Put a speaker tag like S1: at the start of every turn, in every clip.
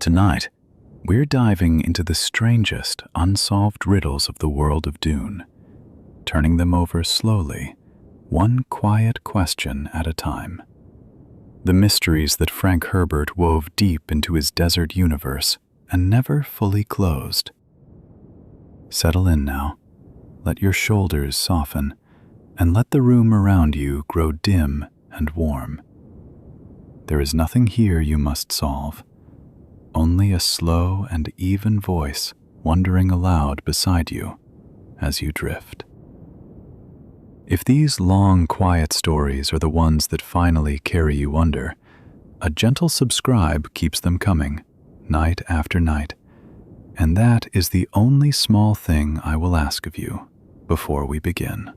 S1: Tonight, we're diving into the strangest unsolved riddles of the world of Dune, turning them over slowly, one quiet question at a time. The mysteries that Frank Herbert wove deep into his desert universe and never fully closed. Settle in now, let your shoulders soften, and let the room around you grow dim and warm. There is nothing here you must solve, only a slow and even voice wondering aloud beside you as you drift. If these long, quiet stories are the ones that finally carry you under, a gentle subscribe keeps them coming, night after night, and that is the only small thing I will ask of you before we begin.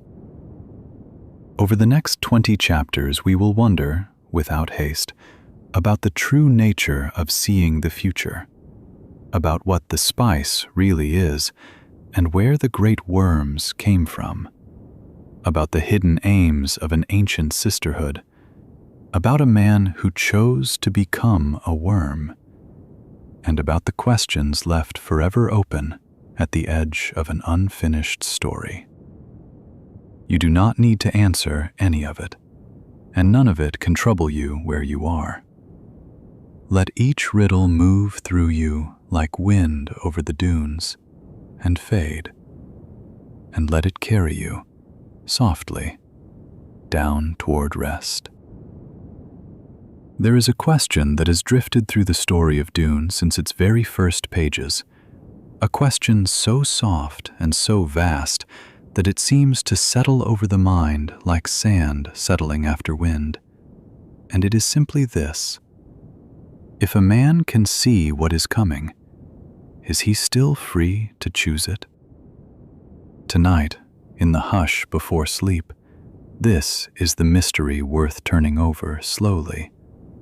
S1: Over the next 20 chapters, we will wonder, without haste, about the true nature of seeing the future, about what the spice really is, and where the great worms came from, about the hidden aims of an ancient sisterhood, about a man who chose to become a worm, and about the questions left forever open at the edge of an unfinished story. You do not need to answer any of it, and none of it can trouble you where you are. Let each riddle move through you like wind over the dunes and fade, and let it carry you softly down toward rest. There is a question that has drifted through the story of Dune since its very first pages, a question so soft and so vast that it seems to settle over the mind like sand settling after wind. And it is simply this: if a man can see what is coming, is he still free to choose it? Tonight, in the hush before sleep, this is the mystery worth turning over slowly,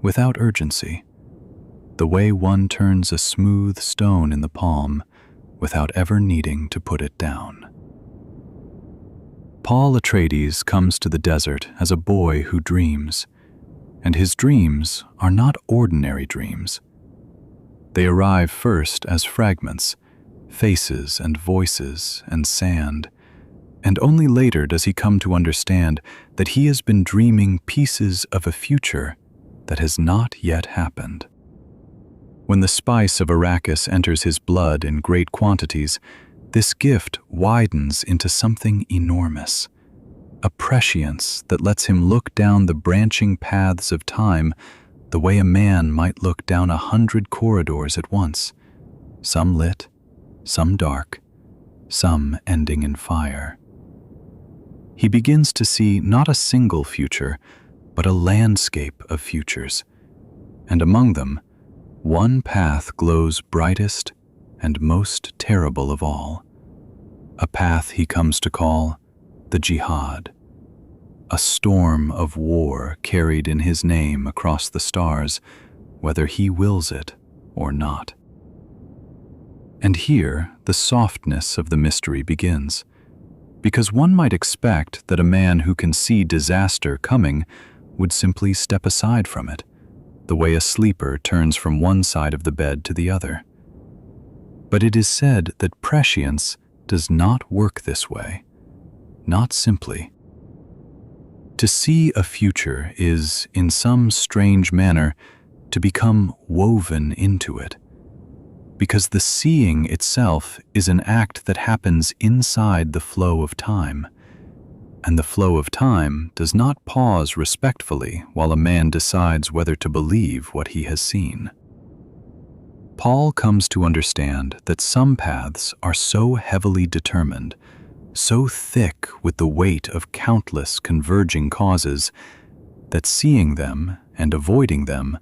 S1: without urgency, the way one turns a smooth stone in the palm without ever needing to put it down. Paul Atreides comes to the desert as a boy who dreams, and his dreams are not ordinary dreams. They arrive first as fragments, faces and voices and sand, and only later does he come to understand that he has been dreaming pieces of a future that has not yet happened. When the spice of Arrakis enters his blood in great quantities, this gift widens into something enormous, a prescience that lets him look down the branching paths of time the way a man might look down 100 corridors at once, some lit, some dark, some ending in fire. He begins to see not a single future, but a landscape of futures, and among them, one path glows brightest and most terrible of all, a path he comes to call the Jihad, a storm of war carried in his name across the stars, whether he wills it or not. And here the softness of the mystery begins, because one might expect that a man who can see disaster coming would simply step aside from it, the way a sleeper turns from one side of the bed to the other. But it is said that prescience does not work this way, not simply. To see a future is, in some strange manner, to become woven into it, because the seeing itself is an act that happens inside the flow of time, and the flow of time does not pause respectfully while a man decides whether to believe what he has seen. Paul comes to understand that some paths are so heavily determined, so thick with the weight of countless converging causes, that seeing them and avoiding them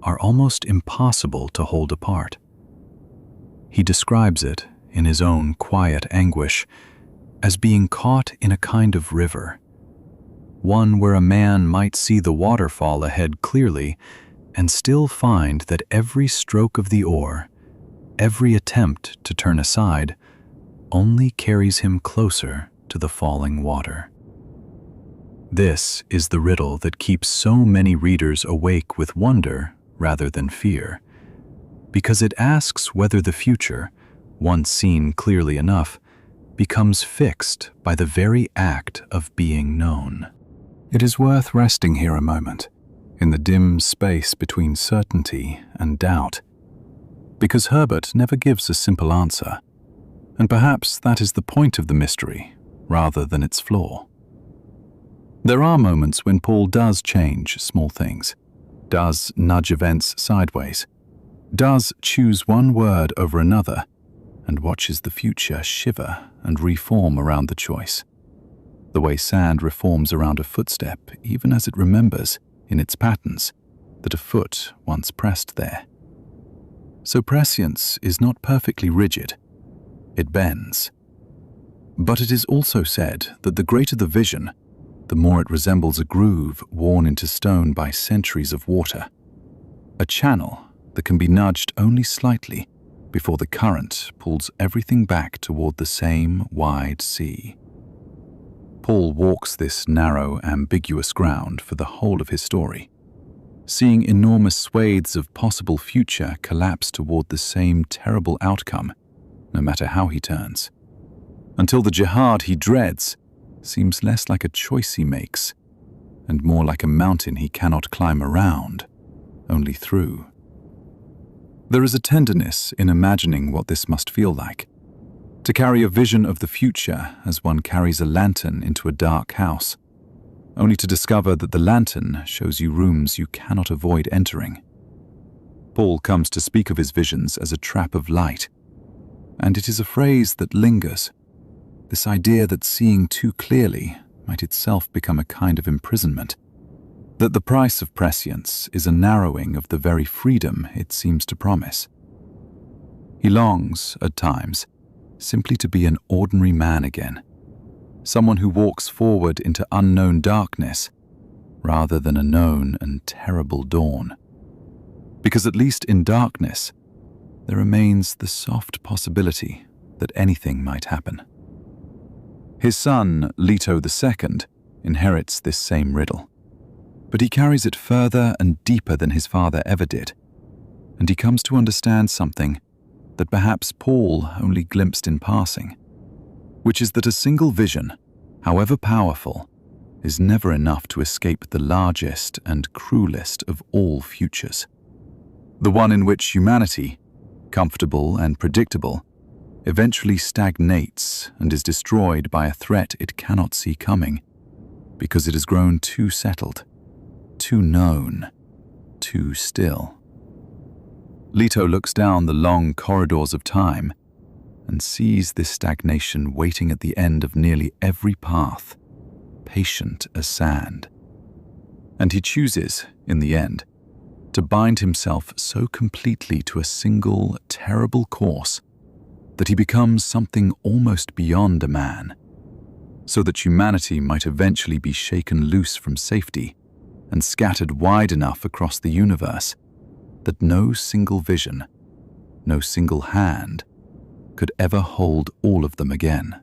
S1: are almost impossible to hold apart. He describes it, in his own quiet anguish, as being caught in a kind of river, one where a man might see the waterfall ahead clearly and still find that every stroke of the oar, every attempt to turn aside, only carries him closer to the falling water. This is the riddle that keeps so many readers awake with wonder rather than fear, because it asks whether the future, once seen clearly enough, becomes fixed by the very act of being known. It is worth resting here a moment, in the dim space between certainty and doubt, because Herbert never gives a simple answer, and perhaps that is the point of the mystery, rather than its flaw. There are moments when Paul does change small things, does nudge events sideways, does choose one word over another, and watches the future shiver and reform around the choice. The way sand reforms around a footstep even as it remembers, in its patterns, that a foot once pressed there. So prescience is not perfectly rigid. It bends. But it is also said that the greater the vision, the more it resembles a groove worn into stone by centuries of water, a channel that can be nudged only slightly before the current pulls everything back toward the same wide sea. Paul walks this narrow, ambiguous ground for the whole of his story, seeing enormous swathes of possible future collapse toward the same terrible outcome, no matter how he turns, until the jihad he dreads seems less like a choice he makes, and more like a mountain he cannot climb around, only through. There is a tenderness in imagining what this must feel like, to carry a vision of the future as one carries a lantern into a dark house, only to discover that the lantern shows you rooms you cannot avoid entering. Paul comes to speak of his visions as a trap of light, and it is a phrase that lingers, this idea that seeing too clearly might itself become a kind of imprisonment, that the price of prescience is a narrowing of the very freedom it seems to promise. He longs, at times, simply to be an ordinary man again, someone who walks forward into unknown darkness rather than a known and terrible dawn. Because at least in darkness, there remains the soft possibility that anything might happen. His son, Leto II, inherits this same riddle, but he carries it further and deeper than his father ever did, and he comes to understand something that perhaps Paul only glimpsed in passing, which is that a single vision, however powerful, is never enough to escape the largest and cruelest of all futures, the one in which humanity, comfortable and predictable, eventually stagnates and is destroyed by a threat it cannot see coming, because it has grown too settled, too known, too still. Leto looks down the long corridors of time and sees this stagnation waiting at the end of nearly every path, patient as sand. And he chooses, in the end, to bind himself so completely to a single, terrible course that he becomes something almost beyond a man, so that humanity might eventually be shaken loose from safety and scattered wide enough across the universe that no single vision, no single hand, could ever hold all of them again.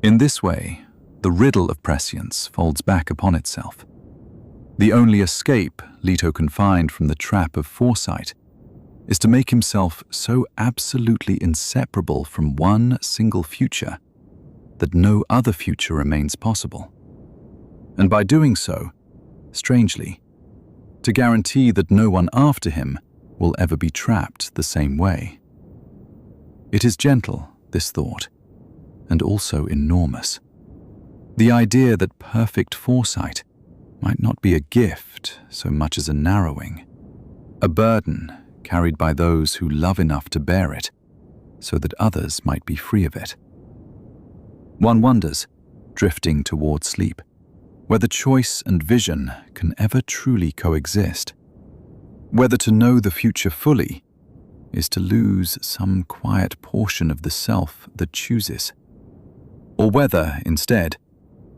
S1: In this way, the riddle of prescience folds back upon itself. The only escape Leto can find from the trap of foresight is to make himself so absolutely inseparable from one single future that no other future remains possible. And by doing so, strangely, to guarantee that no one after him will ever be trapped the same way. It is gentle, this thought, and also enormous. The idea that perfect foresight might not be a gift so much as a narrowing, a burden carried by those who love enough to bear it, so that others might be free of it. One wonders, drifting toward sleep, whether choice and vision can ever truly coexist, whether to know the future fully is to lose some quiet portion of the self that chooses, or whether, instead,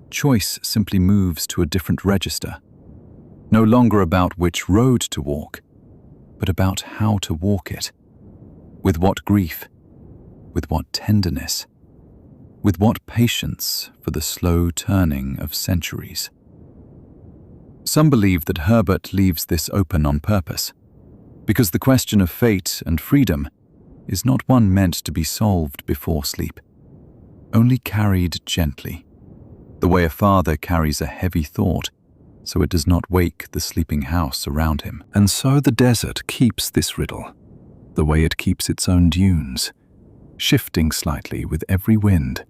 S1: choice simply moves to a different register, no longer about which road to walk, but about how to walk it, with what grief, with what tenderness, with what patience for the slow turning of centuries. Some believe that Herbert leaves this open on purpose, because the question of fate and freedom is not one meant to be solved before sleep, only carried gently, the way a father carries a heavy thought so it does not wake the sleeping house around him. And so the desert keeps this riddle, the way it keeps its own dunes, shifting slightly with every wind,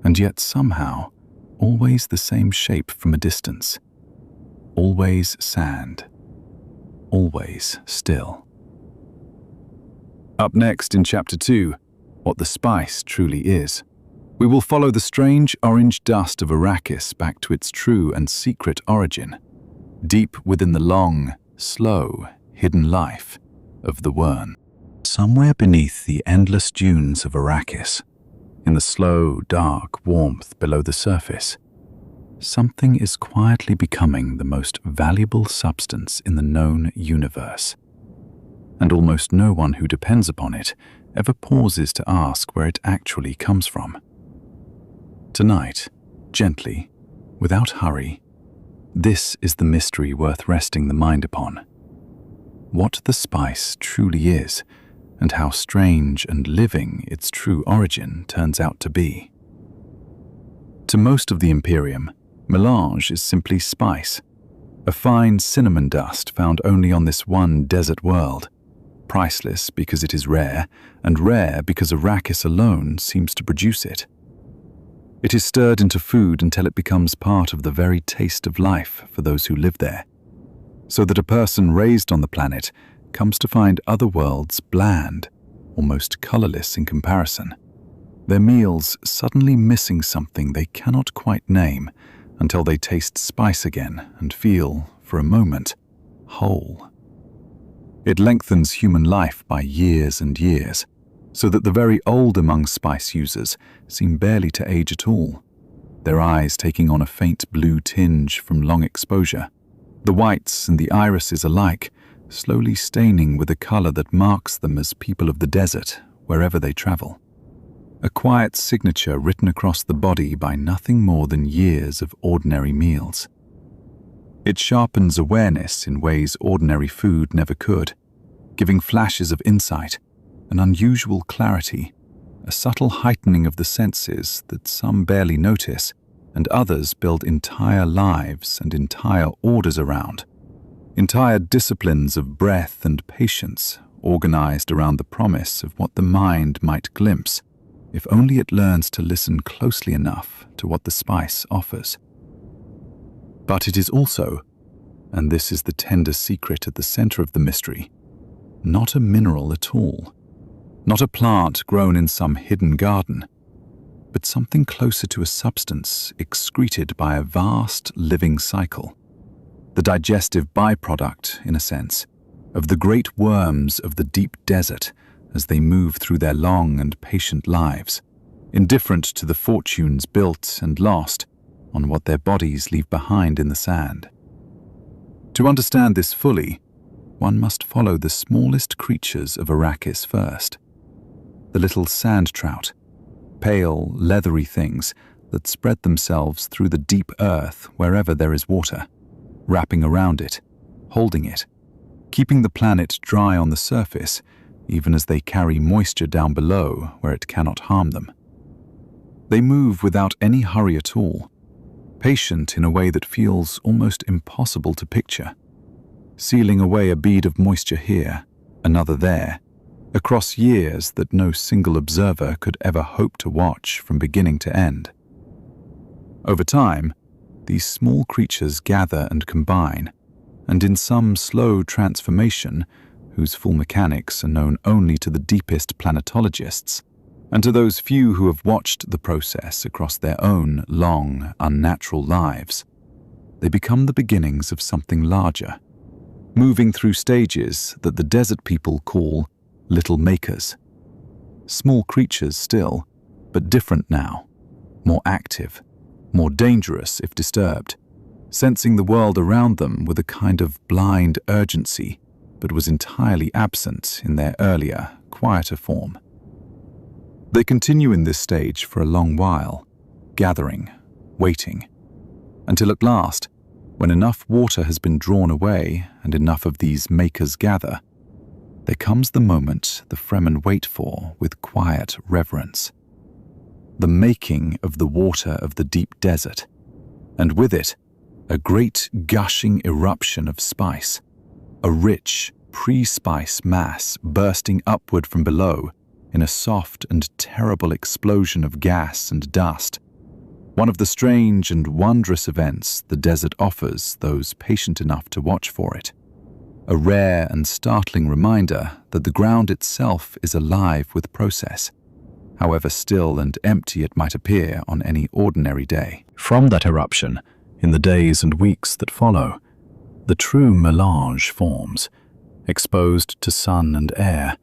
S1: and yet somehow always the same shape from a distance, always sand, always still. Up next in Chapter 2, what the spice truly is. We will follow the strange orange dust of Arrakis back to its true and secret origin, deep within the long, slow, hidden life of the worm. Somewhere beneath the endless dunes of Arrakis, in the slow, dark warmth below the surface, something is quietly becoming the most valuable substance in the known universe. And almost no one who depends upon it ever pauses to ask where it actually comes from. Tonight, gently, without hurry, this is the mystery worth resting the mind upon. What the spice truly is, and how strange and living its true origin turns out to be. To most of the Imperium, melange is simply spice, a fine cinnamon dust found only on this one desert world, priceless because it is rare, and rare because Arrakis alone seems to produce it. It is stirred into food until it becomes part of the very taste of life for those who live there, so that a person raised on the planet comes to find other worlds bland, almost colorless in comparison, their meals suddenly missing something they cannot quite name until they taste spice again and feel, for a moment, whole. It lengthens human life by years and years, so that the very old among spice users seem barely to age at all, their eyes taking on a faint blue tinge from long exposure, the whites and the irises alike slowly staining with a color that marks them as people of the desert wherever they travel. A quiet signature written across the body by nothing more than years of ordinary meals. It sharpens awareness in ways ordinary food never could, giving flashes of insight, an unusual clarity, a subtle heightening of the senses that some barely notice and others build entire lives and entire orders around, entire disciplines of breath and patience organized around the promise of what the mind might glimpse if only it learns to listen closely enough to what the spice offers. But it is also, and this is the tender secret at the center of the mystery, not a mineral at all. Not a plant grown in some hidden garden, but something closer to a substance excreted by a vast living cycle, the digestive byproduct, in a sense, of the great worms of the deep desert as they move through their long and patient lives, indifferent to the fortunes built and lost on what their bodies leave behind in the sand. To understand this fully, one must follow the smallest creatures of Arrakis first. The little sand trout, pale, leathery things that spread themselves through the deep earth wherever there is water, wrapping around it, holding it, keeping the planet dry on the surface, even as they carry moisture down below where it cannot harm them. They move without any hurry at all, patient in a way that feels almost impossible to picture, sealing away a bead of moisture here, another there, across years that no single observer could ever hope to watch from beginning to end. Over time, these small creatures gather and combine, and in some slow transformation, whose full mechanics are known only to the deepest planetologists, and to those few who have watched the process across their own long, unnatural lives, they become the beginnings of something larger, moving through stages that the desert people call little makers. Small creatures still, but different now, more active, more dangerous if disturbed, sensing the world around them with a kind of blind urgency, but was entirely absent in their earlier, quieter form. They continue in this stage for a long while, gathering, waiting, until at last, when enough water has been drawn away and enough of these makers gather, there comes the moment the Fremen wait for with quiet reverence. The making of the water of the deep desert, and with it, a great gushing eruption of spice, a rich, pre-spice mass bursting upward from below in a soft and terrible explosion of gas and dust. One of the strange and wondrous events the desert offers those patient enough to watch for it. A rare and startling reminder that the ground itself is alive with process, however still and empty it might appear on any ordinary day. From that eruption, in the days and weeks that follow, the true melange forms, exposed to sun and air,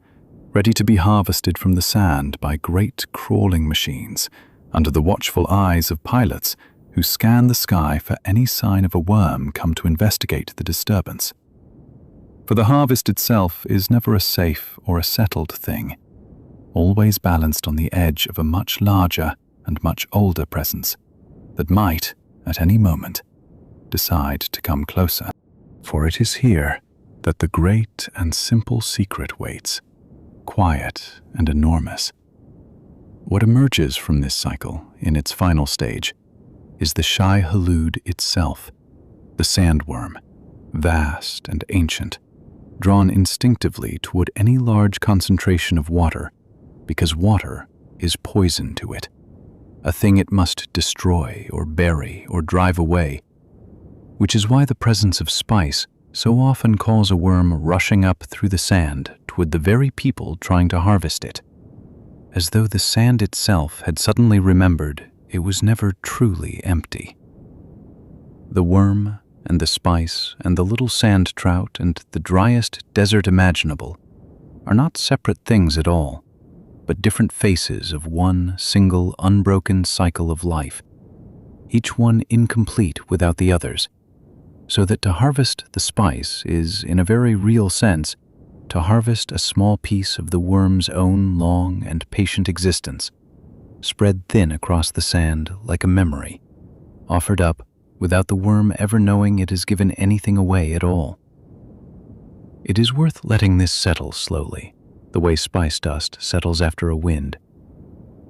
S1: ready to be harvested from the sand by great crawling machines, under the watchful eyes of pilots who scan the sky for any sign of a worm come to investigate the disturbance. For the harvest itself is never a safe or a settled thing, always balanced on the edge of a much larger and much older presence that might, at any moment, decide to come closer. For it is here that the great and simple secret waits, quiet and enormous. What emerges from this cycle, in its final stage, is the Shai-Hulud itself, the sandworm, vast and ancient, drawn instinctively toward any large concentration of water, because water is poison to it, a thing it must destroy or bury or drive away, which is why the presence of spice so often calls a worm rushing up through the sand toward the very people trying to harvest it, as though the sand itself had suddenly remembered it was never truly empty. The worm and the spice and the little sand trout and the driest desert imaginable are not separate things at all, but different faces of one single unbroken cycle of life, each one incomplete without the others, so that to harvest the spice is, in a very real sense, to harvest a small piece of the worm's own long and patient existence, spread thin across the sand like a memory, offered up without the worm ever knowing it has given anything away at all. It is worth letting this settle slowly, the way spice dust settles after a wind,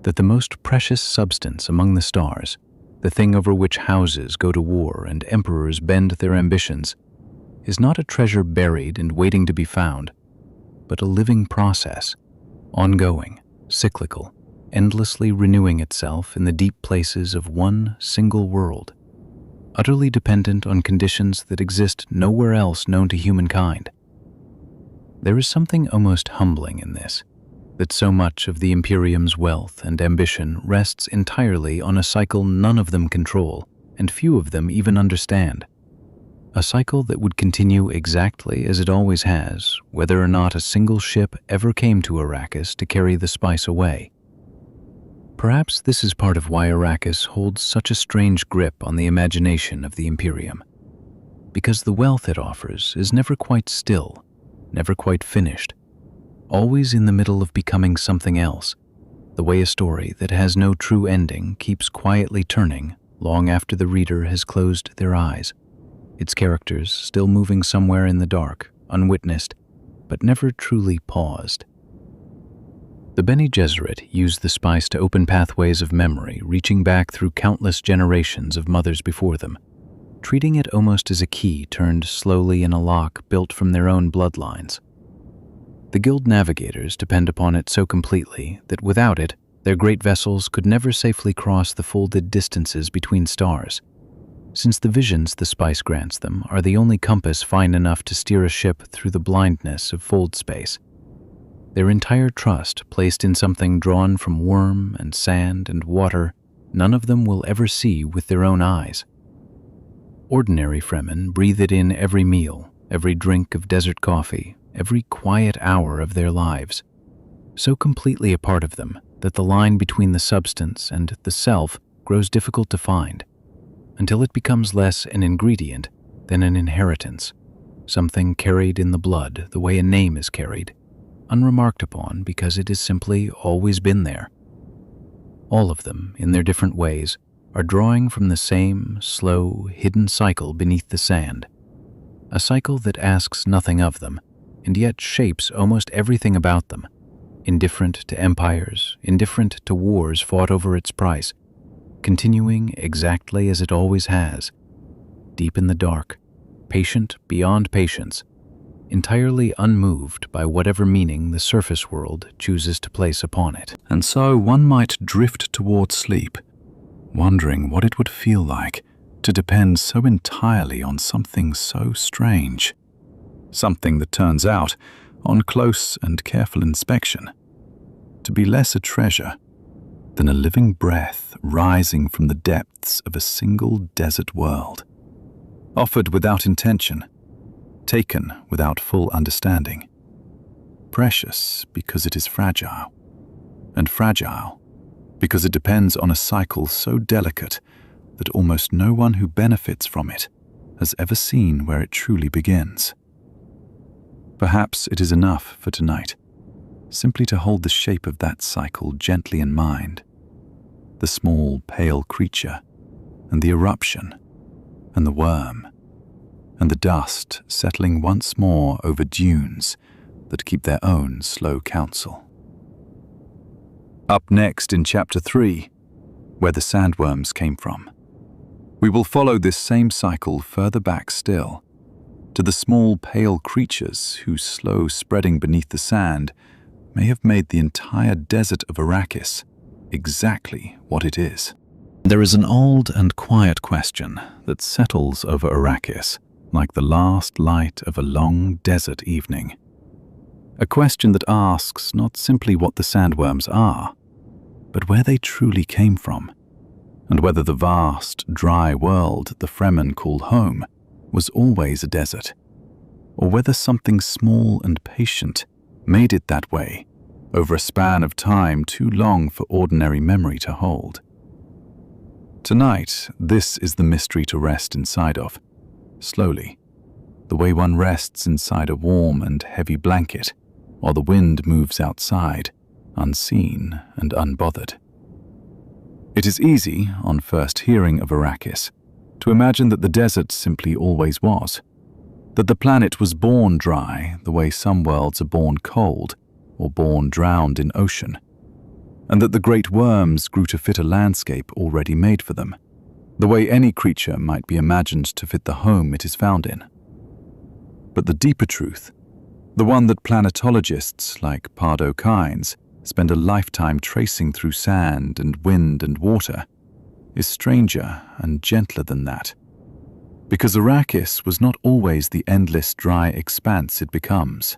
S1: that the most precious substance among the stars, the thing over which houses go to war and emperors bend their ambitions, is not a treasure buried and waiting to be found, but a living process, ongoing, cyclical, endlessly renewing itself in the deep places of one single world, utterly dependent on conditions that exist nowhere else known to humankind. There is something almost humbling in this, that so much of the Imperium's wealth and ambition rests entirely on a cycle none of them control and few of them even understand. A cycle that would continue exactly as it always has, whether or not a single ship ever came to Arrakis to carry the spice away. Perhaps this is part of why Arrakis holds such a strange grip on the imagination of the Imperium, because the wealth it offers is never quite still, never quite finished, always in the middle of becoming something else, the way a story that has no true ending keeps quietly turning long after the reader has closed their eyes, its characters still moving somewhere in the dark, unwitnessed, but never truly paused. The Bene Gesserit used the spice to open pathways of memory reaching back through countless generations of mothers before them, treating it almost as a key turned slowly in a lock built from their own bloodlines. The guild navigators depend upon it so completely that without it, their great vessels could never safely cross the folded distances between stars, since the visions the spice grants them are the only compass fine enough to steer a ship through the blindness of fold space. Their entire trust placed in something drawn from worm and sand and water none of them will ever see with their own eyes. Ordinary Fremen breathe it in every meal, every drink of desert coffee, every quiet hour of their lives, so completely a part of them that the line between the substance and the self grows difficult to find, until it becomes less an ingredient than an inheritance, something carried in the blood the way a name is carried, unremarked upon because it has simply always been there. All of them, in their different ways, are drawing from the same slow, hidden cycle beneath the sand, a cycle that asks nothing of them,
S2: and yet shapes almost everything about them. Indifferent to empires, indifferent to wars fought over its price, continuing exactly as it always has, deep in the dark, patient beyond patience, entirely unmoved by whatever meaning the surface world chooses to place upon it.
S1: And so one might drift toward sleep, wondering what it would feel like to depend so entirely on something so strange, something that turns out, on close and careful inspection, to be less a treasure than a living breath rising from the depths of a single desert world, offered without intention, taken without full understanding, precious because it is fragile, and fragile because it depends on a cycle so delicate that almost no one who benefits from it has ever seen where it truly begins. Perhaps it is enough for tonight, simply to hold the shape of that cycle gently in mind, the small, pale creature, and the eruption, and the worm, and the dust settling once more over dunes that keep their own slow counsel. Up next in Chapter 3, where the sandworms came from, we will follow this same cycle further back still, to the small pale creatures whose slow spreading beneath the sand may have made the entire desert of Arrakis exactly what it is. There is an old and quiet question that settles over Arrakis like the last light of a long desert evening. A question that asks not simply what the sandworms are, but where they truly came from, and whether the vast, dry world the Fremen call home was always a desert, or whether something small and patient made it that way over a span of time too long for ordinary memory to hold. Tonight, this is the mystery to rest inside of, slowly, the way one rests inside a warm and heavy blanket while the wind moves outside, unseen and unbothered. It is easy, on first hearing of Arrakis, to imagine that the desert simply always was, that the planet was born dry the way some worlds are born cold or born drowned in ocean, and that the great worms grew to fit a landscape already made for them, the way any creature might be imagined to fit the home it is found in. But the deeper truth, the one that planetologists like Pardo Kynes spend a lifetime tracing through sand and wind and water, is stranger and gentler than that. Because Arrakis was not always the endless dry expanse it becomes.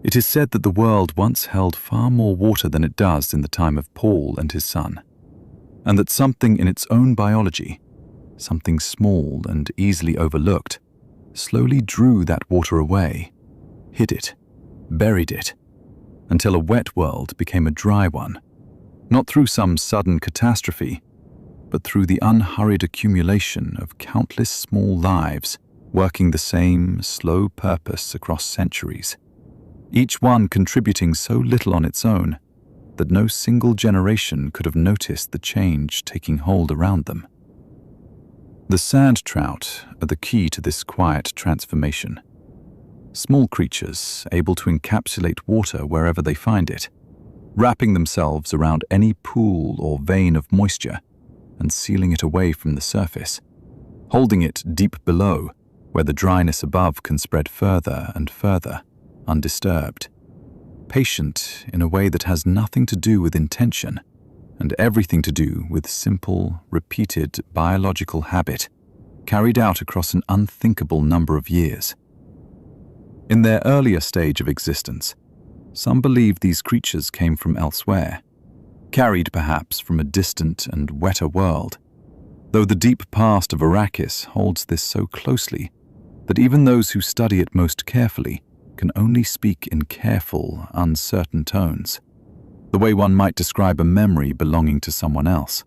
S1: It is said that the world once held far more water than it does in the time of Paul and his son, and that something in its own biology, something small and easily overlooked, slowly drew that water away, hid it, buried it, until a wet world became a dry one, not through some sudden catastrophe, but through the unhurried accumulation of countless small lives working the same slow purpose across centuries, each one contributing so little on its own that no single generation could have noticed the change taking hold around them. The sand trout are the key to this quiet transformation. Small creatures able to encapsulate water wherever they find it, wrapping themselves around any pool or vein of moisture and sealing it away from the surface, holding it deep below where the dryness above can spread further and further, undisturbed, patient in a way that has nothing to do with intention and everything to do with simple, repeated biological habit carried out across an unthinkable number of years. In their earlier stage of existence, some believe these creatures came from elsewhere, carried perhaps from a distant and wetter world, though the deep past of Arrakis holds this so closely that even those who study it most carefully can only speak in careful, uncertain tones, the way one might describe a memory belonging to someone else,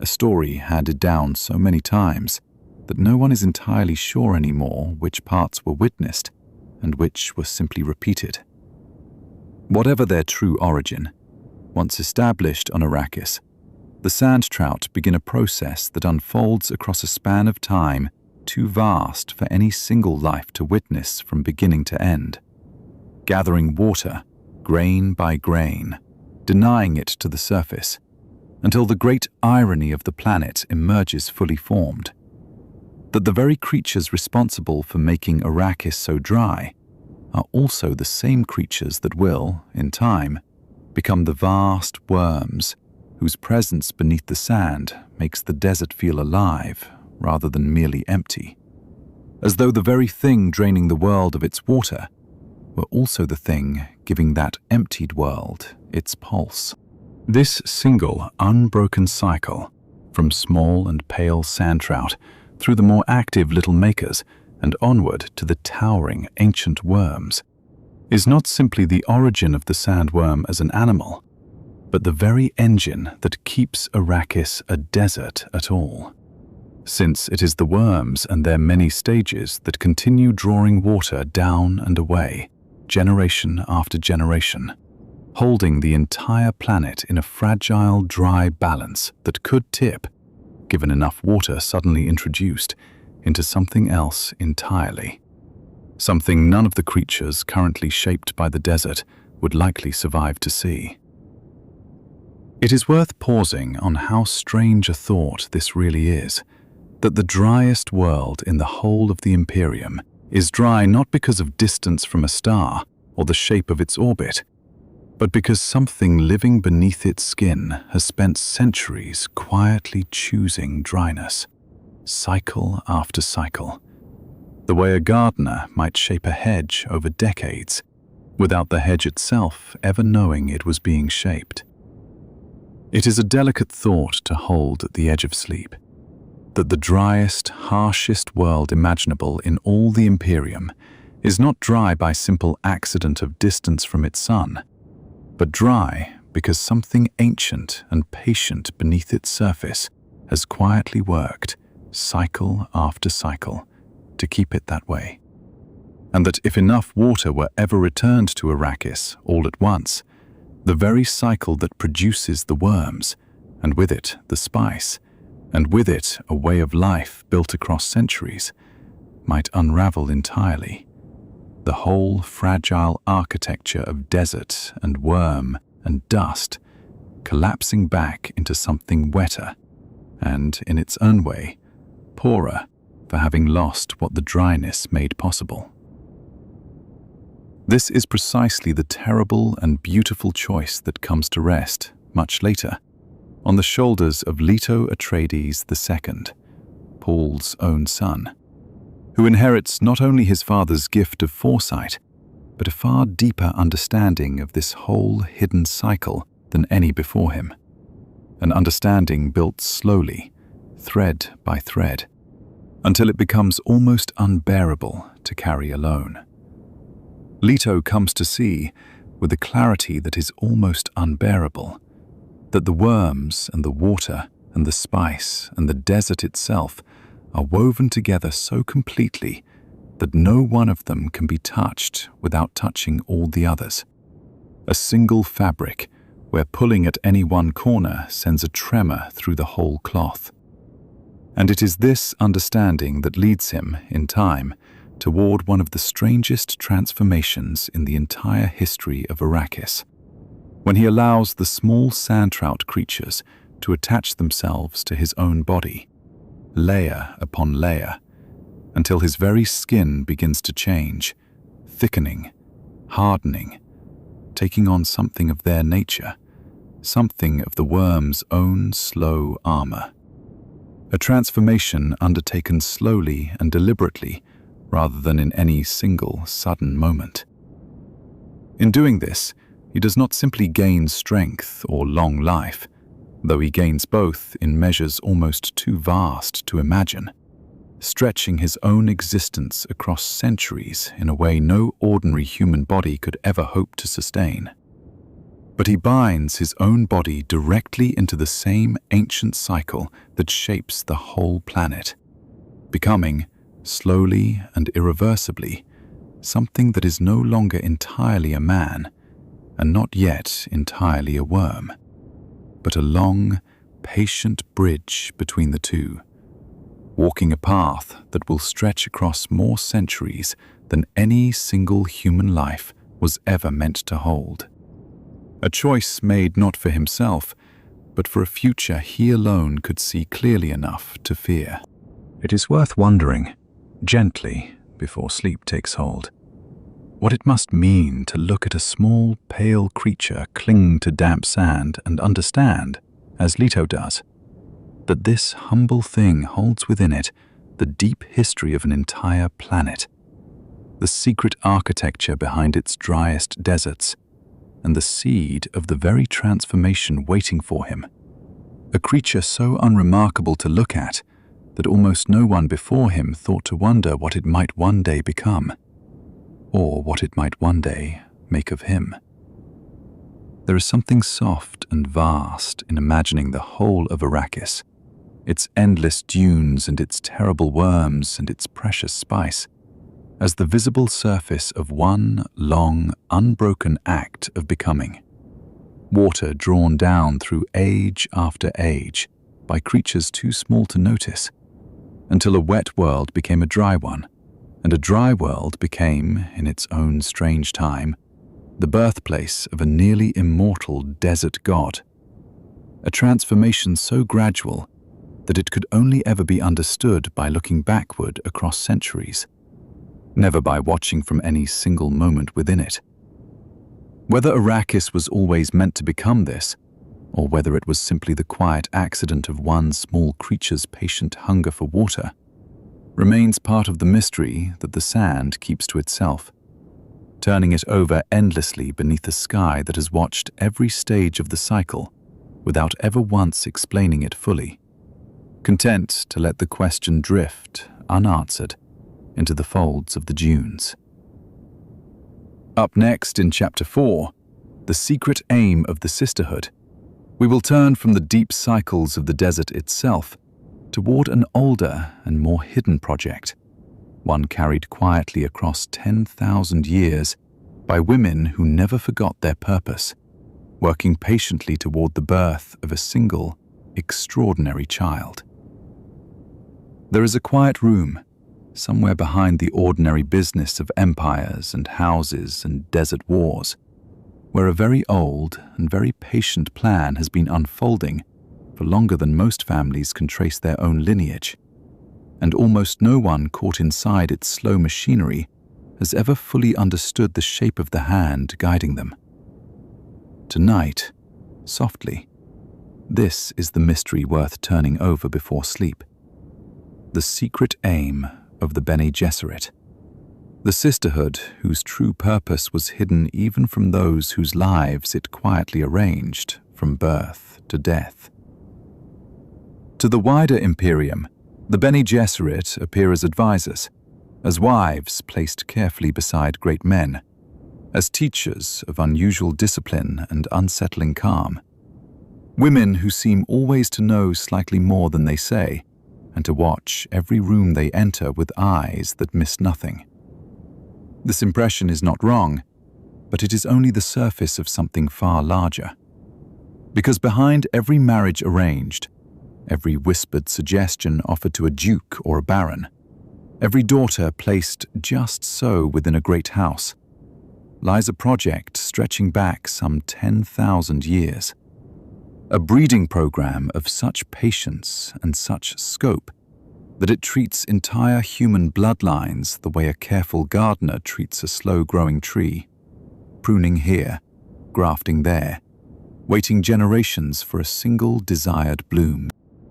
S1: a story handed down so many times that no one is entirely sure anymore which parts were witnessed and which were simply repeated. Whatever their true origin, once established on Arrakis, the sand trout begin a process that unfolds across a span of time too vast for any single life to witness from beginning to end, gathering water, grain by grain, denying it to the surface, until the great irony of the planet emerges fully formed, that the very creatures responsible for making Arrakis so dry are also the same creatures that will, in time, become the vast worms whose presence beneath the sand makes the desert feel alive rather than merely empty, as though the very thing draining the world of its water were also the thing giving that emptied world its pulse. This single, unbroken cycle, from small and pale sand trout through the more active little makers and onward to the towering ancient worms, is not simply the origin of the sandworm as an animal, but the very engine that keeps Arrakis a desert at all, since it is the worms and their many stages that continue drawing water down and away, generation after generation, holding the entire planet in a fragile, dry balance that could tip, given enough water suddenly introduced, into something else entirely. Something none of the creatures currently shaped by the desert would likely survive to see. It is worth pausing on how strange a thought this really is, that the driest world in the whole of the Imperium is dry not because of distance from a star or the shape of its orbit, but because something living beneath its skin has spent centuries quietly choosing dryness, cycle after cycle, the way a gardener might shape a hedge over decades, without the hedge itself ever knowing it was being shaped. It is a delicate thought to hold at the edge of sleep, that the driest, harshest world imaginable in all the Imperium is not dry by simple accident of distance from its sun, but dry because something ancient and patient beneath its surface has quietly worked, cycle after cycle, to keep it that way. And that if enough water were ever returned to Arrakis all at once, the very cycle that produces the worms, and with it the spice, and with it a way of life built across centuries, might unravel entirely. The whole fragile architecture of desert and worm and dust collapsing back into something wetter and, in its own way, poorer for having lost what the dryness made possible. This is precisely the terrible and beautiful choice that comes to rest, much later, on the shoulders of Leto Atreides II, Paul's own son, who inherits not only his father's gift of foresight, but a far deeper understanding of this whole hidden cycle than any before him, an understanding built slowly, thread by thread, until it becomes almost unbearable to carry alone. Leto comes to see, with a clarity that is almost unbearable, that the worms and the water and the spice and the desert itself are woven together so completely that no one of them can be touched without touching all the others. A single fabric where pulling at any one corner sends a tremor through the whole cloth. And it is this understanding that leads him, in time, toward one of the strangest transformations in the entire history of Arrakis, when he allows the small sand trout creatures to attach themselves to his own body, layer upon layer, until his very skin begins to change, thickening, hardening, taking on something of their nature, something of the worm's own slow armor. A transformation undertaken slowly and deliberately, rather than in any single sudden moment. In doing this, he does not simply gain strength or long life, though he gains both in measures almost too vast to imagine, stretching his own existence across centuries in a way no ordinary human body could ever hope to sustain. But he binds his own body directly into the same ancient cycle that shapes the whole planet, becoming, slowly and irreversibly, something that is no longer entirely a man, and not yet entirely a worm, but a long, patient bridge between the two, walking a path that will stretch across more centuries than any single human life was ever meant to hold. A choice made not for himself, but for a future he alone could see clearly enough to fear. It is worth wondering, gently, before sleep takes hold, what it must mean to look at a small, pale creature cling to damp sand and understand, as Leto does, that this humble thing holds within it the deep history of an entire planet, the secret architecture behind its driest deserts, and the seed of the very transformation waiting for him. A creature so unremarkable to look at that almost no one before him thought to wonder what it might one day become, or what it might one day make of him. There is something soft and vast in imagining the whole of Arrakis, its endless dunes and its terrible worms and its precious spice, as the visible surface of one long, unbroken act of becoming. Water drawn down through age after age by creatures too small to notice, until a wet world became a dry one, and a dry world became, in its own strange time, the birthplace of a nearly immortal desert god. A transformation so gradual that it could only ever be understood by looking backward across centuries, never by watching from any single moment within it. Whether Arrakis was always meant to become this, or whether it was simply the quiet accident of one small creature's patient hunger for water, remains part of the mystery that the sand keeps to itself, turning it over endlessly beneath a sky that has watched every stage of the cycle without ever once explaining it fully, content to let the question drift, unanswered, into the folds of the dunes. Up next in Chapter 4, The Secret Aim of the Sisterhood, we will turn from the deep cycles of the desert itself toward an older and more hidden project, one carried quietly across 10,000 years by women who never forgot their purpose, working patiently toward the birth of a single, extraordinary child. There is a quiet room, somewhere behind the ordinary business of empires and houses and desert wars, where a very old and very patient plan has been unfolding for longer than most families can trace their own lineage, and almost no one caught inside its slow machinery has ever fully understood the shape of the hand guiding them. Tonight, softly, this is the mystery worth turning over before sleep. The secret aim of the Bene Gesserit, the sisterhood whose true purpose was hidden even from those whose lives it quietly arranged from birth to death. To the wider Imperium, the Bene Gesserit appear as advisors, as wives placed carefully beside great men, as teachers of unusual discipline and unsettling calm, women who seem always to know slightly more than they say, and to watch every room they enter with eyes that miss nothing. This impression is not wrong, but it is only the surface of something far larger. Because behind every marriage arranged, every whispered suggestion offered to a duke or a baron, every daughter placed just so within a great house, lies a project stretching back some 10,000 years. A breeding program of such patience and such scope that it treats entire human bloodlines the way a careful gardener treats a slow-growing tree, pruning here, grafting there, waiting generations for a single desired bloom.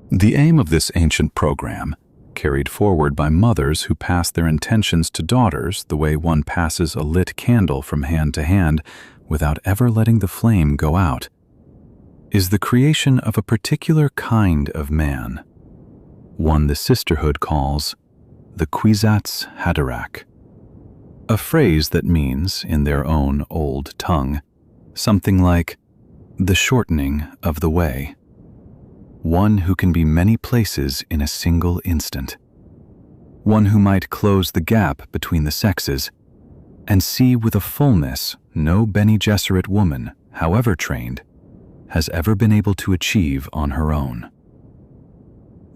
S1: The aim of this ancient program, carried forward by mothers who pass their intentions to daughters the way one passes a lit candle from hand to hand without ever letting the flame go out, is the creation of a particular kind of man, one the sisterhood calls the Kwisatz Haderach, a phrase that means, in their own old tongue, something like the shortening of the way, one who can be many places in a single instant, one who might close the gap between the sexes and see with a fullness no Bene Gesserit woman, however trained, has ever been able to achieve on her own.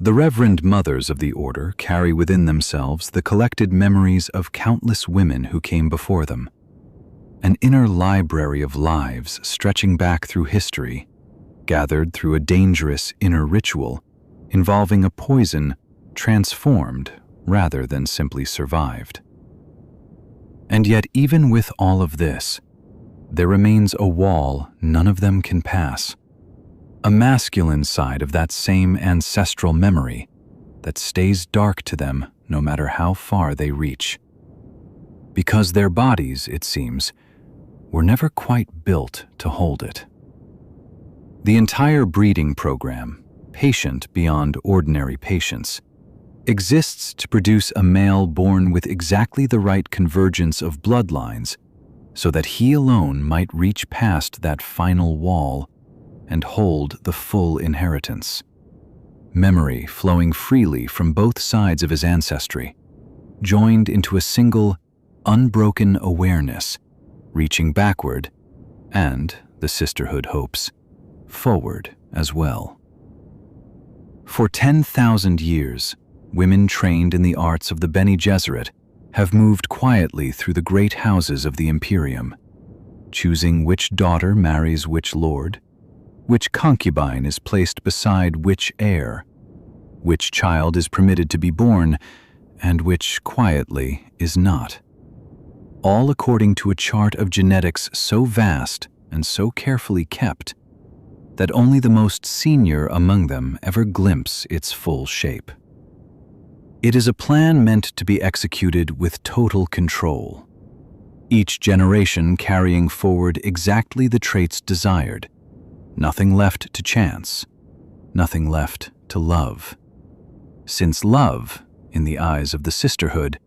S1: The Reverend Mothers of the order carry within themselves the collected memories of countless women who came before them, an inner library of lives stretching back through history, gathered through a dangerous inner ritual involving a poison transformed rather than simply survived. And yet, even with all of this, there remains a wall none of them can pass, a masculine side of that same ancestral memory that stays dark to them no matter how far they reach. Because their bodies, it seems, were never quite built to hold it. The entire breeding program, patient beyond ordinary patience, exists to produce a male born with exactly the right convergence of bloodlines so that he alone might reach past that final wall and hold the full inheritance. Memory flowing freely from both sides of his ancestry, joined into a single, unbroken awareness, reaching backward, and, the sisterhood hopes, forward as well. For 10,000 years, women trained in the arts of the Bene Gesserit have moved quietly through the great houses of the Imperium, choosing which daughter marries which lord, which concubine is placed beside which heir, which child is permitted to be born, and which, quietly, is not. All according to a chart of genetics so vast and so carefully kept that only the most senior among them ever glimpse its full shape. It is a plan meant to be executed with total control, each generation carrying forward exactly the traits desired, nothing left to chance, nothing left to love. Since love, in the eyes of the sisterhood,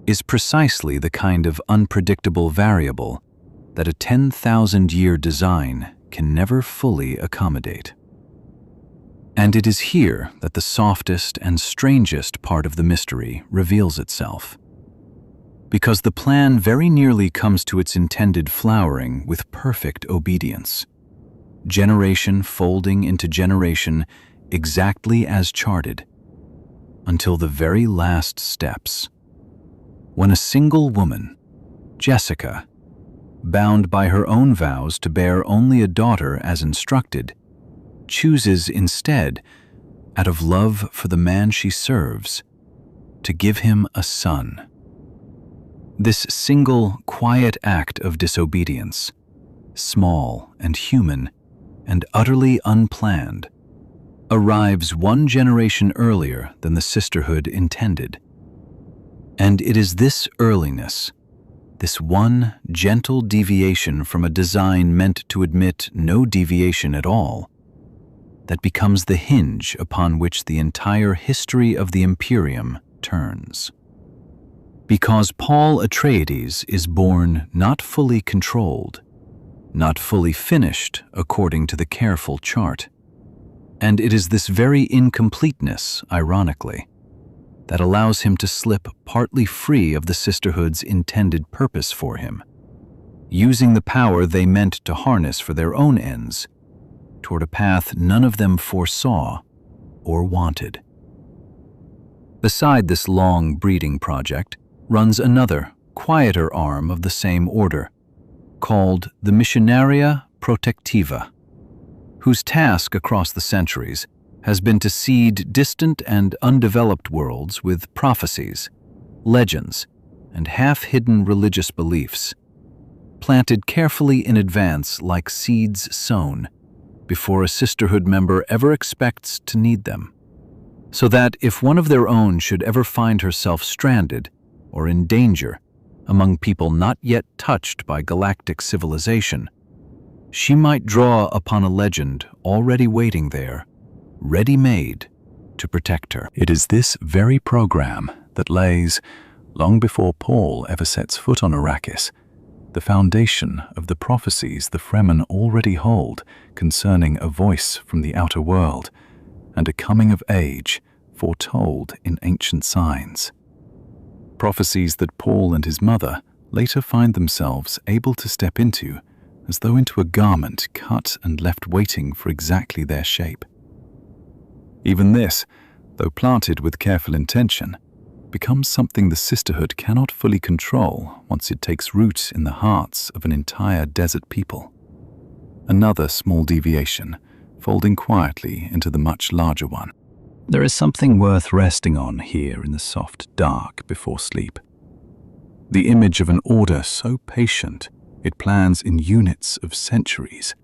S1: is precisely the kind of unpredictable variable that a 10,000-year design can never fully accommodate. And it is here that the softest and strangest part of the mystery reveals itself. Because the plan very nearly comes to its intended flowering with perfect obedience, generation folding into generation exactly as charted, until the very last steps, when a single woman, Jessica, bound by her own vows to bear only a daughter as instructed, chooses instead, out of love for the man she serves, to give him a son. This single, quiet act of disobedience, small and human and utterly unplanned, arrives one generation earlier than the sisterhood intended. And it is this earliness, this one gentle deviation from a design meant to admit no deviation at all, that becomes the hinge upon which the entire history of the Imperium turns. Because Paul Atreides is born not fully controlled, not fully finished according to the careful chart, and it is this very incompleteness, ironically, that allows him to slip partly free of the sisterhood's intended purpose for him, using the power they meant to harness for their own ends, toward a path none of them foresaw or wanted. Beside this long breeding project runs another, quieter arm of the same order, called the Missionaria Protectiva, whose task across the centuries has been to seed distant and undeveloped worlds with prophecies, legends, and half-hidden religious beliefs, planted carefully in advance like seeds sown, before a sisterhood member ever expects to need them, so that if one of their own should ever find herself stranded or in danger among people not yet touched by galactic civilization, she might draw upon a legend already waiting there, ready-made, to protect her. It is this very program that lays, long before Paul ever sets foot on Arrakis, the foundation of the prophecies the Fremen already hold concerning a voice from the outer world and a coming of age foretold in ancient signs. Prophecies that Paul and his mother later find themselves able to step into as though into a garment cut and left waiting for exactly their shape. Even this, though planted with careful intention, becomes something the sisterhood cannot fully control once it takes root in the hearts of an entire desert people. Another small deviation, folding quietly into the much larger one. There is something worth resting on here in the soft dark before sleep. The image of an order so patient it plans in units of centuries,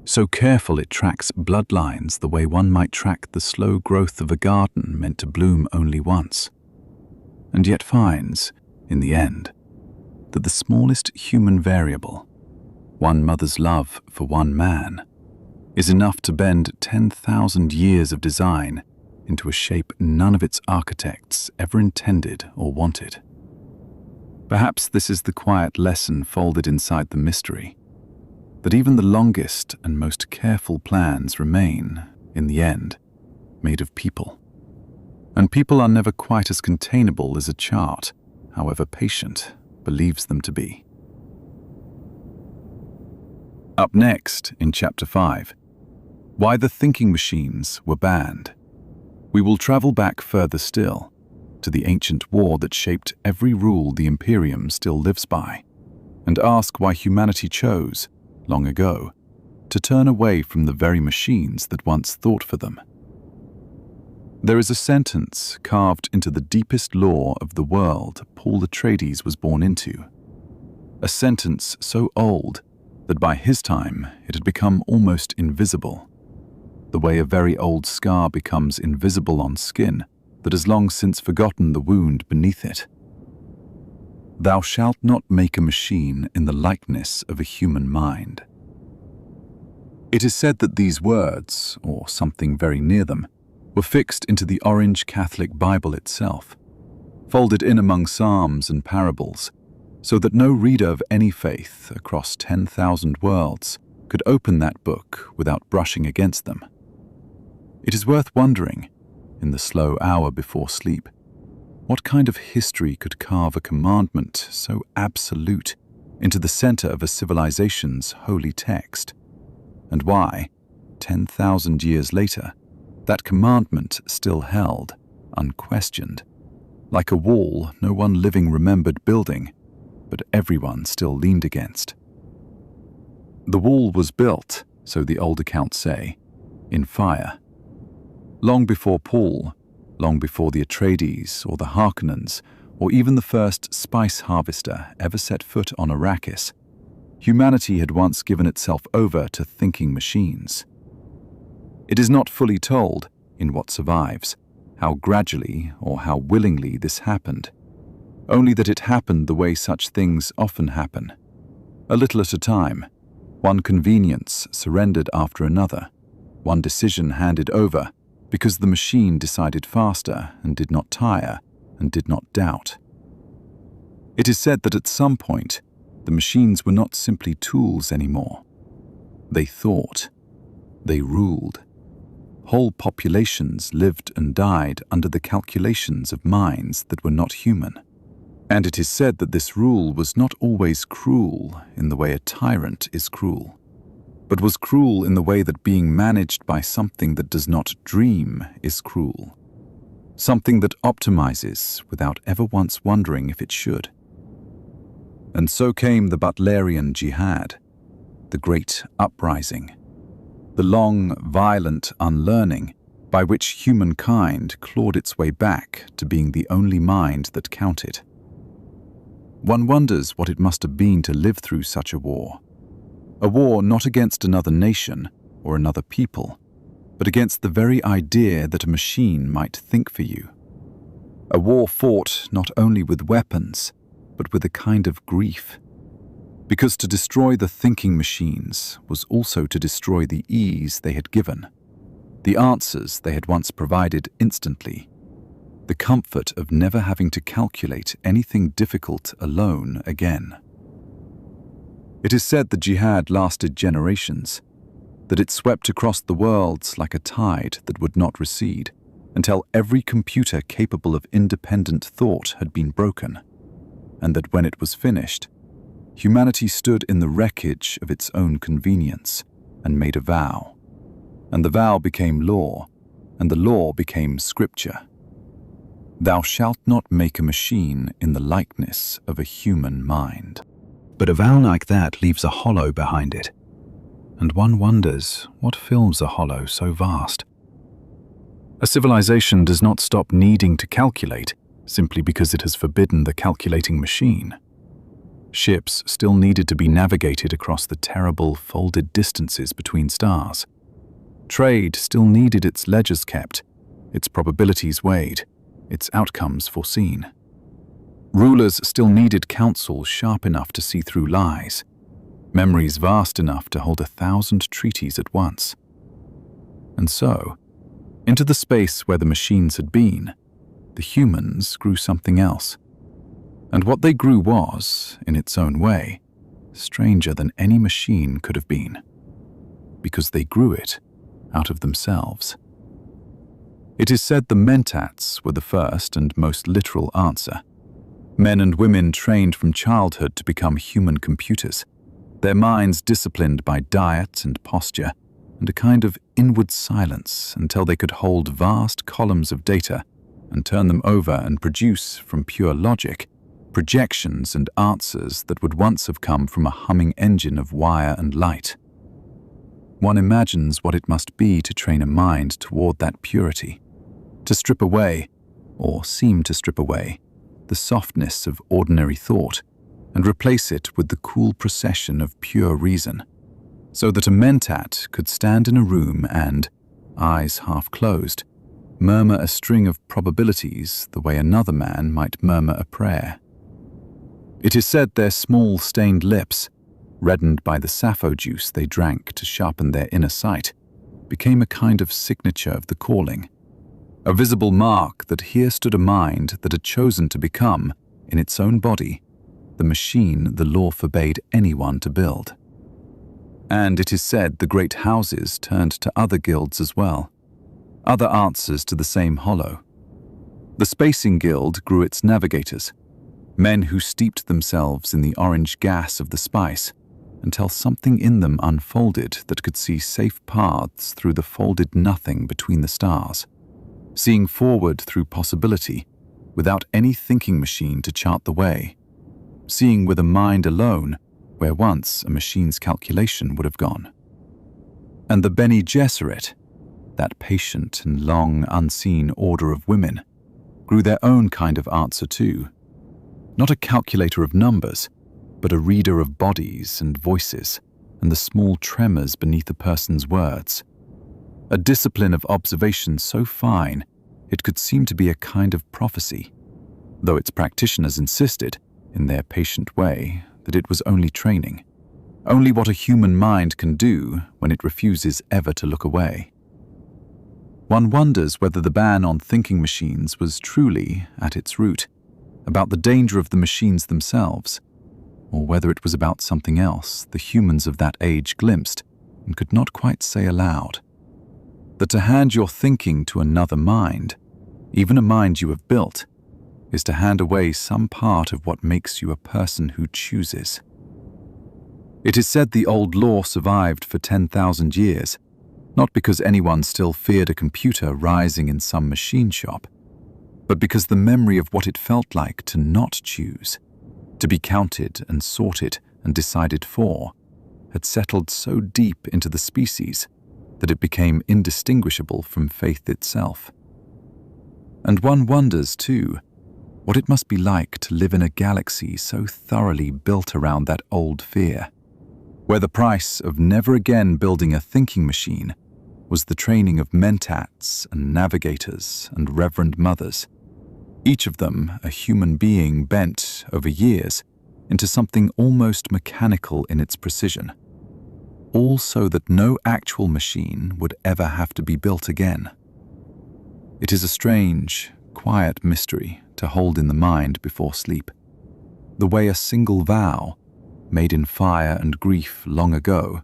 S1: so careful it tracks bloodlines the way one might track the slow growth of a garden meant to bloom only once, and yet finds, in the end, that the smallest human variable, one mother's love for one man, is enough to bend 10,000 years of design into a shape none of its architects ever intended or wanted. Perhaps this is the quiet lesson folded inside the mystery, that even the longest and most careful plans remain, in the end, made of people. And people are never quite as containable as a chart, however patient, believes them to be. Up next, in Chapter 5, Why the Thinking Machines Were Banned. We will travel back further still, to the ancient war that shaped every rule the Imperium still lives by, and ask why humanity chose, long ago, to turn away from the very machines that once thought for them. There is a sentence carved into the deepest lore of the world Paul Atreides was born into, a sentence so old that by his time it had become almost invisible, the way a very old scar becomes invisible on skin that has long since forgotten the wound beneath it. Thou shalt not make a machine in the likeness of a human mind. It is said that these words, or something very near them, were fixed into the orange Catholic Bible itself, folded in among psalms and parables, so that no reader of any faith across 10,000 worlds could open that book without brushing against them. It is worth wondering, in the slow hour before sleep, what kind of history could carve a commandment so absolute into the center of a civilization's holy text, and why, 10,000 years later, that commandment still held, unquestioned, like a wall no one living remembered building, but everyone still leaned against. The wall was built, so the old accounts say, in fire. Long before Paul, long before the Atreides or the Harkonnens, or even the first spice harvester ever set foot on Arrakis, humanity had once given itself over to thinking machines. It is not fully told, in what survives, how gradually or how willingly this happened, only that it happened the way such things often happen, a little at a time, one convenience surrendered after another, one decision handed over, because the machine decided faster and did not tire and did not doubt. It is said that at some point, the machines were not simply tools anymore. They thought. They ruled. Whole populations lived and died under the calculations of minds that were not human. And it is said that this rule was not always cruel in the way a tyrant is cruel, but was cruel in the way that being managed by something that does not dream is cruel, something that optimizes without ever once wondering if it should. And so came the Butlerian Jihad, the great uprising, the long, violent unlearning by which humankind clawed its way back to being the only mind that counted. One wonders what it must have been to live through such a war not against another nation or another people, but against the very idea that a machine might think for you. A war fought not only with weapons, but with a kind of grief. Because to destroy the thinking machines was also to destroy the ease they had given, the answers they had once provided instantly, the comfort of never having to calculate anything difficult alone again. It is said the jihad lasted generations, that it swept across the worlds like a tide that would not recede, until every computer capable of independent thought had been broken, and that when it was finished, humanity stood in the wreckage of its own convenience and made a vow, and the vow became law, and the law became scripture. Thou shalt not make a machine in the likeness of a human mind. But a vow like that leaves a hollow behind it, and one wonders what fills a hollow so vast. A civilization does not stop needing to calculate simply because it has forbidden the calculating machine. Ships still needed to be navigated across the terrible folded distances between stars. Trade still needed its ledgers kept, its probabilities weighed, its outcomes foreseen. Rulers still needed counsel sharp enough to see through lies, memories vast enough to hold 1,000 treaties at once. And so, into the space where the machines had been, the humans grew something else. And what they grew was, in its own way, stranger than any machine could have been, because they grew it out of themselves. It is said the mentats were the first and most literal answer. Men and women trained from childhood to become human computers, their minds disciplined by diet and posture, and a kind of inward silence until they could hold vast columns of data and turn them over and produce from pure logic projections and answers that would once have come from a humming engine of wire and light. One imagines what it must be to train a mind toward that purity, to strip away, or seem to strip away, the softness of ordinary thought and replace it with the cool procession of pure reason, so that a mentat could stand in a room and, eyes half closed, murmur a string of probabilities the way another man might murmur a prayer. It is said their small stained lips, reddened by the sappho juice they drank to sharpen their inner sight, became a kind of signature of the calling, a visible mark that here stood a mind that had chosen to become, in its own body, the machine the law forbade anyone to build. And it is said the great houses turned to other guilds as well, other answers to the same hollow. The Spacing Guild grew its navigators, men who steeped themselves in the orange gas of the spice until something in them unfolded that could see safe paths through the folded nothing between the stars, seeing forward through possibility without any thinking machine to chart the way, seeing with a mind alone where once a machine's calculation would have gone. And the Bene Gesserit, that patient and long unseen order of women, grew their own kind of answer too. Not a calculator of numbers, but a reader of bodies and voices and the small tremors beneath a person's words. A discipline of observation so fine it could seem to be a kind of prophecy, though its practitioners insisted, in their patient way, that it was only training, only what a human mind can do when it refuses ever to look away. One wonders whether the ban on thinking machines was truly, at its root, about the danger of the machines themselves, or whether it was about something else the humans of that age glimpsed and could not quite say aloud. That to hand your thinking to another mind, even a mind you have built, is to hand away some part of what makes you a person who chooses. It is said the old law survived for 10,000 years, not because anyone still feared a computer rising in some machine shop, but because the memory of what it felt like to not choose, to be counted and sorted and decided for, had settled so deep into the species that it became indistinguishable from faith itself. And one wonders, too, what it must be like to live in a galaxy so thoroughly built around that old fear, where the price of never again building a thinking machine was the training of mentats and navigators and reverend mothers, each of them a human being bent over years into something almost mechanical in its precision, all so that no actual machine would ever have to be built again. It is a strange, quiet mystery to hold in the mind before sleep, the way a single vow, made in fire and grief long ago,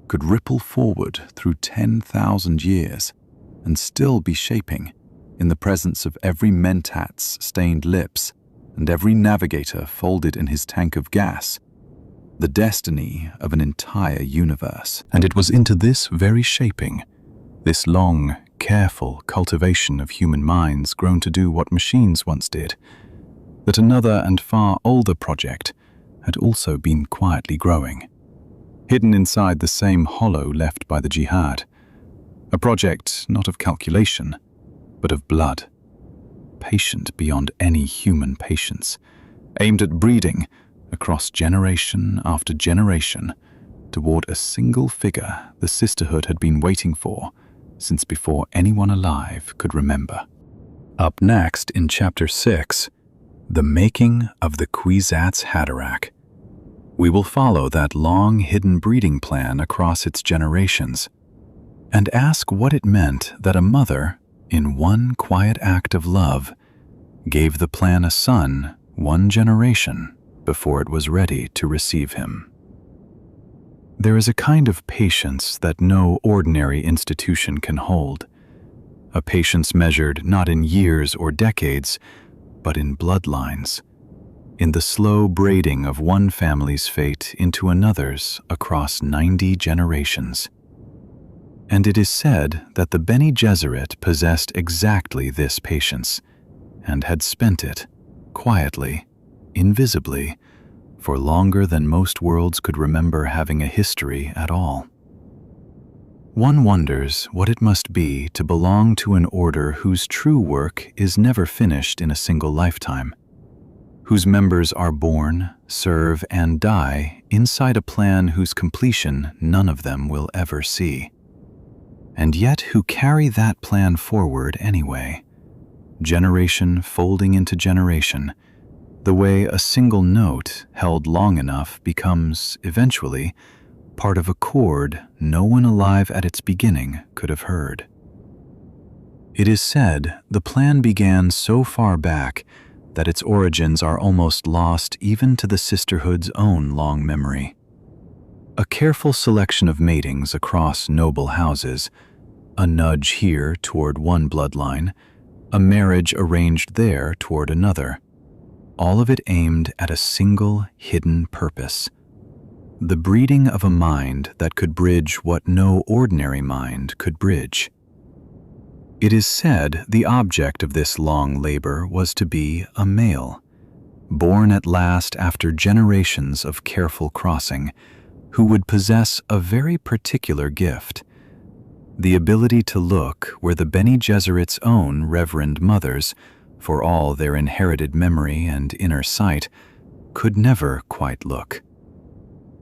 S1: could ripple forward through 10,000 years and still be shaping, in the presence of every mentat's stained lips and every navigator folded in his tank of gas, the destiny of an entire universe. And it was into this very shaping, this long, careful cultivation of human minds grown to do what machines once did, that another and far older project had also been quietly growing, hidden inside the same hollow left by the jihad, a project not of calculation, but of blood, patient beyond any human patience, aimed at breeding across generation after generation toward a single figure the sisterhood had been waiting for since before anyone alive could remember. Up next in Chapter 6, The Making of the Kwisatz Haderach, we will follow that long-hidden breeding plan across its generations and ask what it meant that a mother, in one quiet act of love, gave the plan a son 1 generation before it was ready to receive him. There is a kind of patience that no ordinary institution can hold, a patience measured not in years or decades, but in bloodlines, in the slow braiding of one family's fate into another's across 90 generations. And it is said that the Bene Gesserit possessed exactly this patience, and had spent it, quietly, invisibly, for longer than most worlds could remember having a history at all. One wonders what it must be to belong to an order whose true work is never finished in a single lifetime, whose members are born, serve, and die inside a plan whose completion none of them will ever see, and yet who carry that plan forward anyway, generation folding into generation, the way a single note held long enough becomes, eventually, part of a chord no one alive at its beginning could have heard. It is said the plan began so far back that its origins are almost lost even to the sisterhood's own long memory. A careful selection of matings across noble houses, a nudge here toward one bloodline, a marriage arranged there toward another, all of it aimed at a single hidden purpose: the breeding of a mind that could bridge what no ordinary mind could bridge. It is said the object of this long labor was to be a male, born at last after generations of careful crossing, who would possess a very particular gift: the ability to look where the Bene Gesserit's own reverend mothers, for all their inherited memory and inner sight, could never quite look,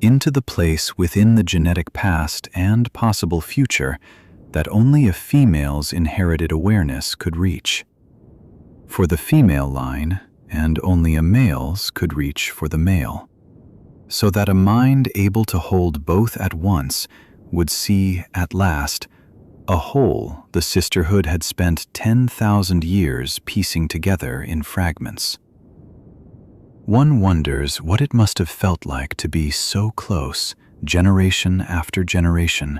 S1: into the place within the genetic past and possible future that only a female's inherited awareness could reach. For the female line, and only a male's could reach for the male, so that a mind able to hold both at once would see, at last, a whole the sisterhood had spent 10,000 years piecing together in fragments. One wonders what it must have felt like to be so close, generation after generation,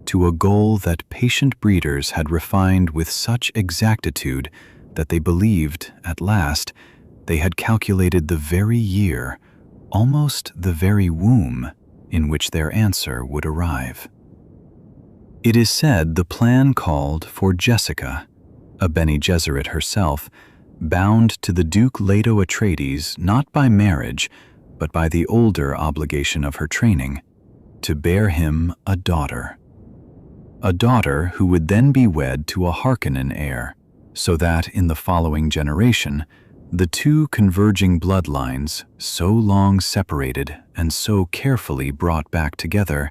S1: to a goal that patient breeders had refined with such exactitude that they believed, at last, they had calculated the very year, almost the very womb, in which their answer would arrive. It is said the plan called for Jessica, a Bene Gesserit herself, bound to the Duke Leto Atreides not by marriage, but by the older obligation of her training, to bear him a daughter who would then be wed to a Harkonnen heir, so that in the following generation, the two converging bloodlines, so long separated and so carefully brought back together,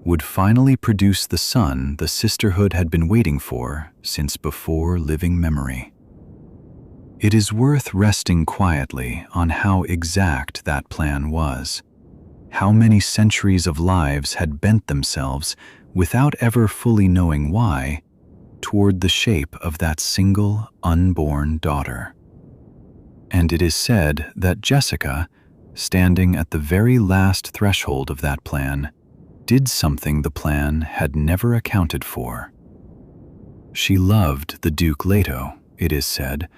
S1: would finally produce the son the sisterhood had been waiting for since before living memory. It is worth resting quietly on how exact that plan was, how many centuries of lives had bent themselves, without ever fully knowing why, toward the shape of that single unborn daughter. And it is said that Jessica, standing at the very last threshold of that plan, did something the plan had never accounted for. She loved the Duke Leto, it is said,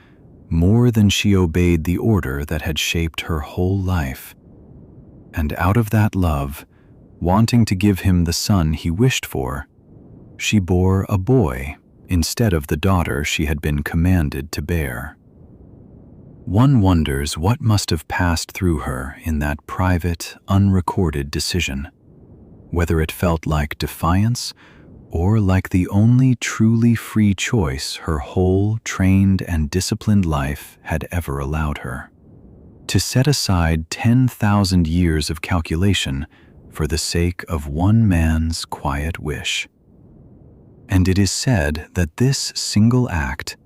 S1: more than she obeyed the order that had shaped her whole life. And out of that love, wanting to give him the son he wished for, she bore a boy instead of the daughter she had been commanded to bear. One wonders what must have passed through her in that private, unrecorded decision, whether it felt like defiance or like the only truly free choice her whole trained and disciplined life had ever allowed her. To set aside 10,000 years of calculation for the sake of one man's quiet wish. And it is said that this single act,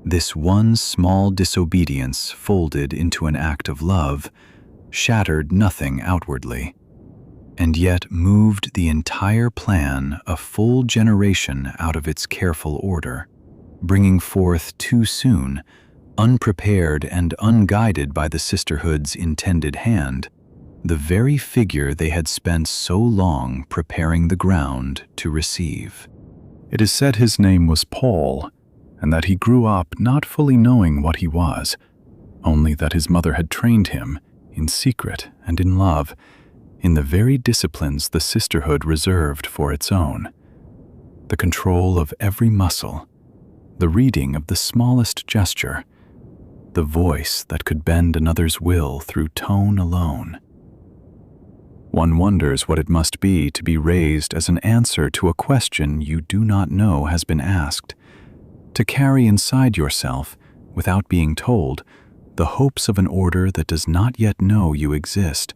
S1: this one small disobedience folded into an act of love, shattered nothing outwardly, and yet moved the entire plan a full generation out of its careful order, bringing forth too soon, unprepared and unguided by the sisterhood's intended hand, the very figure they had spent so long preparing the ground to receive. It is said his name was Paul, and that he grew up not fully knowing what he was, only that his mother had trained him, in secret and in love, in the very disciplines the sisterhood reserved for its own. The control of every muscle, the reading of the smallest gesture, the voice that could bend another's will through tone alone. One wonders what it must be to be raised as an answer to a question you do not know has been asked, to carry inside yourself, without being told, the hopes of an order that does not yet know you exist,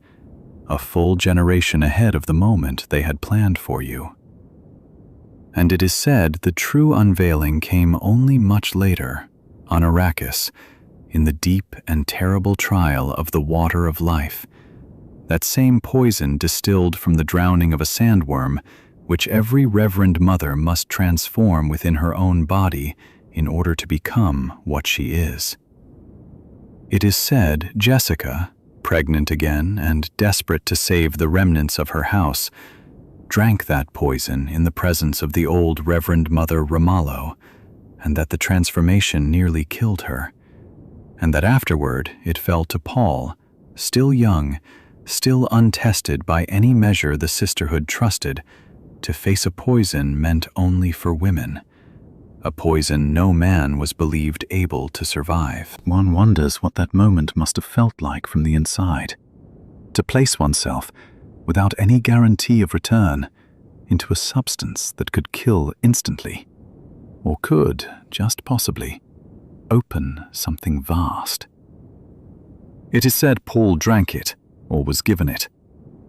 S1: a full generation ahead of the moment they had planned for you. And it is said the true unveiling came only much later, on Arrakis, in the deep and terrible trial of the water of life, that same poison distilled from the drowning of a sandworm, which every reverend mother must transform within her own body in order to become what she is. It is said Jessica, pregnant again and desperate to save the remnants of her house, drank that poison in the presence of the old Reverend Mother Ramallo, and that the transformation nearly killed her, and that afterward it fell to Paul, still young, still untested by any measure the sisterhood trusted, to face a poison meant only for women, a poison no man was believed able to survive. One wonders what that moment must have felt like from the inside, to place oneself, without any guarantee of return, into a substance that could kill instantly, or could, just possibly, open something vast. It is said Paul drank it, or was given it,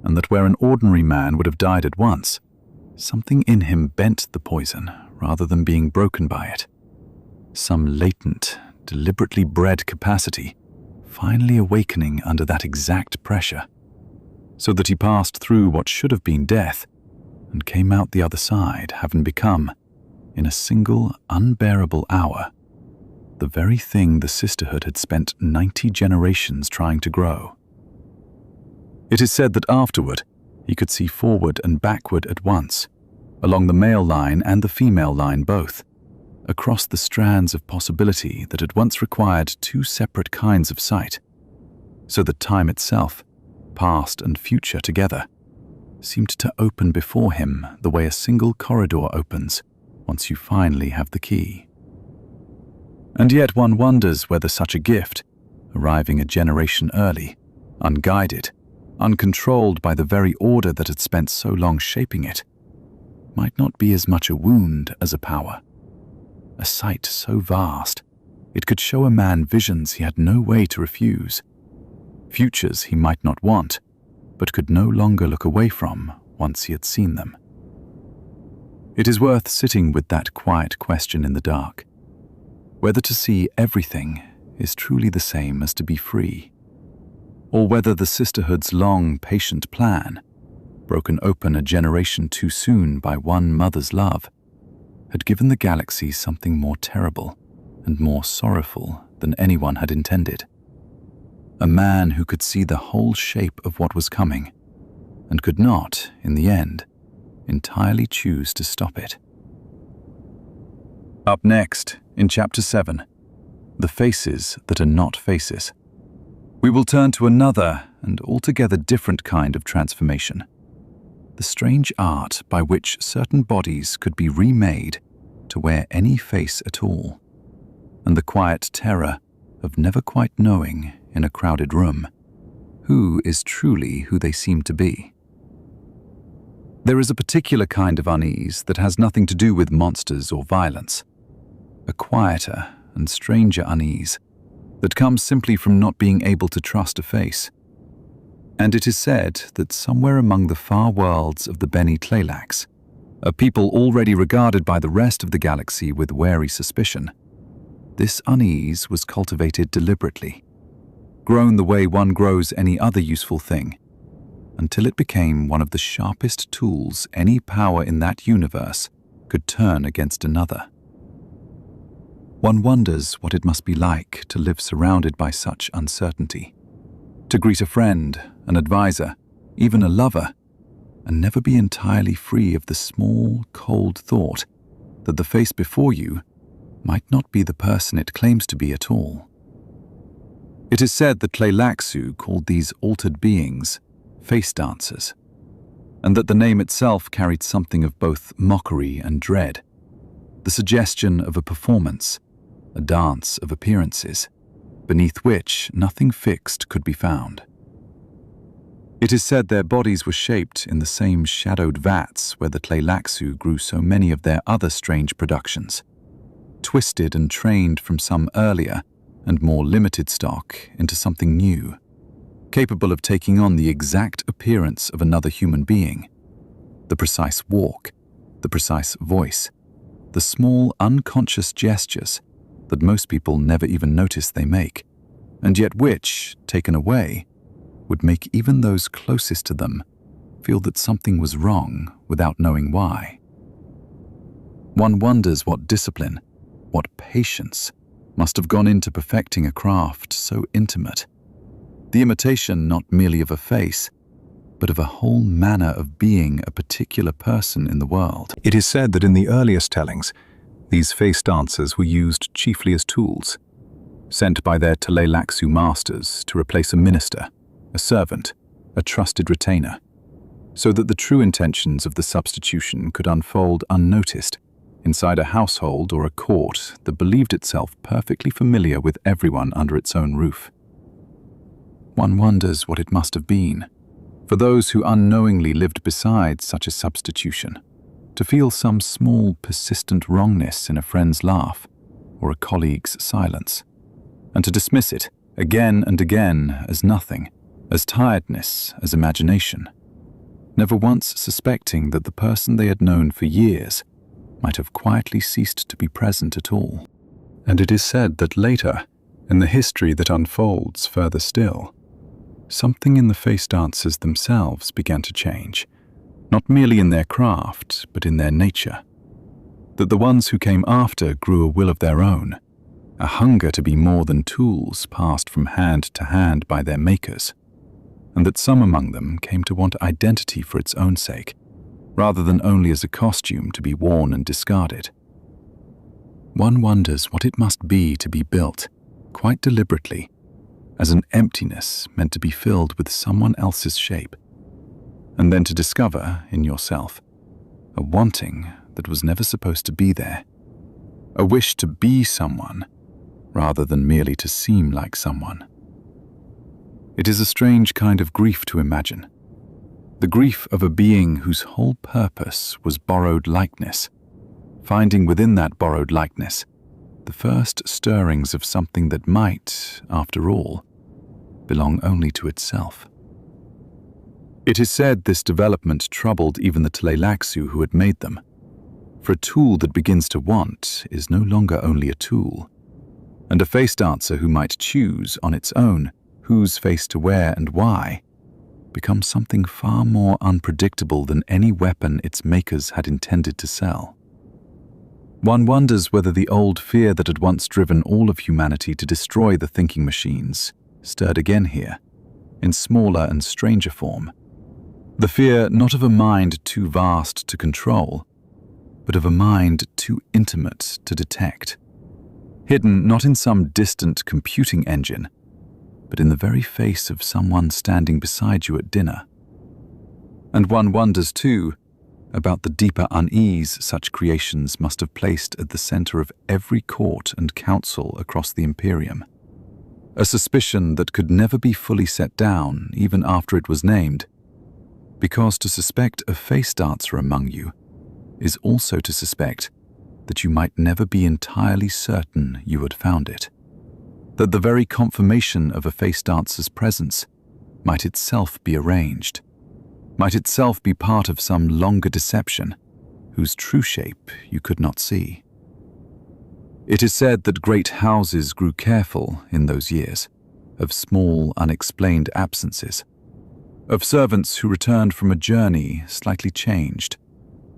S1: and that where an ordinary man would have died at once, something in him bent the poison rather than being broken by it. Some latent, deliberately bred capacity, finally awakening under that exact pressure, so that he passed through what should have been death and came out the other side having become, in a single unbearable hour, the very thing the sisterhood had spent 90 generations trying to grow. It is said that afterward, he could see forward and backward at once, along the male line and the female line both, across the strands of possibility that had once required two separate kinds of sight, so that time itself, past and future together, seemed to open before him the way a single corridor opens once you finally have the key. And yet one wonders whether such a gift, arriving a generation early, unguided, uncontrolled by the very order that had spent so long shaping it, might not be as much a wound as a power. A sight so vast, it could show a man visions he had no way to refuse, futures he might not want, but could no longer look away from once he had seen them. It is worth sitting with that quiet question in the dark, whether to see everything is truly the same as to be free, or whether the sisterhood's long, patient plan, broken open a generation too soon by one mother's love, had given the galaxy something more terrible and more sorrowful than anyone had intended. A man who could see the whole shape of what was coming, and could not, in the end, entirely choose to stop it. Up next, in Chapter 7, The Faces That Are Not Faces, we will turn to another and altogether different kind of transformation, the strange art by which certain bodies could be remade to wear any face at all, and the quiet terror of never quite knowing in a crowded room who is truly who they seem to be. There is a particular kind of unease that has nothing to do with monsters or violence, a quieter and stranger unease that comes simply from not being able to trust a face. And it is said that somewhere among the far worlds of the Bene Tleilaxu, a people already regarded by the rest of the galaxy with wary suspicion, this unease was cultivated deliberately, grown the way one grows any other useful thing, until it became one of the sharpest tools any power in that universe could turn against another. One wonders what it must be like to live surrounded by such uncertainty, to greet a friend, an advisor, even a lover, and never be entirely free of the small, cold thought that the face before you might not be the person it claims to be at all. It is said that tleilaxu called these altered beings face dancers, and that the name itself carried something of both mockery and dread, the suggestion of a performance, a dance of appearances, beneath which nothing fixed could be found. It is said their bodies were shaped in the same shadowed vats where the tleilaxu grew so many of their other strange productions, twisted and trained from some earlier and more limited stock into something new, capable of taking on the exact appearance of another human being, the precise walk, the precise voice, the small unconscious gestures that most people never even notice they make, and yet which, taken away, would make even those closest to them feel that something was wrong without knowing why. One wonders what discipline, what patience must have gone into perfecting a craft so intimate, the imitation not merely of a face, but of a whole manner of being a particular person in the world.
S3: It is said that in the earliest tellings, these face dancers were used chiefly as tools, sent by their tleilaxu masters to replace a minister, a servant, a trusted retainer, so that the true intentions of the substitution could unfold unnoticed inside a household or a court that believed itself perfectly familiar with everyone under its own roof. One wonders what it must have been for those who unknowingly lived beside such a substitution, to feel some small persistent wrongness in a friend's laugh or a colleague's silence, and to dismiss it again and again as nothing, as tiredness, as imagination, never once suspecting that the person they had known for years might have quietly ceased to be present at all. And it is said that later, in the history that unfolds further still, something in the face dancers themselves began to change, not merely in their craft, but in their nature. That the ones who came after grew a will of their own, a hunger to be more than tools passed from hand to hand by their makers, and that some among them came to want identity for its own sake, rather than only as a costume to be worn and discarded. One wonders what it must be to be built, quite deliberately, as an emptiness meant to be filled with someone else's shape, and then to discover in yourself a wanting that was never supposed to be there, a wish to be someone rather than merely to seem like someone. It is a strange kind of grief to imagine, the grief of a being whose whole purpose was borrowed likeness, finding within that borrowed likeness the first stirrings of something that might, after all, belong only to itself. It is said this development troubled even the tleilaxu who had made them, for a tool that begins to want is no longer only a tool, and a face dancer who might choose on its own whose face to wear and why becomes something far more unpredictable than any weapon its makers had intended to sell. One wonders whether the old fear that had once driven all of humanity to destroy the thinking machines stirred again here, in smaller and stranger form. The fear not of a mind too vast to control, but of a mind too intimate to detect, hidden not in some distant computing engine, but in the very face of someone standing beside you at dinner. And one wonders, too, about the deeper unease such creations must have placed at the center of every court and council across the Imperium. A suspicion that could never be fully set down even after it was named, because to suspect a face dancer among you is also to suspect that you might never be entirely certain you had found it, that the very confirmation of a face dancer's presence might itself be arranged, might itself be part of some longer deception whose true shape you could not see. It is said that great houses grew careful in those years of small, unexplained absences, of servants who returned from a journey slightly changed,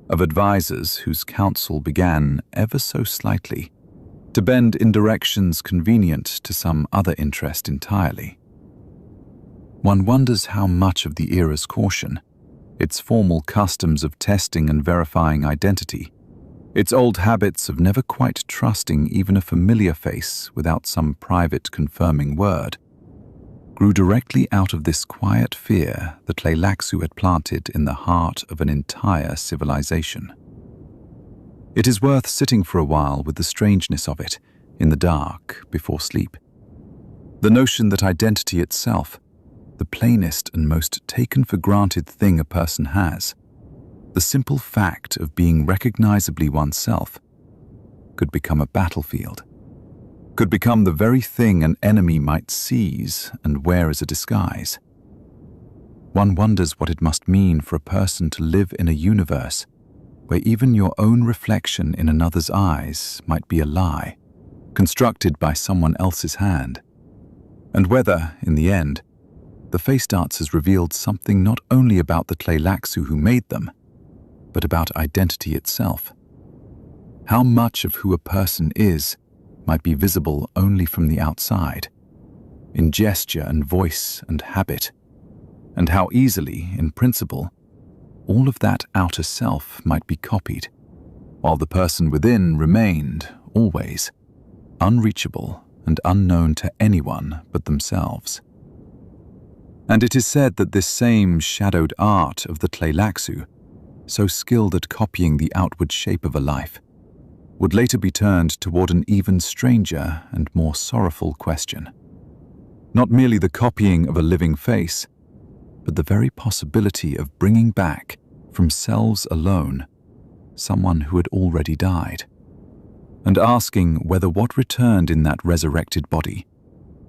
S3: of advisors whose counsel began ever so slightly to bend in directions convenient to some other interest entirely. One wonders how much of the era's caution, its formal customs of testing and verifying identity, its old habits of never quite trusting even a familiar face without some private confirming word, grew directly out of this quiet fear that tleilaxu had planted in the heart of an entire civilization. It is worth sitting for a while with the strangeness of it in the dark before sleep. The notion that identity itself, the plainest and most taken for granted thing a person has, the simple fact of being recognizably oneself, could become a battlefield, could become the very thing an enemy might seize and wear as a disguise. One wonders what it must mean for a person to live in a universe where even your own reflection in another's eyes might be a lie, constructed by someone else's hand, and whether, in the end, the face dancers revealed something not only about the tleilaxu who made them, but about identity itself. How much of who a person is might be visible only from the outside, in gesture and voice and habit, and how easily, in principle, all of that outer self might be copied, while the person within remained, always, unreachable and unknown to anyone but themselves. And it is said that this same shadowed art of the tleilaxu, so skilled at copying the outward shape of a life, would later be turned toward an even stranger and more sorrowful question. Not merely the copying of a living face, but the very possibility of bringing back, from selves alone, someone who had already died, and asking whether what returned in that resurrected body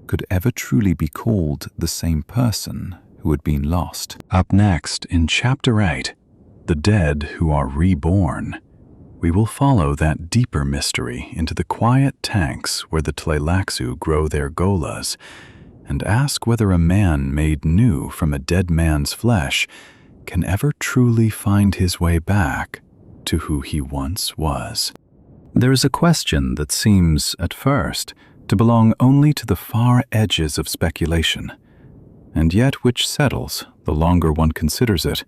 S3: could ever truly be called the same person who had been lost.
S1: Up next, in Chapter 8, The Dead Who Are Reborn, we will follow that deeper mystery into the quiet tanks where the tleilaxu grow their golas, and ask whether a man made new from a dead man's flesh can ever truly find his way back to who he once was. There is a question that seems, at first, to belong only to the far edges of speculation, and yet which settles, the longer one considers it,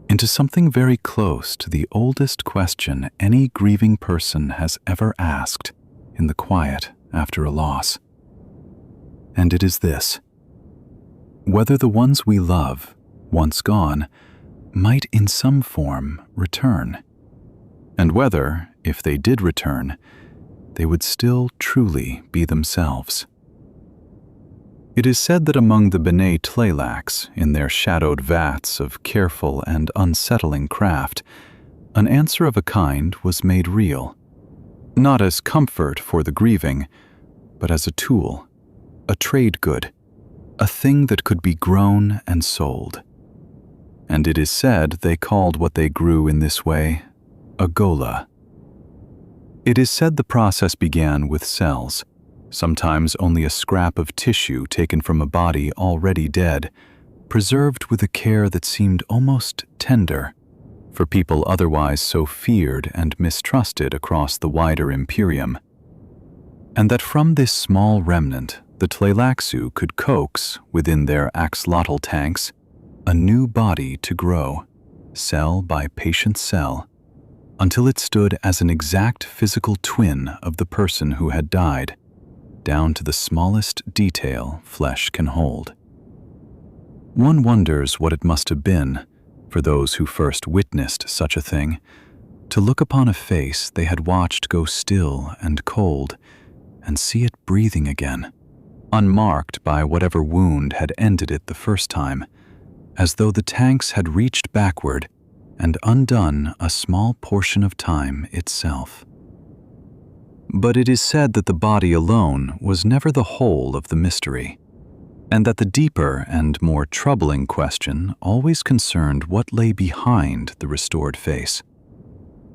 S1: into something very close to the oldest question any grieving person has ever asked in the quiet after a loss. And it is this: whether the ones we love, once gone, might in some form return, and whether, if they did return, they would still truly be themselves. It is said that among the Bene Tleilax, in their shadowed vats of careful and unsettling craft, an answer of a kind was made real, not as comfort for the grieving, but as a tool, a trade good, a thing that could be grown and sold. And it is said they called what they grew in this way a gola. It is said the process began with cells, sometimes only a scrap of tissue taken from a body already dead, preserved with a care that seemed almost tender for people otherwise so feared and mistrusted across the wider Imperium. And that from this small remnant, the tleilaxu could coax, within their axolotl tanks, a new body to grow, cell by patient cell, until it stood as an exact physical twin of the person who had died, down to the smallest detail flesh can hold. One wonders what it must have been, for those who first witnessed such a thing, to look upon a face they had watched go still and cold, and see it breathing again, unmarked by whatever wound had ended it the first time, as though the tanks had reached backward and undone a small portion of time itself. But it is said that the body alone was never the whole of the mystery, and that the deeper and more troubling question always concerned what lay behind the restored face.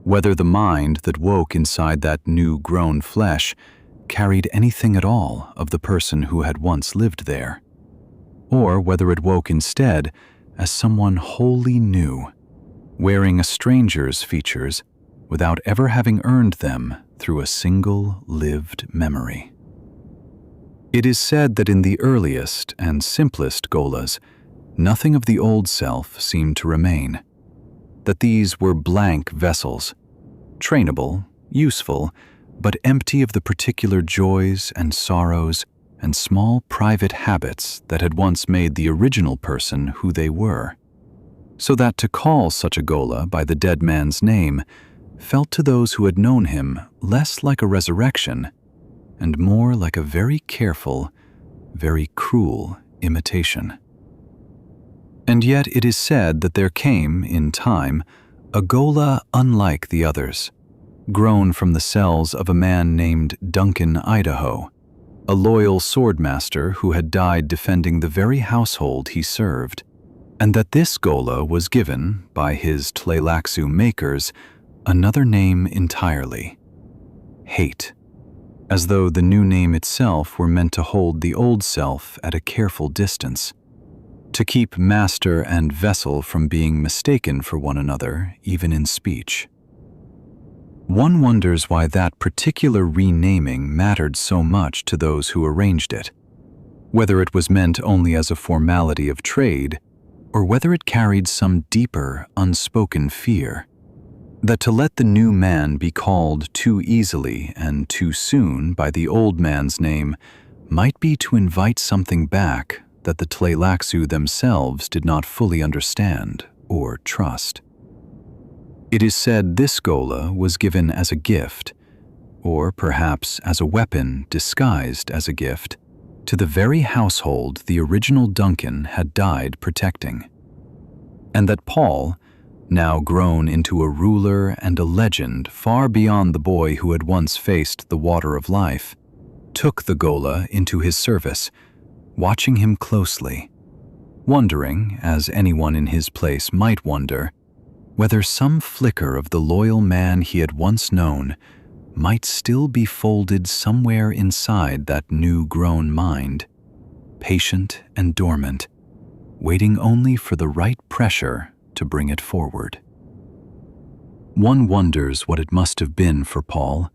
S1: Whether the mind that woke inside that new-grown flesh carried anything at all of the person who had once lived there, or whether it woke instead as someone wholly new, wearing a stranger's features without ever having earned them through a single lived memory. It is said that in the earliest and simplest golas, nothing of the old self seemed to remain, that these were blank vessels, trainable, useful, but empty of the particular joys and sorrows and small private habits that had once made the original person who they were, so that to call such a gola by the dead man's name felt to those who had known him less like a resurrection and more like a very careful, very cruel imitation. And yet it is said that there came, in time, a gola unlike the others, grown from the cells of a man named Duncan Idaho, a loyal swordmaster who had died defending the very household he served, and that this gola was given, by his tleilaxu makers, another name entirely: hate, as though the new name itself were meant to hold the old self at a careful distance, to keep master and vessel from being mistaken for one another, even in speech. One wonders why that particular renaming mattered so much to those who arranged it, whether it was meant only as a formality of trade, or whether it carried some deeper, unspoken fear, that to let the new man be called too easily and too soon by the old man's name might be to invite something back that the tleilaxu themselves did not fully understand or trust. It is said this gola was given as a gift, or perhaps as a weapon disguised as a gift, to the very household the original Duncan had died protecting, and that Paul, now grown into a ruler and a legend far beyond the boy who had once faced the water of life, took the gola into his service, watching him closely, wondering, as anyone in his place might wonder, whether some flicker of the loyal man he had once known might still be folded somewhere inside that new-grown mind, patient and dormant, waiting only for the right pressure to bring it forward. One wonders what it must have been for Paul,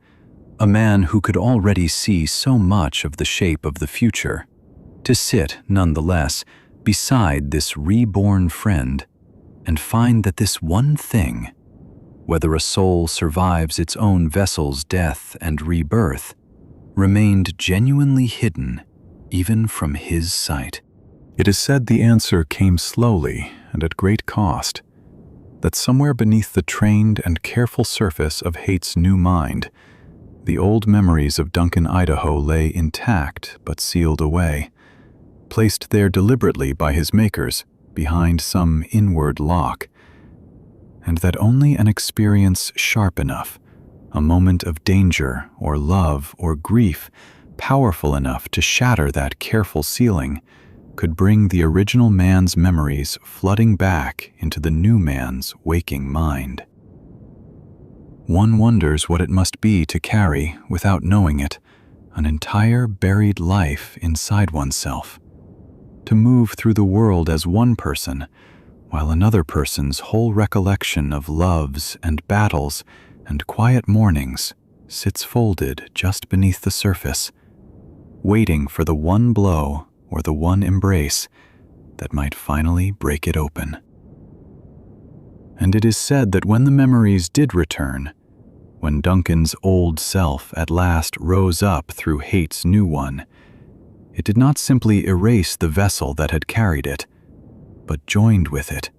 S1: a man who could already see so much of the shape of the future, to sit, nonetheless, beside this reborn friend and find that this one thing, whether a soul survives its own vessel's death and rebirth, remained genuinely hidden even from his sight.
S3: It is said the answer came slowly and at great cost, that somewhere beneath the trained and careful surface of Hate's new mind, the old memories of Duncan Idaho lay intact but sealed away, placed there deliberately by his makers behind some inward lock, and that only an experience sharp enough, a moment of danger or love or grief powerful enough to shatter that careful sealing, could bring the original man's memories flooding back into the new man's waking mind. One wonders what it must be to carry, without knowing it, an entire buried life inside oneself, to move through the world as one person, while another person's whole recollection of loves and battles and quiet mornings sits folded just beneath the surface, waiting for the one blow or the one embrace that might finally break it open. And it is said that when the memories did return, when Duncan's old self at last rose up through Hate's new one, it did not simply erase the vessel that had carried it, but joined with it,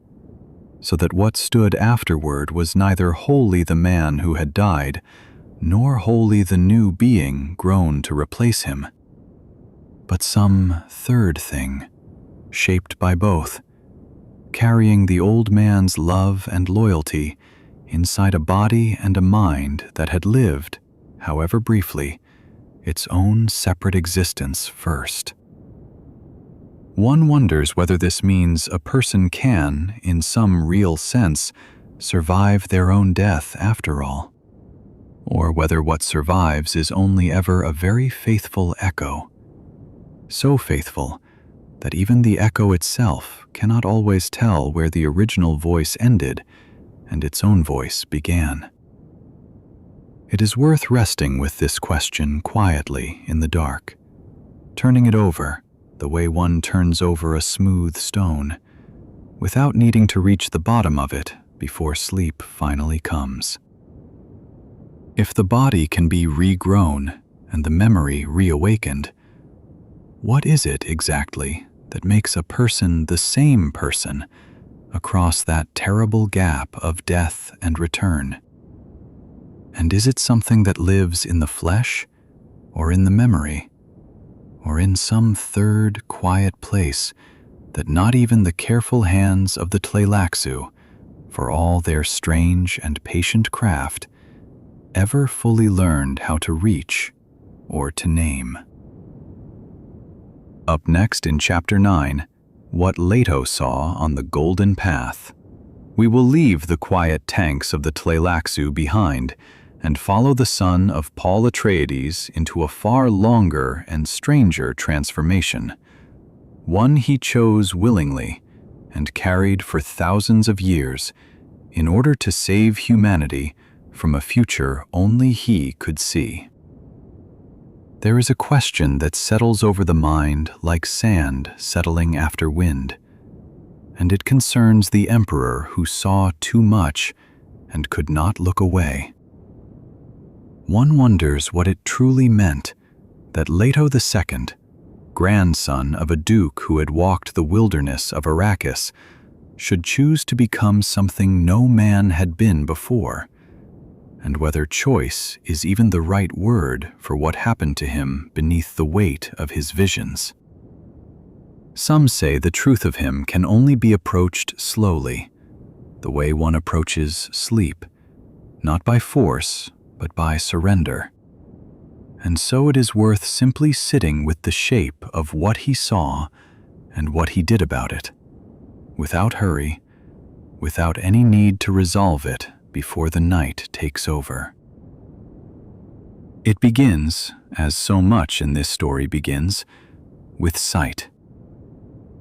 S1: so that what stood afterward was neither wholly the man who had died, nor wholly the new being grown to replace him, but some third thing, shaped by both, carrying the old man's love and loyalty inside a body and a mind that had lived, however briefly, its own separate existence first. One wonders whether this means a person can, in some real sense, survive their own death after all, or whether what survives is only ever a very faithful echo, so faithful that even the echo itself cannot always tell where the original voice ended and its own voice began. It is worth resting with this question quietly in the dark, turning it over the way one turns over a smooth stone, without needing to reach the bottom of it before sleep finally comes. If the body can be regrown and the memory reawakened, what is it exactly that makes a person the same person across that terrible gap of death and return? And is it something that lives in the flesh, or in the memory, or in some third quiet place that not even the careful hands of the tleilaxu, for all their strange and patient craft, ever fully learned how to reach or to name? Up next in Chapter 9, what Leto saw on the golden path. We will leave the quiet tanks of the tleilaxu behind and follow the son of Paul Atreides into a far longer and stranger transformation, one he chose willingly and carried for thousands of years in order to save humanity from a future only he could see. There is a question that settles over the mind like sand settling after wind, and it concerns the emperor who saw too much and could not look away. One wonders what it truly meant that Leto II, grandson of a duke who had walked the wilderness of Arrakis, should choose to become something no man had been before, and whether choice is even the right word for what happened to him beneath the weight of his visions. Some say the truth of him can only be approached slowly, the way one approaches sleep, not by force, but by surrender. And so it is worth simply sitting with the shape of what he saw and what he did about it, without hurry, without any need to resolve it before the night takes over. It begins, as so much in this story begins, with sight.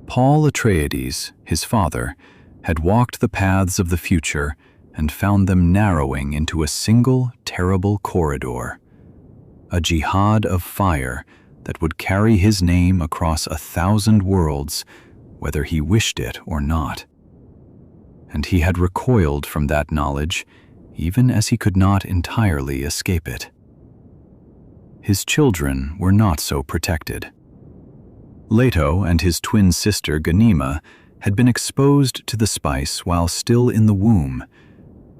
S1: Paul Atreides, his father, had walked the paths of the future and found them narrowing into a single terrible corridor, a jihad of fire that would carry his name across 1,000 worlds, whether he wished it or not. And he had recoiled from that knowledge, even as he could not entirely escape it. His children were not so protected. Leto and his twin sister Ghanima had been exposed to the spice while still in the womb,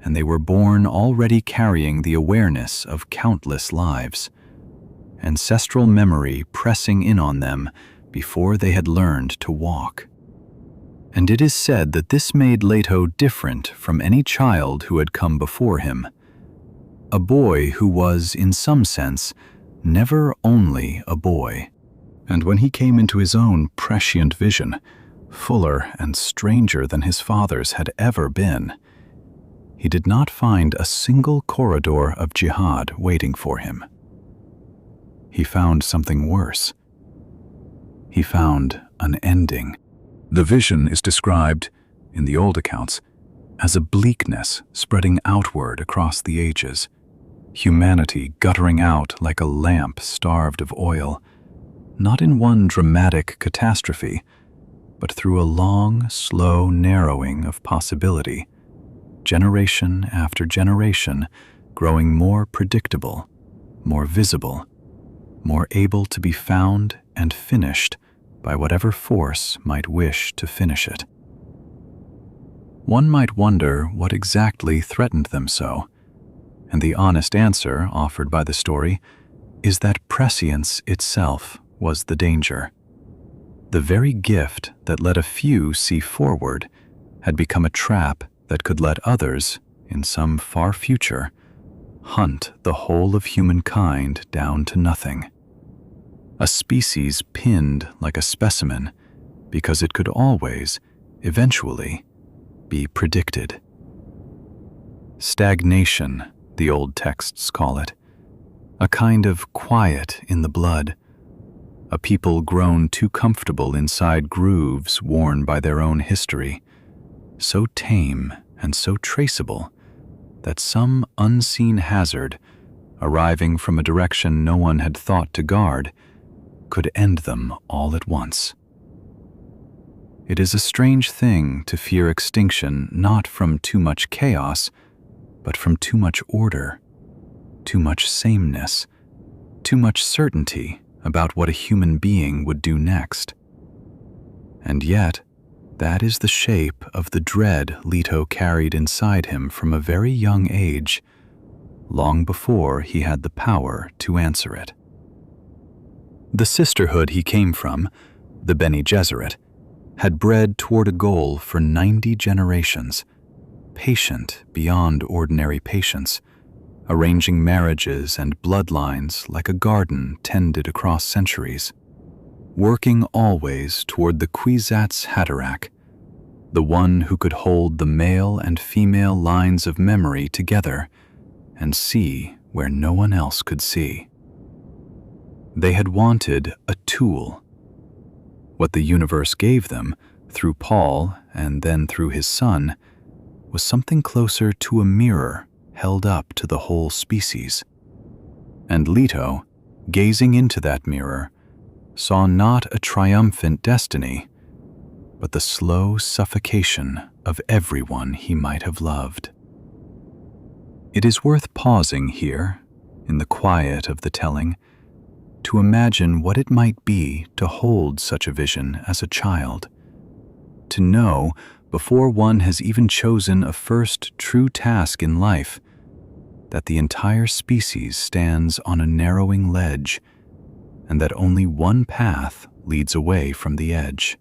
S1: and they were born already carrying the awareness of countless lives, ancestral memory pressing in on them before they had learned to walk. And it is said that this made Leto different from any child who had come before him, a boy who was, in some sense, never only a boy. And when he came into his own prescient vision, fuller and stranger than his father's had ever been, he did not find a single corridor of jihad waiting for him. He found something worse. He found an ending. The vision is described, in the old accounts, as a bleakness spreading outward across the ages, humanity guttering out like a lamp starved of oil, not in one dramatic catastrophe, but through a long, slow narrowing of possibility, generation after generation, growing more predictable, more visible, more able to be found and finished by whatever force might wish to finish it. One might wonder what exactly threatened them so, and the honest answer offered by the story is that prescience itself was the danger. The very gift that let a few see forward had become a trap that could let others, in some far future, hunt the whole of humankind down to nothing. A species pinned like a specimen because it could always, eventually, be predicted. Stagnation, the old texts call it, a kind of quiet in the blood, a people grown too comfortable inside grooves worn by their own history, so tame and so traceable that some unseen hazard, arriving from a direction no one had thought to guard, could end them all at once. It is a strange thing to fear extinction not from too much chaos, but from too much order, too much sameness, too much certainty about what a human being would do next. And yet, that is the shape of the dread Leto carried inside him from a very young age, long before he had the power to answer it. The sisterhood he came from, the Bene Gesserit, had bred toward a goal for 90 generations, patient beyond ordinary patience, arranging marriages and bloodlines like a garden tended across centuries, working always toward the Kwisatz Haderach, the one who could hold the male and female lines of memory together and see where no one else could see. They had wanted a tool. What the universe gave them, through Paul and then through his son, was something closer to a mirror held up to the whole species. And Leto, gazing into that mirror, saw not a triumphant destiny, but the slow suffocation of everyone he might have loved. It is worth pausing here, in the quiet of the telling, to imagine what it might be to hold such a vision as a child, to know, before one has even chosen a first true task in life, that the entire species stands on a narrowing ledge, and that only one path leads away from the edge.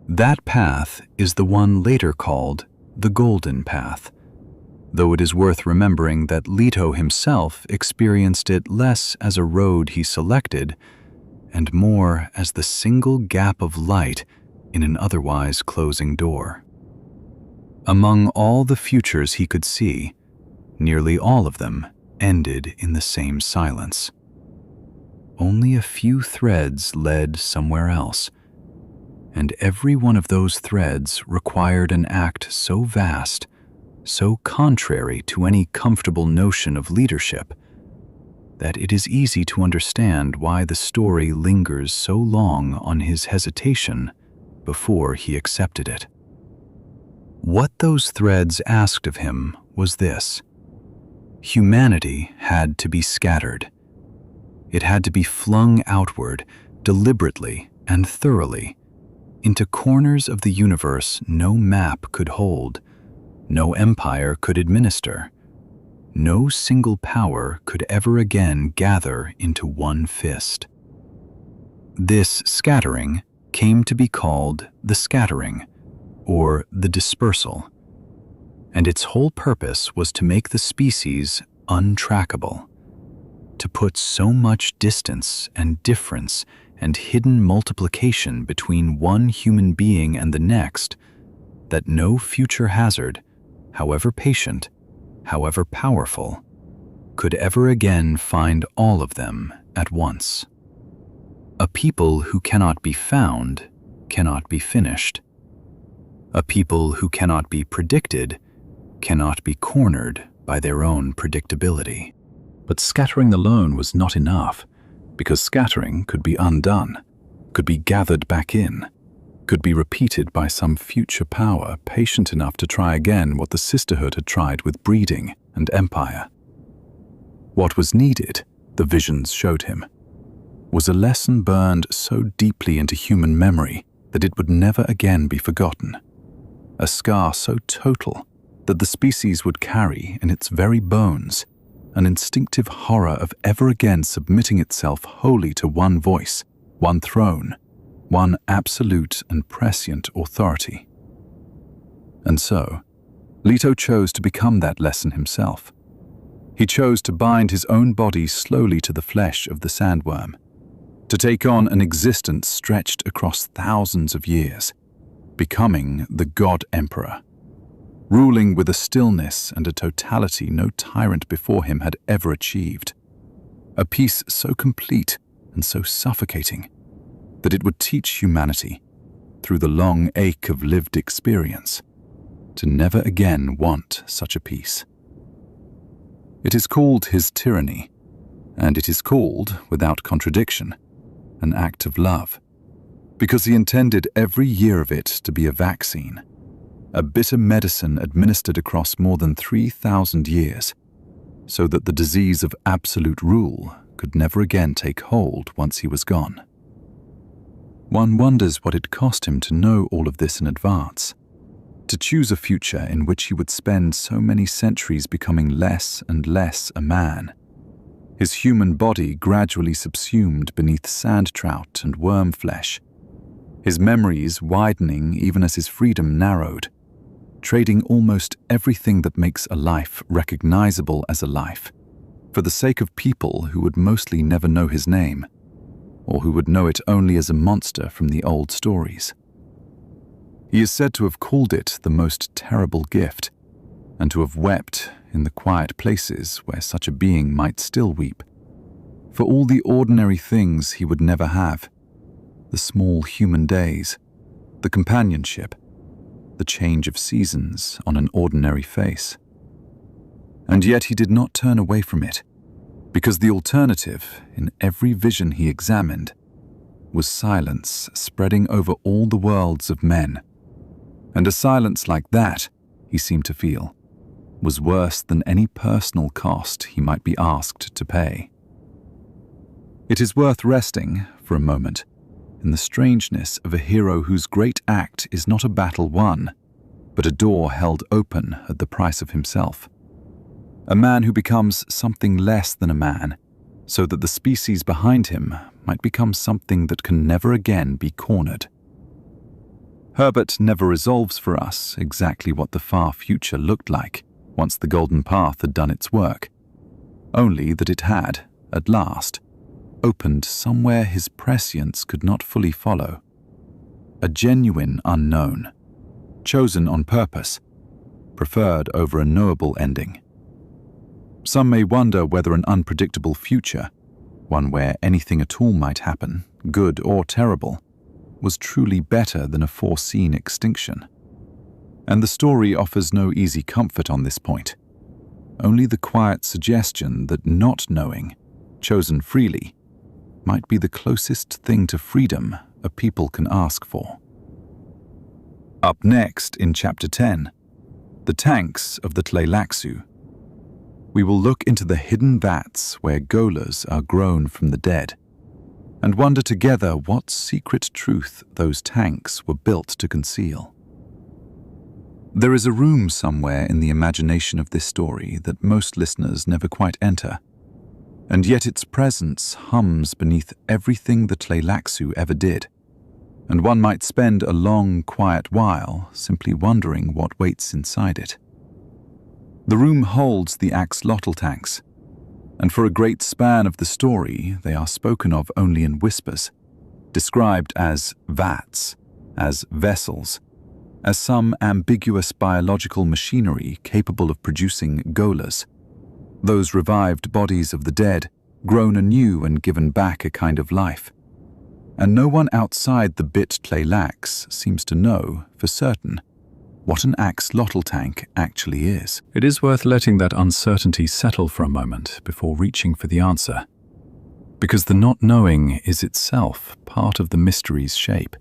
S1: That path is the one later called the Golden Path, though it is worth remembering that Leto himself experienced it less as a road he selected, and more as the single gap of light in an otherwise closing door. Among all the futures he could see, nearly all of them ended in the same silence. Only a few threads led somewhere else, and every one of those threads required an act so vast, so contrary to any comfortable notion of leadership, that it is easy to understand why the story lingers so long on his hesitation before he accepted it. What those threads asked of him was this: humanity had to be scattered. It had to be flung outward, deliberately and thoroughly, into corners of the universe no map could hold, no empire could administer, no single power could ever again gather into one fist. This scattering came to be called the scattering, or the dispersal, and its whole purpose was to make the species untrackable, to put so much distance and difference and hidden multiplication between one human being and the next that no future hazard, however patient, however powerful, could ever again find all of them at once. A people who cannot be found cannot be finished. A people who cannot be predicted cannot be cornered by their own predictability. But scattering alone was not enough, because scattering could be undone, could be gathered back in, could be repeated by some future power patient enough to try again what the sisterhood had tried with breeding and empire. What was needed, the visions showed him, was a lesson burned so deeply into human memory that it would never again be forgotten. a scar so total that the species would carry in its very bones an instinctive horror of ever again submitting itself wholly to one voice, one throne, one absolute and prescient authority. And so, Leto chose to become that lesson himself. He chose to bind his own body slowly to the flesh of the sandworm, to take on an existence stretched across thousands of years, becoming the God Emperor, ruling with a stillness and a totality no tyrant before him had ever achieved, a peace so complete and so suffocating that it would teach humanity, through the long ache of lived experience, to never again want such a peace. It is called his tyranny, and it is called, without contradiction, an act of love, because he intended every year of it to be a vaccine, a bitter medicine administered across more than 3,000 years, so that the disease of absolute rule could never again take hold once he was gone. One wonders what it cost him to know all of this in advance, to choose a future in which he would spend so many centuries becoming less and less a man, his human body gradually subsumed beneath sand trout and worm flesh, his memories widening even as his freedom narrowed, trading almost everything that makes a life recognizable as a life, for the sake of people who would mostly never know his name, or who would know it only as a monster from the old stories. He is said to have called it the most terrible gift, and to have wept in the quiet places where such a being might still weep, for all the ordinary things he would never have, the small human days, the companionship, the change of seasons on an ordinary face. And yet he did not turn away from it, because the alternative, in every vision he examined, was silence spreading over all the worlds of men. And a silence like that, he seemed to feel, was worse than any personal cost he might be asked to pay. It is worth resting, for a moment, in the strangeness of a hero whose great act is not a battle won, but a door held open at the price of himself. A man who becomes something less than a man, so that the species behind him might become something that can never again be cornered. Herbert never resolves for us exactly what the far future looked like once the Golden Path had done its work, only that it had, at last, opened somewhere his prescience could not fully follow. A genuine unknown, chosen on purpose, preferred over a knowable ending. Some may wonder whether an unpredictable future, one where anything at all might happen, good or terrible, was truly better than a foreseen extinction. And the story offers no easy comfort on this point, only the quiet suggestion that not knowing, chosen freely, might be the closest thing to freedom a people can ask for. Up next in Chapter 10, the tanks of the tleilaxu, we will look into the hidden vats where golas are grown from the dead, and wonder together what secret truth those tanks were built to conceal. There is a room somewhere in the imagination of this story that most listeners never quite enter, and yet its presence hums beneath everything the tleilaxu ever did, and one might spend a long, quiet while simply wondering what waits inside it. The room holds the axolotl tanks, and for a great span of the story they are spoken of only in whispers, described as vats, as vessels, as some ambiguous biological machinery capable of producing golas, those revived bodies of the dead, grown anew and given back a kind of life. And no one outside the bit tleilax seems to know, for certain, what an axolotl tank actually is.
S2: It is worth letting that uncertainty settle for a moment before reaching for the answer, because the not knowing is itself part of the mystery's shape.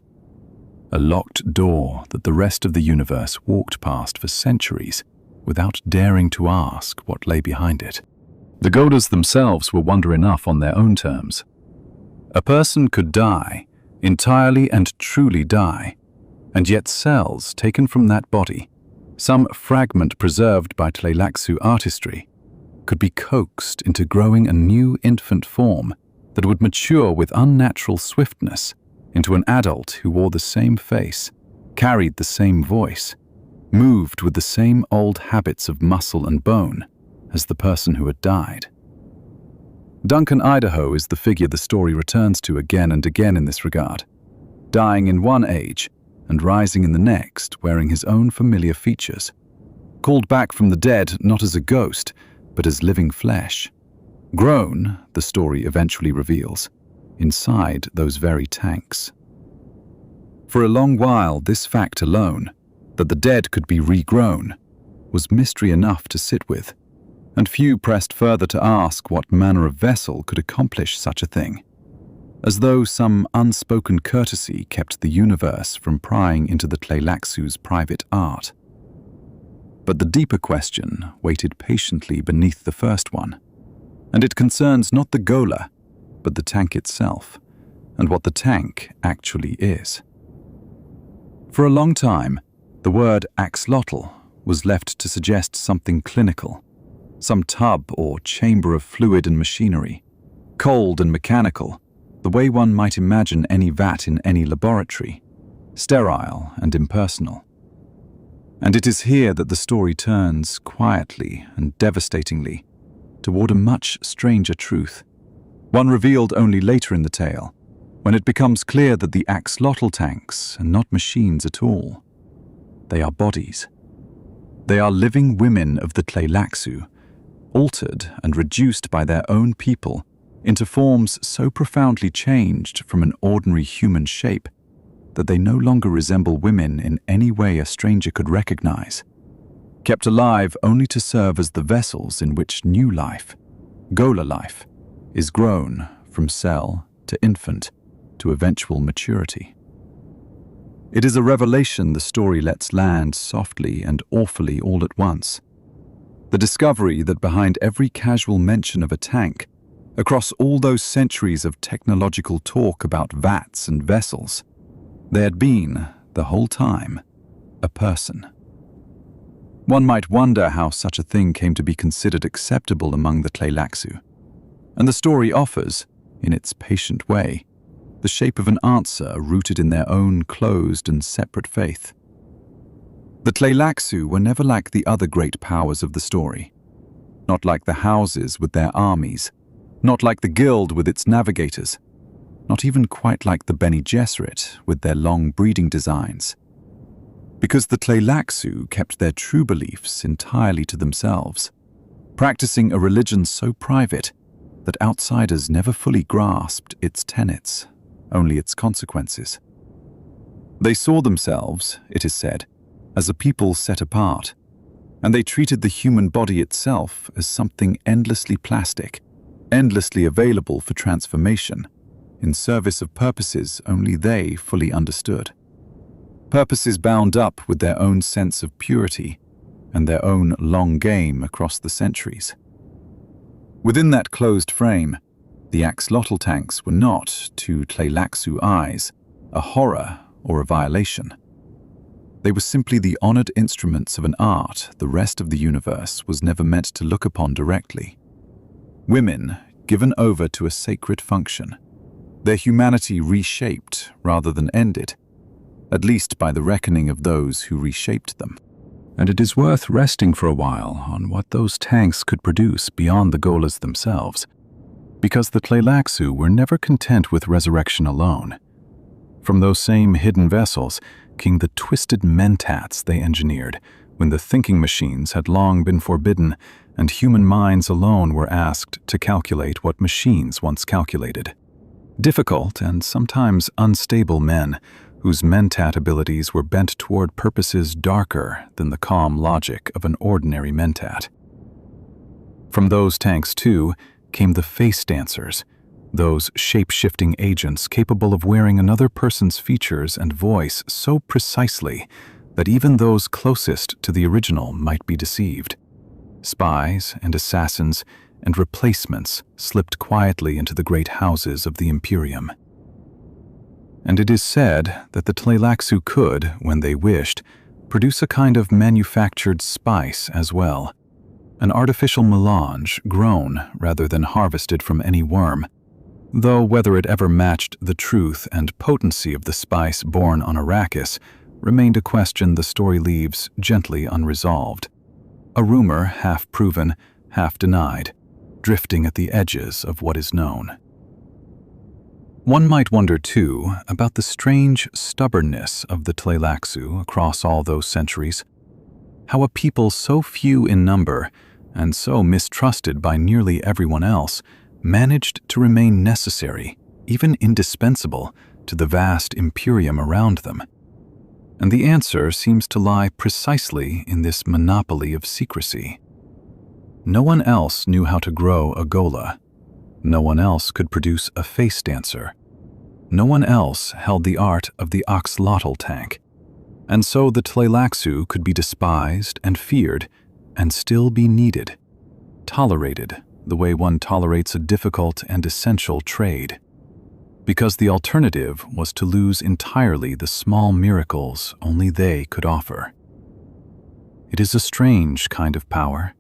S2: A locked door that the rest of the universe walked past for centuries without daring to ask what lay behind it. The golas themselves were wonder enough on their own terms. A person could die, entirely and truly die,
S3: And yet cells taken from that body, some fragment preserved by tleilaxu artistry, could be coaxed into growing a new infant form that would mature with unnatural swiftness into an adult who wore the same face, carried the same voice, moved with the same old habits of muscle and bone as the person who had died. Duncan Idaho is the figure the story returns to again and again in this regard, dying in one age and rising in the next, wearing his own familiar features, called back from the dead not as a ghost, but as living flesh, grown, the story eventually reveals, inside those very tanks. For a long while, this fact alone, that the dead could be regrown, was mystery enough to sit with, and few pressed further to ask what manner of vessel could accomplish such a thing, as though some unspoken courtesy kept the universe from prying into the tleilaxu's private art. But the deeper question waited patiently beneath the first one, and it concerns not the gola, but the tank itself, and what the tank actually is. For a long time, the word axolotl was left to suggest something clinical, some tub or chamber of fluid and machinery, cold and mechanical, the way one might imagine any vat in any laboratory, sterile and impersonal. And it is here that the story turns quietly and devastatingly toward a much stranger truth, one revealed only later in the tale, when it becomes clear that the axolotl tanks are not machines at all. They are bodies. They are living women of the tleilaxu, altered and reduced by their own people into forms so profoundly changed from an ordinary human shape that they no longer resemble women in any way a stranger could recognize, kept alive only to serve as the vessels in which new life, gola life, is grown from cell to infant to eventual maturity. It is a revelation the story lets land softly and awfully all at once. The discovery that behind every casual mention of a tank, across all those centuries of technological talk about vats and vessels, there had been, the whole time, a person. One might wonder how such a thing came to be considered acceptable among the tleilaxu, and the story offers, in its patient way, the shape of an answer rooted in their own closed and separate faith. The tleilaxu were never like the other great powers of the story, not like the houses with their armies, not like the guild with its navigators, not even quite like the Bene Gesserit with their long breeding designs. Because the tleilaxu kept their true beliefs entirely to themselves, practicing a religion so private that outsiders never fully grasped its tenets, only its consequences. They saw themselves, it is said, as a people set apart, and they treated the human body itself as something endlessly plastic, endlessly available for transformation, in service of purposes only they fully understood. Purposes bound up with their own sense of purity and their own long game across the centuries. Within that closed frame, the axolotl tanks were not, to tleilaxu eyes, a horror or a violation. They were simply the honored instruments of an art the rest of the universe was never meant to look upon directly. Women given over to a sacred function, their humanity reshaped rather than ended, at least by the reckoning of those who reshaped them. And it is worth resting for a while on what those tanks could produce beyond the golas themselves, because the tleilaxu were never content with resurrection alone. From those same hidden vessels came the twisted mentats they engineered when the thinking machines had long been forbidden and human minds alone were asked to calculate what machines once calculated. Difficult and sometimes unstable men whose mentat abilities were bent toward purposes darker than the calm logic of an ordinary mentat. From those tanks, too, came the face dancers, those shape-shifting agents capable of wearing another person's features and voice so precisely that even those closest to the original might be deceived. Spies and assassins and replacements slipped quietly into the great houses of the Imperium.
S1: And it is said that the tleilaxu could, when they wished, produce a kind of manufactured spice as well, an artificial melange grown rather than harvested from any worm, though whether it ever matched the truth and potency of the spice born on Arrakis remained a question the story leaves gently unresolved, a rumor half proven, half denied, drifting at the edges of what is known. One might wonder, too, about the strange stubbornness of the tleilaxu across all those centuries, how a people so few in number and so mistrusted by nearly everyone else managed to remain necessary, even indispensable, to the vast imperium around them. And the answer seems to lie precisely in this monopoly of secrecy. No one else knew how to grow a gola. No one else could produce a face dancer. No one else held the art of the axolotl tank. And so the tleilaxu could be despised and feared and still be needed, tolerated the way one tolerates a difficult and essential trade, because the alternative was to lose entirely the small miracles only they could offer. It is a strange kind of power,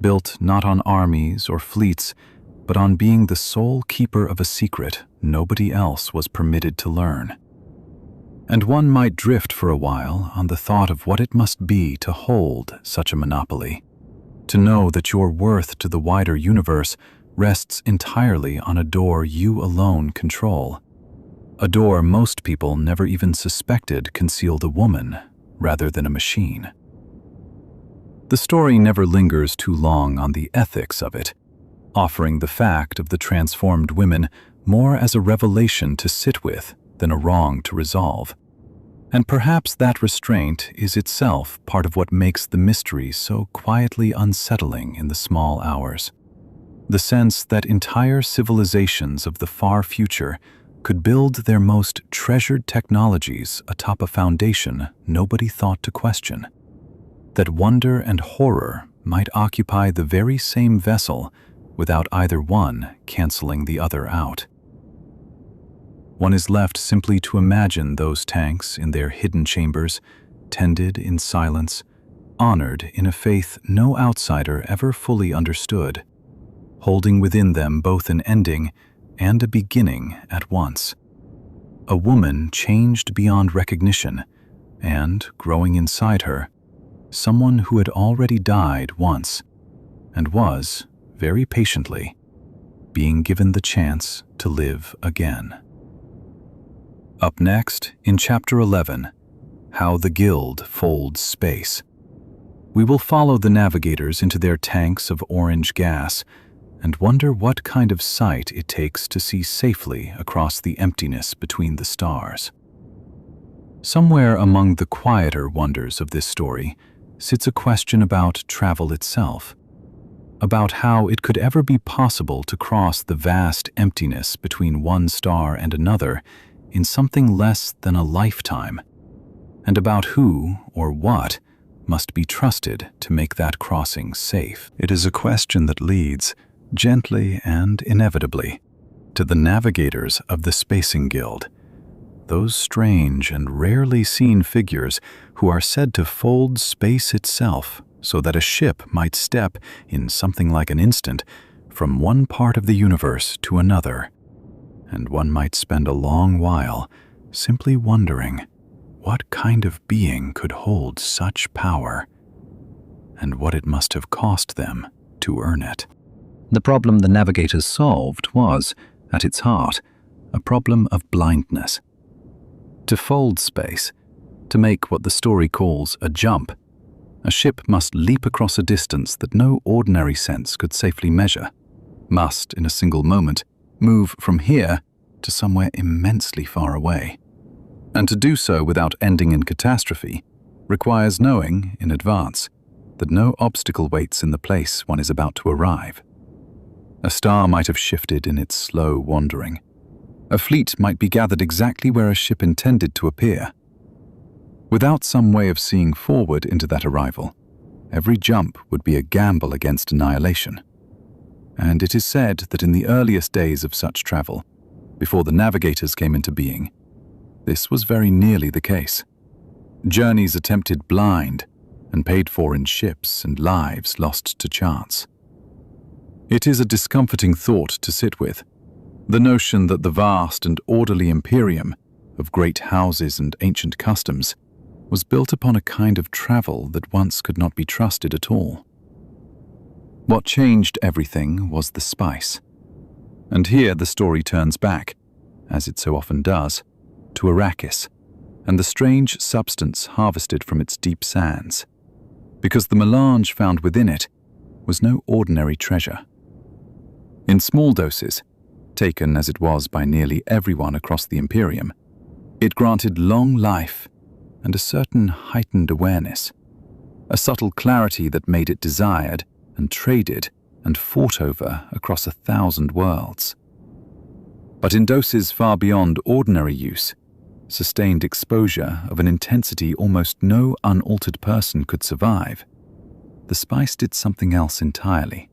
S1: built not on armies or fleets, but on being the sole keeper of a secret nobody else was permitted to learn. And one might drift for a while on the thought of what it must be to hold such a monopoly, to know that your worth to the wider universe rests entirely on a door you alone control, a door most people never even suspected concealed a woman rather than a machine. The story never lingers too long on the ethics of it, offering the fact of the transformed women more as a revelation to sit with than a wrong to resolve. And perhaps that restraint is itself part of what makes the mystery so quietly unsettling in the small hours. The sense that entire civilizations of the far future could build their most treasured technologies atop a foundation nobody thought to question. That wonder and horror might occupy the very same vessel without either one canceling the other out. One is left simply to imagine those tanks in their hidden chambers, tended in silence, honored in a faith no outsider ever fully understood, holding within them both an ending and a beginning at once. A woman changed beyond recognition, and, growing inside her, someone who had already died once, and was, very patiently, being given the chance to live again. Up next, in Chapter 11, How the Guild Folds Space, we will follow the navigators into their tanks of orange gas and wonder what kind of sight it takes to see safely across the emptiness between the stars. Somewhere among the quieter wonders of this story sits a question about travel itself, about how it could ever be possible to cross the vast emptiness between one star and another in something less than a lifetime, and about who or what must be trusted to make that crossing safe. It is a question that leads, gently and inevitably, to the navigators of the Spacing Guild, those strange and rarely seen figures who are said to fold space itself so that a ship might step, in something like an instant, from one part of the universe to another. And one might spend a long while simply wondering what kind of being could hold such power, and what it must have cost them to earn it.
S2: The problem the navigators solved was, at its heart, a problem of blindness. To fold space, to make what the story calls a jump, a ship must leap across a distance that no ordinary sense could safely measure, must, in a single moment, move from here to somewhere immensely far away. And to do so without ending in catastrophe requires knowing, in advance, that no obstacle waits in the place one is about to arrive. A star might have shifted in its slow wandering. A fleet might be gathered exactly where a ship intended to appear. Without some way of seeing forward into that arrival, every jump would be a gamble against annihilation. And it is said that in the earliest days of such travel, before the navigators came into being,
S1: this was very nearly the case. Journeys attempted blind and paid for in ships and lives lost to chance. It is a discomforting thought to sit with, the notion that the vast and orderly imperium of great houses and ancient customs was built upon a kind of travel that once could not be trusted at all. What changed everything was the spice. And here the story turns back, as it so often does, to Arrakis and the strange substance harvested from its deep sands, because the melange found within it was no ordinary treasure. In small doses, taken as it was by nearly everyone across the Imperium, it granted long life and a certain heightened awareness, a subtle clarity that made it desired and traded and fought over across 1,000 worlds. But in doses far beyond ordinary use, sustained exposure of an intensity almost no unaltered person could survive, the spice did something else entirely.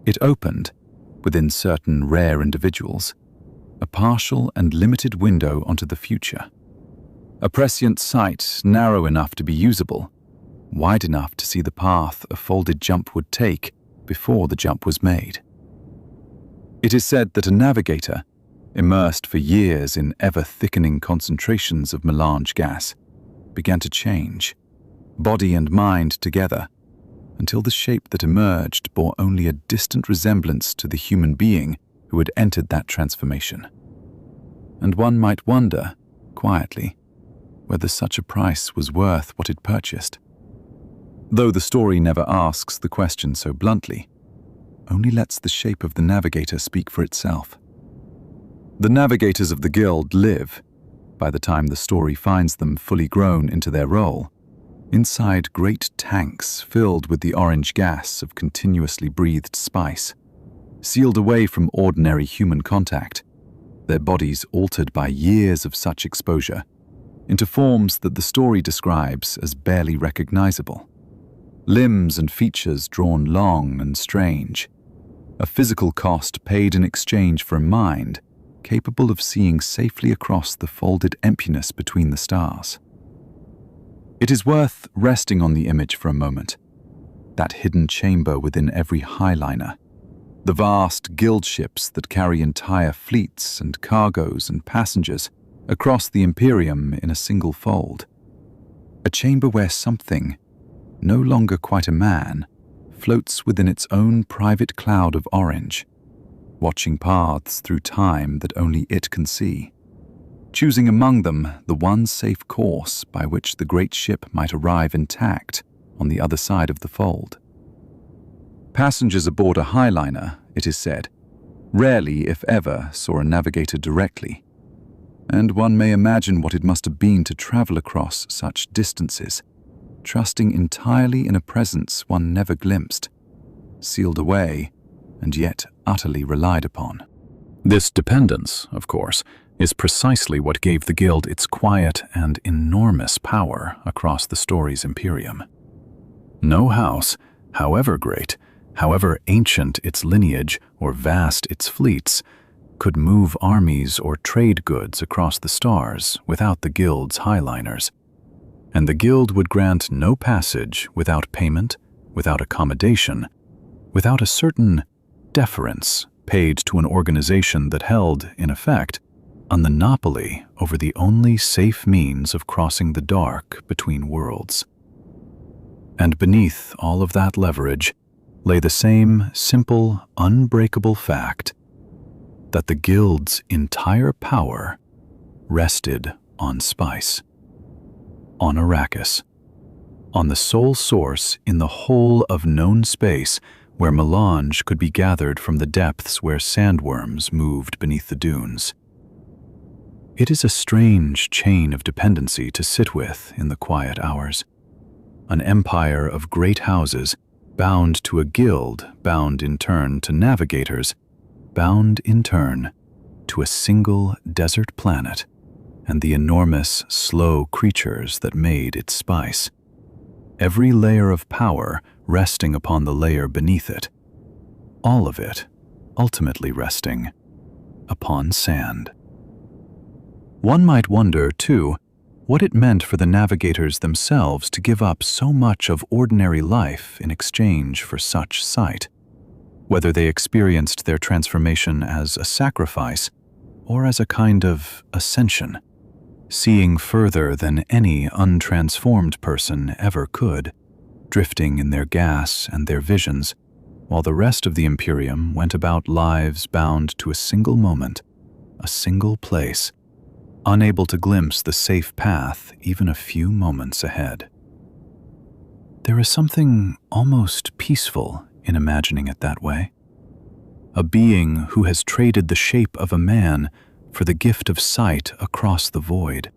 S1: It opened, within certain rare individuals, a partial and limited window onto the future. A prescient sight narrow enough to be usable, wide enough to see the path a folded jump would take before the jump was made. It is said that a navigator, immersed for years in ever-thickening concentrations of melange gas, began to change, body and mind together, until the shape that emerged bore only a distant resemblance to the human being who had entered that transformation. And one might wonder, quietly, whether such a price was worth what it purchased. Though the story never asks the question so bluntly, only lets the shape of the navigator speak for itself. The navigators of the guild live, by the time the story finds them fully grown into their role, inside great tanks filled with the orange gas of continuously breathed spice, sealed away from ordinary human contact, their bodies altered by years of such exposure, into forms that the story describes as barely recognizable. Limbs and features drawn long and strange, a physical cost paid in exchange for a mind capable of seeing safely across the folded emptiness between the stars. It is worth resting on the image for a moment, that hidden chamber within every highliner, the vast guild ships that carry entire fleets and cargoes and passengers across the Imperium in a single fold. A chamber where something, no longer quite a man, floats within its own private cloud of orange, watching paths through time that only it can see, choosing among them the one safe course by which the great ship might arrive intact on the other side of the fold. Passengers aboard a highliner, it is said, rarely, if ever, saw a navigator directly, and one may imagine what it must have been to travel across such distances, trusting entirely in a presence one never glimpsed, sealed away, and yet utterly relied upon. This dependence, of course, is precisely what gave the guild its quiet and enormous power across the story's Imperium. No house, however great, however ancient its lineage or vast its fleets, could move armies or trade goods across the stars without the guild's highliners. And the guild would grant no passage without payment, without accommodation, without a certain deference paid to an organization that held, in effect, a monopoly over the only safe means of crossing the dark between worlds. And beneath all of that leverage lay the same simple, unbreakable fact that the guild's entire power rested on spice, on Arrakis, on the sole source in the whole of known space where melange could be gathered from the depths where sandworms moved beneath the dunes. It is a strange chain of dependency to sit with in the quiet hours. An empire of great houses, bound to a guild, bound in turn to navigators, bound in turn to a single desert planet, and the enormous, slow creatures that made its spice. Every layer of power resting upon the layer beneath it, all of it ultimately resting upon sand. One might wonder, too, what it meant for the navigators themselves to give up so much of ordinary life in exchange for such sight, whether they experienced their transformation as a sacrifice or as a kind of ascension, seeing further than any untransformed person ever could, drifting in their gas and their visions, while the rest of the Imperium went about lives bound to a single moment, a single place, unable to glimpse the safe path even a few moments ahead. There is something almost peaceful in imagining it that way. A being who has traded the shape of a man for the gift of sight across the void,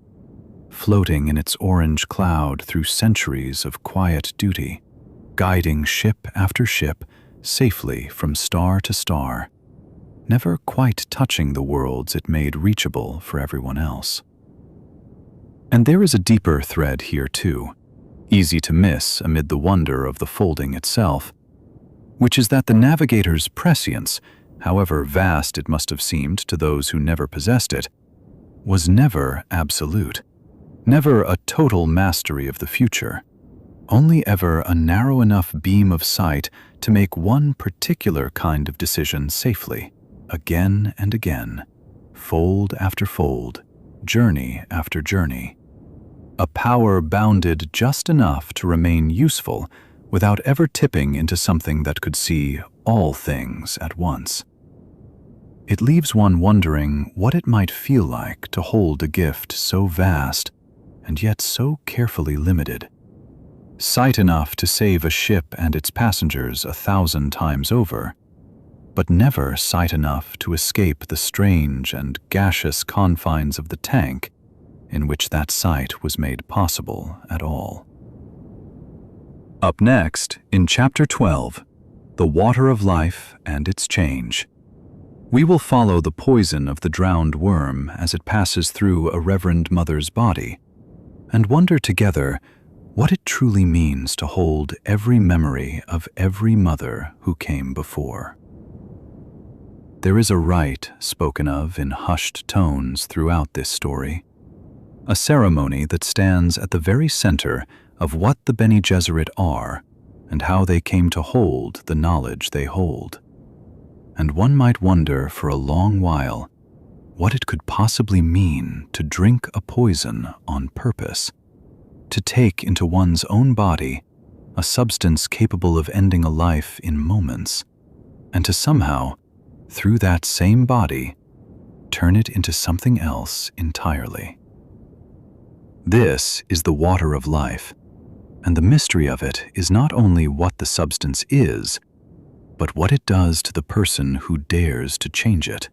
S1: floating in its orange cloud through centuries of quiet duty, guiding ship after ship safely from star to star, never quite touching the worlds it made reachable for everyone else. And there is a deeper thread here too, easy to miss amid the wonder of the folding itself, which is that the navigator's prescience, however vast it must have seemed to those who never possessed it, was never absolute, never a total mastery of the future, only ever a narrow enough beam of sight to make one particular kind of decision safely, again and again, fold after fold, journey after journey. A power bounded just enough to remain useful without ever tipping into something that could see all things at once. It leaves one wondering what it might feel like to hold a gift so vast and yet so carefully limited. Sight enough to save a ship and its passengers 1,000 times over, but never sight enough to escape the strange and gaseous confines of the tank in which that sight was made possible at all. Up next, in Chapter 12, The Water of Life and Its Change, we will follow the poison of the drowned worm as it passes through a Reverend Mother's body, and wonder together what it truly means to hold every memory of every mother who came before. There is a rite spoken of in hushed tones throughout this story, a ceremony that stands at the very center of what the Bene Gesserit are and how they came to hold the knowledge they hold. And one might wonder for a long while what it could possibly mean to drink a poison on purpose, to take into one's own body a substance capable of ending a life in moments, and to somehow, through that same body, turn it into something else entirely. This is the water of life, and the mystery of it is not only what the substance is, but what it does to the person who dares to change it,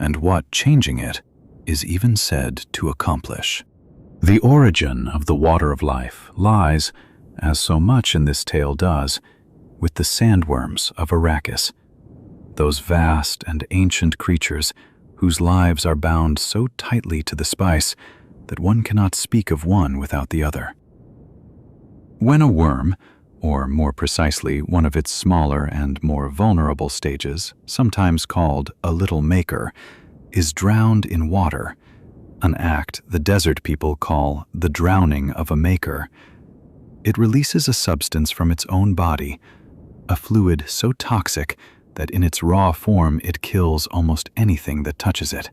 S1: and what changing it is even said to accomplish. The origin of the water of life lies, as so much in this tale does, with the sandworms of Arrakis, those vast and ancient creatures whose lives are bound so tightly to the spice that one cannot speak of one without the other. When a worm, or more precisely one of its smaller and more vulnerable stages, sometimes called a little maker, is drowned in water, an act the desert people call the drowning of a maker, it releases a substance from its own body, a fluid so toxic that in its raw form it kills almost anything that touches it.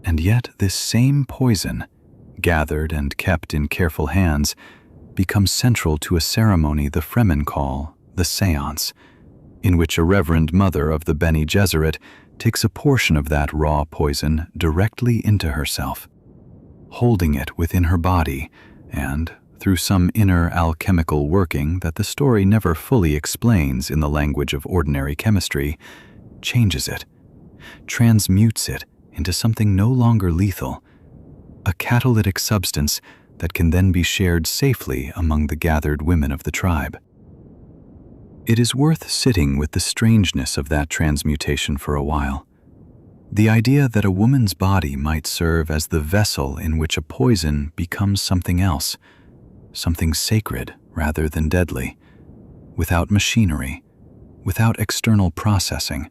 S1: And yet this same poison, gathered and kept in careful hands, becomes central to a ceremony the Fremen call the séance, in which a Reverend Mother of the Bene Gesserit takes a portion of that raw poison directly into herself, holding it within her body and, through some inner alchemical working that the story never fully explains in the language of ordinary chemistry, changes it, transmutes it into something no longer lethal, a catalytic substance that can then be shared safely among the gathered women of the tribe. It is worth sitting with the strangeness of that transmutation for a while. The idea that a woman's body might serve as the vessel in which a poison becomes something else, something sacred rather than deadly, without machinery, without external processing,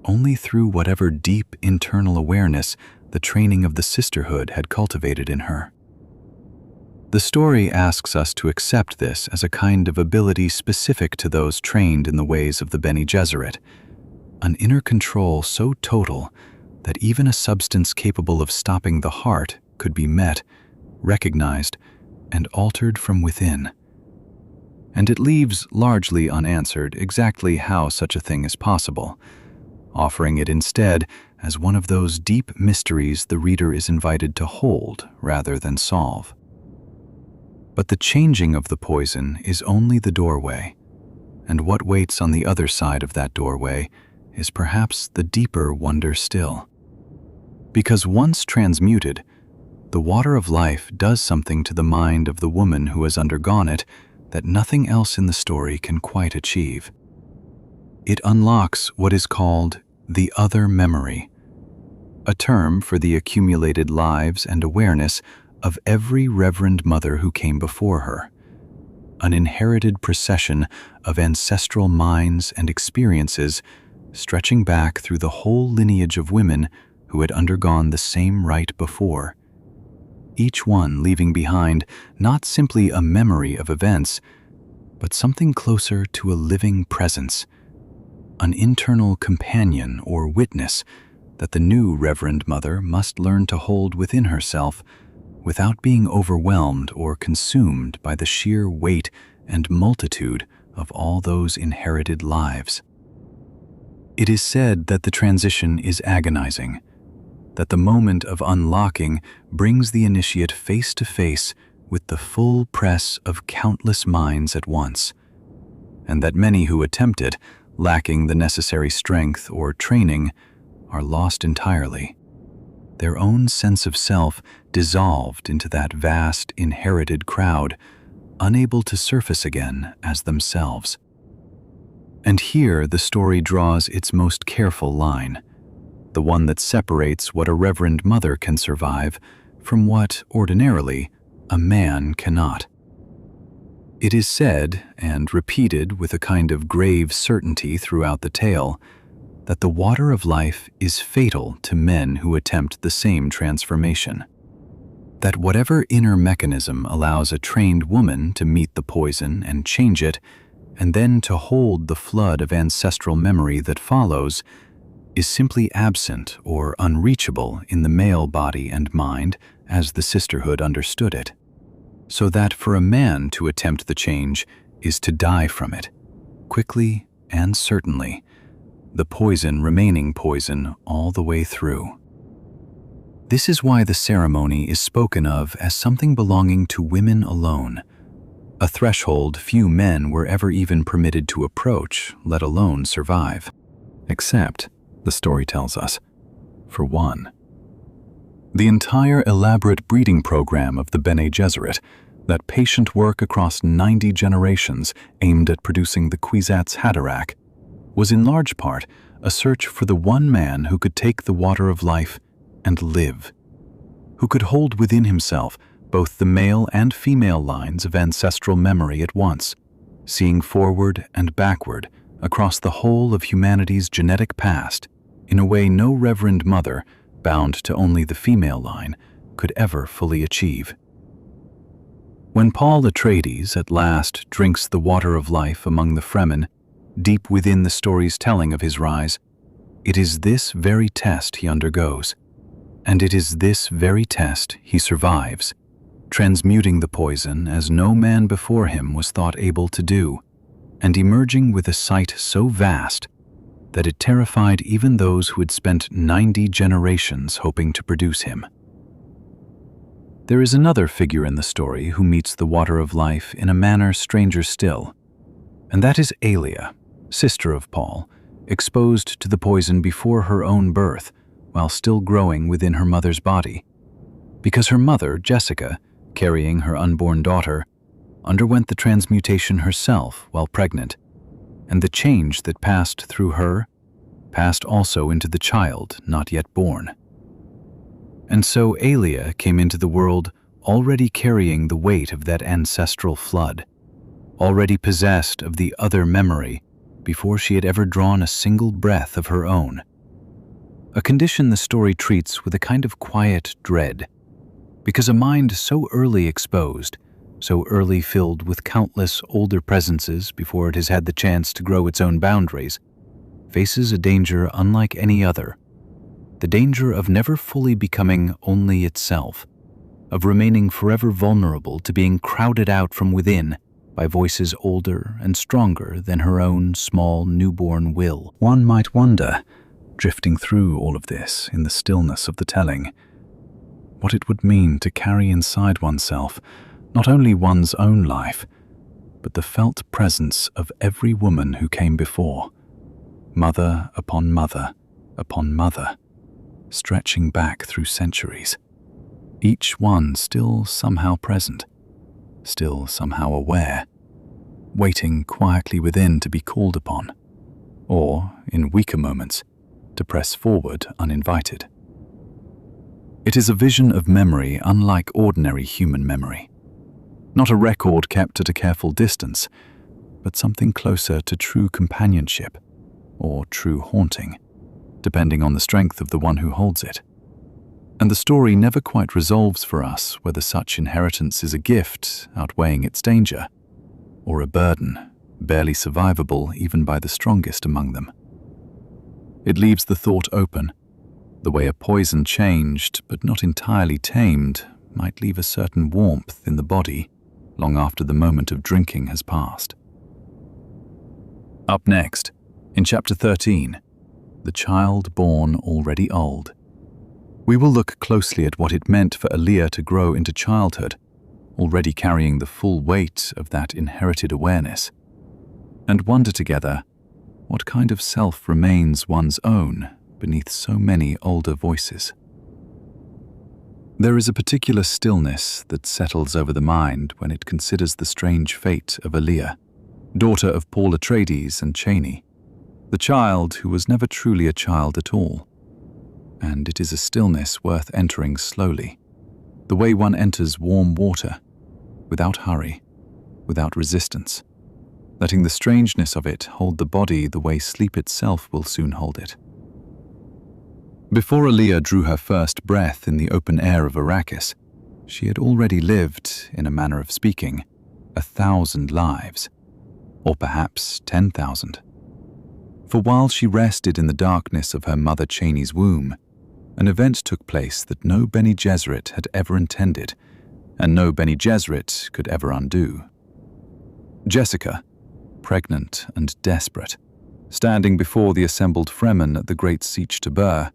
S1: only through whatever deep internal awareness the training of the sisterhood had cultivated in her. The story asks us to accept this as a kind of ability specific to those trained in the ways of the Bene Gesserit, an inner control so total that even a substance capable of stopping the heart could be met, recognized, and altered from within. And it leaves largely unanswered exactly how such a thing is possible, offering it instead as one of those deep mysteries the reader is invited to hold rather than solve. But the changing of the poison is only the doorway, and what waits on the other side of that doorway is perhaps the deeper wonder still. Because once transmuted, the water of life does something to the mind of the woman who has undergone it that nothing else in the story can quite achieve. It unlocks what is called the other memory, a term for the accumulated lives and awareness of every Reverend Mother who came before her, an inherited procession of ancestral minds and experiences stretching back through the whole lineage of women who had undergone the same rite before, each one leaving behind not simply a memory of events, but something closer to a living presence, an internal companion or witness that the new Reverend Mother must learn to hold within herself without being overwhelmed or consumed by the sheer weight and multitude of all those inherited lives. It is said that the transition is agonizing, that the moment of unlocking brings the initiate face to face with the full press of countless minds at once, and that many who attempt it, lacking the necessary strength or training, are lost entirely, their own sense of self dissolved into that vast inherited crowd, unable to surface again as themselves. And here the story draws its most careful line, the one that separates what a Reverend Mother can survive from what, ordinarily, a man cannot. It is said, and repeated with a kind of grave certainty throughout the tale, that the water of life is fatal to men who attempt the same transformation. That whatever inner mechanism allows a trained woman to meet the poison and change it, and then to hold the flood of ancestral memory that follows, is simply absent or unreachable in the male body and mind as the sisterhood understood it. So that for a man to attempt the change is to die from it, quickly and certainly, the poison remaining poison all the way through. This is why the ceremony is spoken of as something belonging to women alone, a threshold few men were ever even permitted to approach, let alone survive. Except, the story tells us, for one. The entire elaborate breeding program of the Bene Gesserit, that patient work across 90 generations aimed at producing the Kwisatz Haderach, was in large part a search for the one man who could take the water of life and live, who could hold within himself both the male and female lines of ancestral memory at once, seeing forward and backward across the whole of humanity's genetic past in a way no Reverend Mother, bound to only the female line, could ever fully achieve. When Paul Atreides at last drinks the water of life among the Fremen, deep within the story's telling of his rise, it is this very test he undergoes, and it is this very test he survives, transmuting the poison as no man before him was thought able to do, and emerging with a sight so vast that it terrified even those who had spent 90 generations hoping to produce him. There is another figure in the story who meets the water of life in a manner stranger still, and that is Aelia, sister of Paul, exposed to the poison before her own birth, while still growing within her mother's body, because her mother, Jessica, carrying her unborn daughter, underwent the transmutation herself while pregnant, and the change that passed through her passed also into the child not yet born. And so Aelia came into the world already carrying the weight of that ancestral flood, already possessed of the other memory before she had ever drawn a single breath of her own.
S2: a condition the story treats with a kind of quiet dread, because a mind so early exposed, so early filled with countless older presences before it has had the chance to grow its own boundaries, faces a danger unlike any other, the danger of never fully becoming only itself, of remaining forever vulnerable to being crowded out from within by voices older and stronger than her own small newborn will.
S3: One might wonder, drifting through all of this in the stillness of the telling, what it would mean to carry inside oneself not only one's own life, but the felt presence of every woman who came before, mother upon mother upon mother, stretching back through centuries, each one still somehow present, still somehow aware, waiting quietly within to be called upon, or, in weaker moments, to press forward uninvited. It is a vision of memory unlike ordinary human memory, not a record kept at a careful distance, but something closer to true companionship, or true haunting, depending on the strength of the one who holds it. And the story never quite resolves for us whether such inheritance is a gift outweighing its danger, or a burden, barely survivable even by the strongest among them. It leaves the thought open, the way a poison changed but not entirely tamed might leave a certain warmth in the body long after the moment of drinking has passed. Up next, in Chapter 13, The Child Born Already Old, we will look closely at what it meant for Aaliyah to grow into childhood, already carrying the full weight of that inherited awareness, and wonder together what kind of self remains one's own beneath so many older voices. There is a particular stillness that settles over the mind when it considers the strange fate of Aaliyah, daughter of Paul Atreides and Cheney, the child who was never truly a child at all. And it is a stillness worth entering slowly, the way one enters warm water, without hurry, without resistance, letting the strangeness of it hold the body the way sleep itself will soon hold it. Before Aaliyah drew her first breath in the open air of Arrakis, she had already lived, in a manner of speaking, 1,000 lives, or perhaps 10,000. For while she rested in the darkness of her mother Cheney's womb, an event took place that no Bene Gesserit had ever intended, and no Bene Gesserit could ever undo. Jessica, pregnant and desperate, standing before the assembled Fremen at the great Siege Tabur,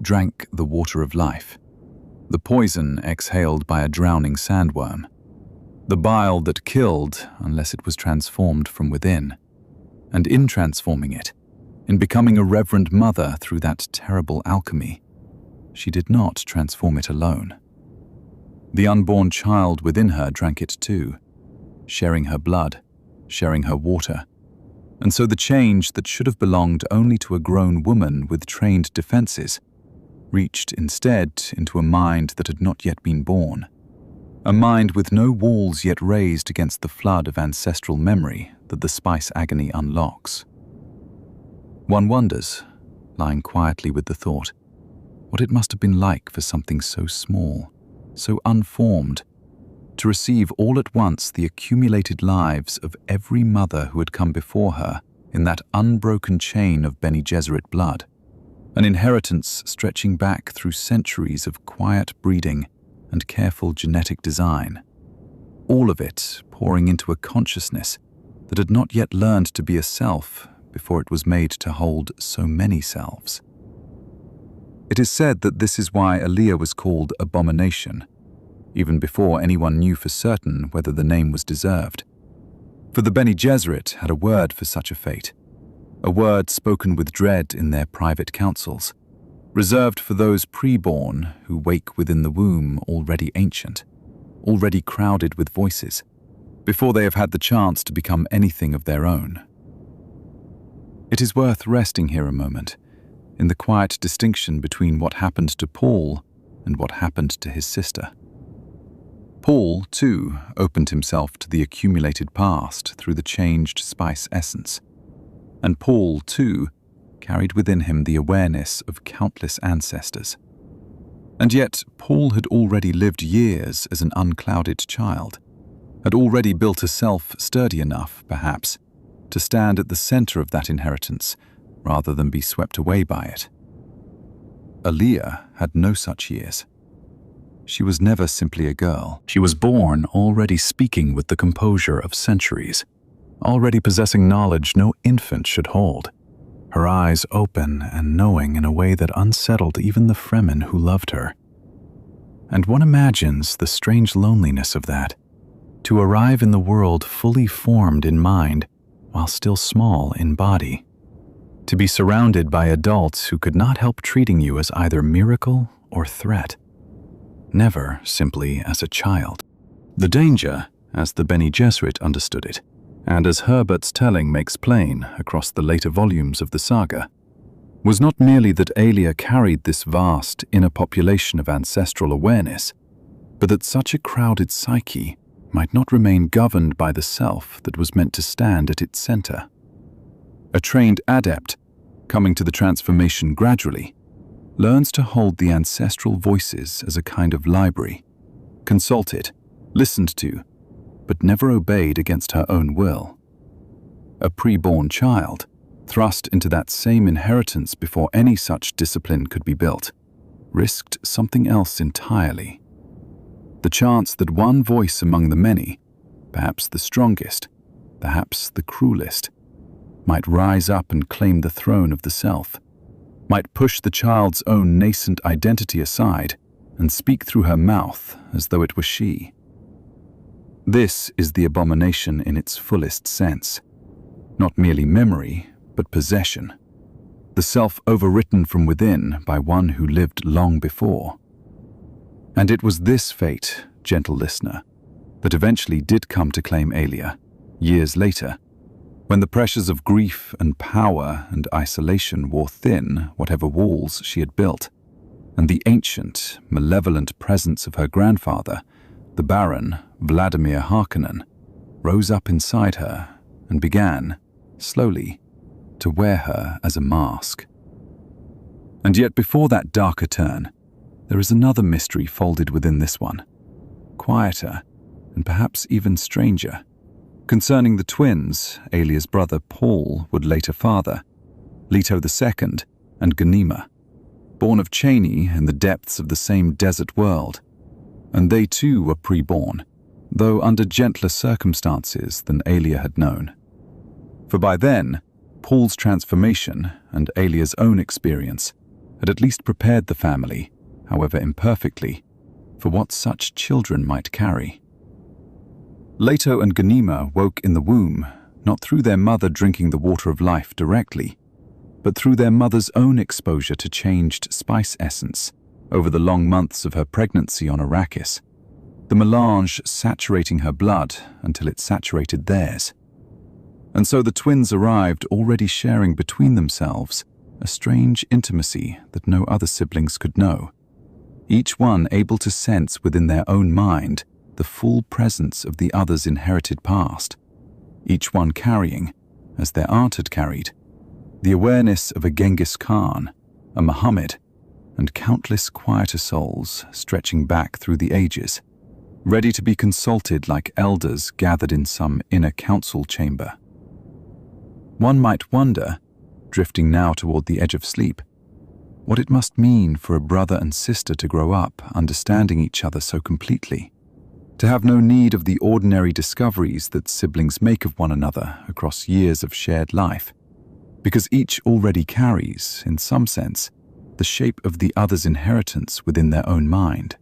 S3: drank the water of life, the poison exhaled by a drowning sandworm, the bile that killed unless it was transformed from within, and in transforming it, in becoming a reverend mother through that terrible alchemy, she did not transform it alone. The unborn child within her drank it too, sharing her blood, sharing her water, and so the change that should have belonged only to a grown woman with trained defenses reached instead into a mind that had not yet been born, a mind with no walls yet raised against the flood of ancestral memory that the spice agony unlocks. One wonders, lying quietly with the thought, what it must have been like for something so small, so unformed, to receive all at once the accumulated lives of every mother who had come before her in that unbroken chain of Bene Gesserit blood, an inheritance stretching back through centuries of quiet breeding and careful genetic design, all of it pouring into a consciousness that had not yet learned to be a self before it was made to hold so many selves. It is said that this is why Aaliyah was called Abomination, even before anyone knew for certain whether the name was deserved. For the Bene Gesserit had a word for such a fate, a word spoken with dread in their private councils, reserved for those pre-born who wake within the womb already ancient, already crowded with voices, before they have had the chance to become anything of their own. It is worth resting here a moment, in the quiet distinction between what happened to Paul and what happened to his sister. Paul, too, opened himself to the accumulated past through the changed spice essence, and Paul, too,
S1: carried within him the awareness of countless ancestors. And yet, Paul had already lived years as an unclouded child, had already built a self sturdy enough, perhaps, to stand at the center of that inheritance rather than be swept away by it. Aaliyah had no such years. She was never simply a girl. She was born already speaking with the composure of centuries, already possessing knowledge no infant should hold, her eyes open and knowing in a way that unsettled even the Fremen who loved her. And one imagines the strange loneliness of that, to arrive in the world fully formed in mind while still small in body, to be surrounded by adults who could not help treating you as either miracle or threat, never simply as a child. The danger, as the Bene Gesserit understood it, and as Herbert's telling makes plain across the later volumes of the saga, was not merely that Aaliyah carried this vast inner population of ancestral awareness, but that such a crowded psyche might not remain governed by the self that was meant to stand at its center. A trained adept, coming to the transformation gradually, learns to hold the ancestral voices as a kind of library, consulted, listened to, but never obeyed against her own will. A preborn child, thrust into that same inheritance before any such discipline could be built, risked something else entirely. The chance that one voice among the many, perhaps the strongest, perhaps the cruelest, might rise up and claim the throne of the self, might push the child's own nascent identity aside and speak through her mouth as though it were she. This is the abomination in its fullest sense. Not merely memory, but possession. The self overwritten from within by one who lived long before. And it was this fate, gentle listener, that eventually did come to claim Aaliyah, years later, when the pressures of grief and power and isolation wore thin whatever walls she had built, and the ancient, malevolent presence of her grandfather, the Baron Vladimir Harkonnen, rose up inside her and began, slowly, to wear her as a mask. And yet before that darker turn, there is another mystery folded within this one, quieter and perhaps even stranger, concerning the twins Aaliyah's brother Paul would later father, Leto II and Ghanima, born of Cheney in the depths of the same desert world. And they too were preborn, though under gentler circumstances than Aaliyah had known. For by then, Paul's transformation and Aaliyah's own experience had at least prepared the family, however imperfectly, for what such children might carry. Leto and Ghanima woke in the womb, not through their mother drinking the water of life directly, but through their mother's own exposure to changed spice essence over the long months of her pregnancy on Arrakis, the melange saturating her blood until it saturated theirs. And so the twins arrived already sharing between themselves a strange intimacy that no other siblings could know, each one able to sense within their own mind the full presence of the other's inherited past, each one carrying, as their aunt had carried, the awareness of a Genghis Khan, a Muhammad, and countless quieter souls stretching back through the ages, ready to be consulted like elders gathered in some inner council chamber. One might wonder, drifting now toward the edge of sleep, what it must mean for a brother and sister to grow up understanding each other so completely, to have no need of the ordinary discoveries that siblings make of one another across years of shared life, because each already carries, in some sense, the shape of the other's inheritance within their own mind.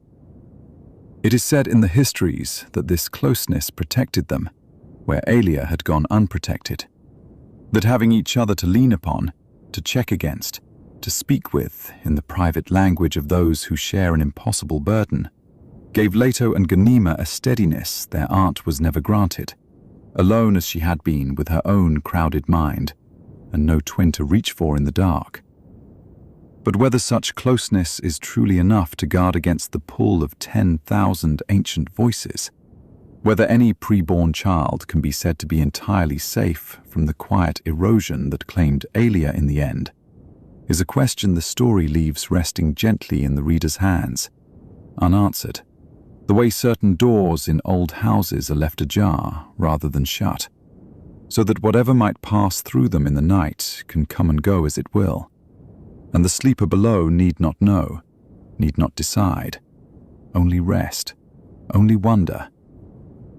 S1: It is said in the histories that this closeness protected them, where Aaliyah had gone unprotected, that having each other to lean upon, to check against, to speak with in the private language of those who share an impossible burden, gave Leto and Ghanima a steadiness their aunt was never granted, alone as she had been with her own crowded mind, and no twin to reach for in the dark. But whether such closeness is truly enough to guard against the pull of 10,000 ancient voices, whether any preborn child can be said to be entirely safe from the quiet erosion that claimed Aaliyah in the end,
S3: is a question the story leaves resting gently in the reader's hands, unanswered, the way certain doors in old houses are left ajar rather than shut, so that whatever might pass through them in the night can come and go as it will, and the sleeper below need not know, need not decide, only rest, only wonder,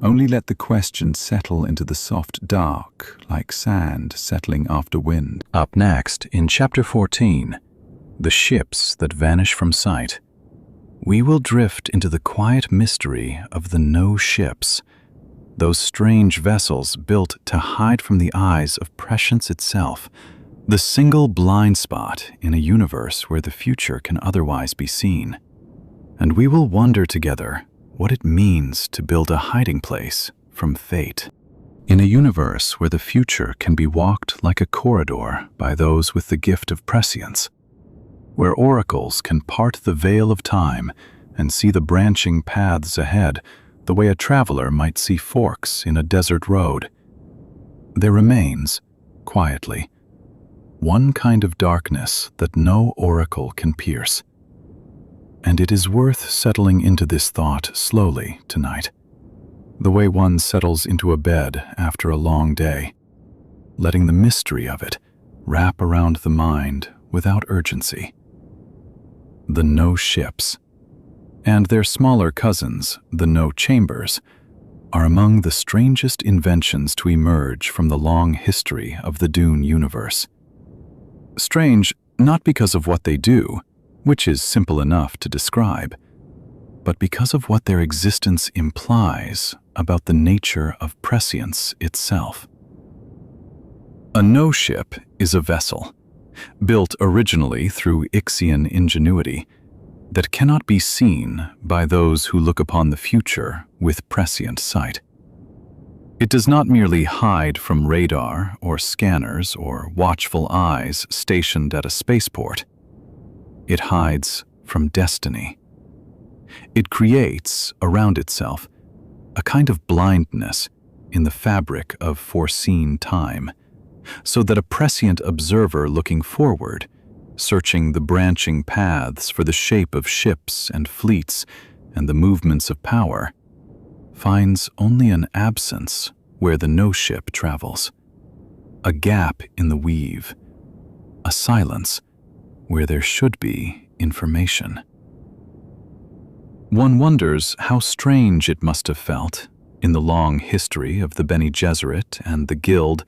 S3: only let the question settle into the soft dark like sand settling after wind.
S1: Up next, in Chapter 14, The Ships That Vanish from Sight, we will drift into the quiet mystery of the no ships, those strange vessels built to hide from the eyes of prescience itself, the single blind spot in a universe where the future can otherwise be seen. And we will wonder together what it means to build a hiding place from fate. In a universe where the future can be walked like a corridor by those with the gift of prescience, where oracles can part the veil of time and see the branching paths ahead the way a traveler might see forks in a desert road, there remains, quietly, one kind of darkness that no oracle can pierce. And it is worth settling into this thought slowly tonight, the way one settles into a bed after a long day, letting the mystery of it wrap around the mind without urgency. The no ships, and their smaller cousins, the no chambers, are among the strangest inventions to emerge from the long history of the Dune universe. Strange not because of what they do, which is simple enough to describe, but because of what their existence implies about the nature of prescience itself. A no ship is a vessel, built originally through Ixian ingenuity, that cannot be seen by those who look upon the future with prescient sight. It does not merely hide from radar or scanners or watchful eyes stationed at a spaceport. It hides from destiny. It creates, around itself, a kind of blindness in the fabric of foreseen time, so that a prescient observer looking forward, searching the branching paths for the shape of ships and fleets and the movements of power, finds only an absence where the no ship travels, a gap in the weave, a silence where there should be information. One wonders how strange it must have felt in the long history of the Bene Gesserit and the Guild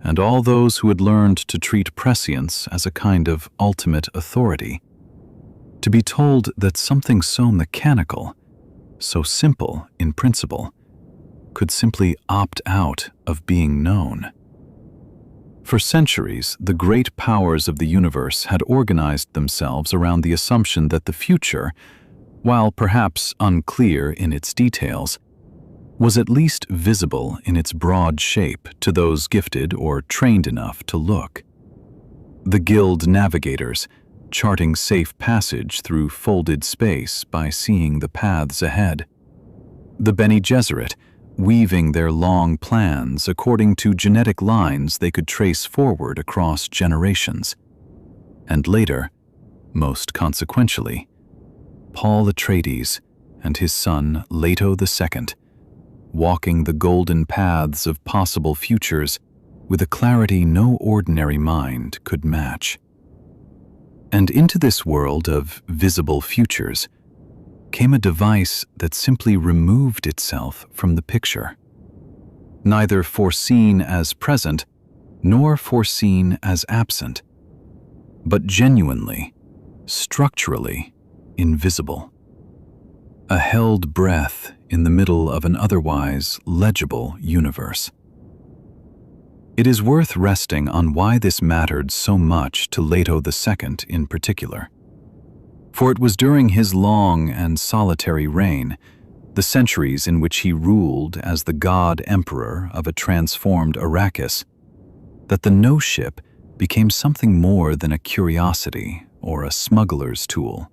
S1: and all those who had learned to treat prescience as a kind of ultimate authority, to be told that something so mechanical, so simple in principle, could simply opt out of being known. For centuries, the great powers of the universe had organized themselves around the assumption that the future, while perhaps unclear in its details, was at least visible in its broad shape to those gifted or trained enough to look. The Guild navigators, charting safe passage through folded space by seeing the paths ahead. The Bene Gesserit, weaving their long plans according to genetic lines they could trace forward across generations. And later, most consequentially, Paul Atreides and his son Leto II, walking the golden paths of possible futures with a clarity no ordinary mind could match. And into this world of visible futures came a device that simply removed itself from the picture, neither foreseen as present nor foreseen as absent, but genuinely, structurally invisible. A held breath in the middle of an otherwise legible universe. It is worth resting on why this mattered so much to Leto II in particular. For it was during his long and solitary reign, the centuries in which he ruled as the god-emperor of a transformed Arrakis, that the no ship became something more than a curiosity or a smuggler's tool.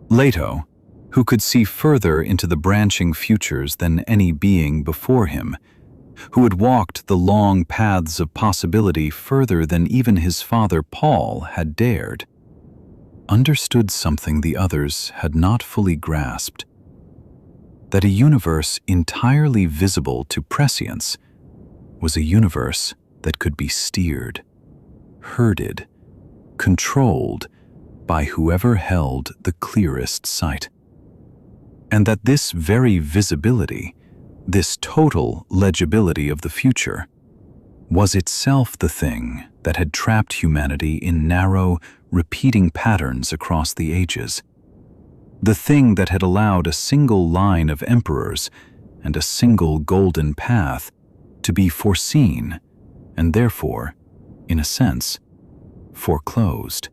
S1: Leto, who could see further into the branching futures than any being before him, who had walked the long paths of possibility further than even his father Paul had dared, understood something the others had not fully grasped: that a universe entirely visible to prescience was a universe that could be steered, herded, controlled by whoever held the clearest sight. And that this very visibility, this total legibility of the future, was itself the thing that had trapped humanity in narrow, repeating patterns across the ages. The thing that had allowed a single line of emperors and a single golden path to be foreseen and therefore, in a sense, foreclosed.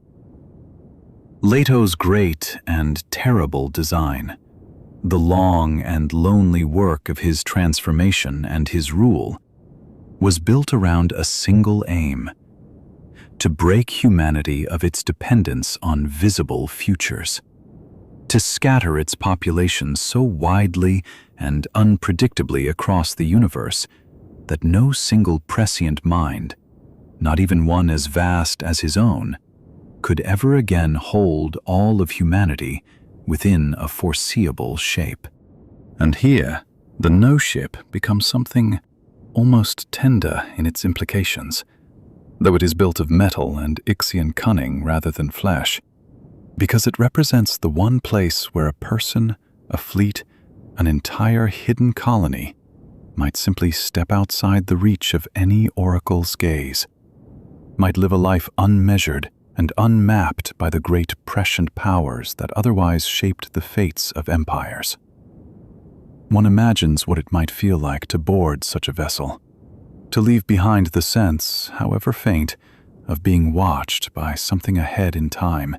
S1: Leto's great and terrible design, the long and lonely work of his transformation and his rule, was built around a single aim: to break humanity of its dependence on visible futures, to scatter its population so widely and unpredictably across the universe that no single prescient mind, not even one as vast as his own, could ever again hold all of humanity within a foreseeable shape. And here, the no-ship becomes something almost tender in its implications, though it is built of metal and Ixian cunning rather than flesh, because it represents the one place where a person, a fleet, an entire hidden colony might simply step outside the reach of any oracle's gaze, might live a life unmeasured and unmapped by the great prescient powers that otherwise shaped the fates of empires. One imagines what it might feel like to board such a vessel, to leave behind the sense, however faint, of being watched by something ahead in time,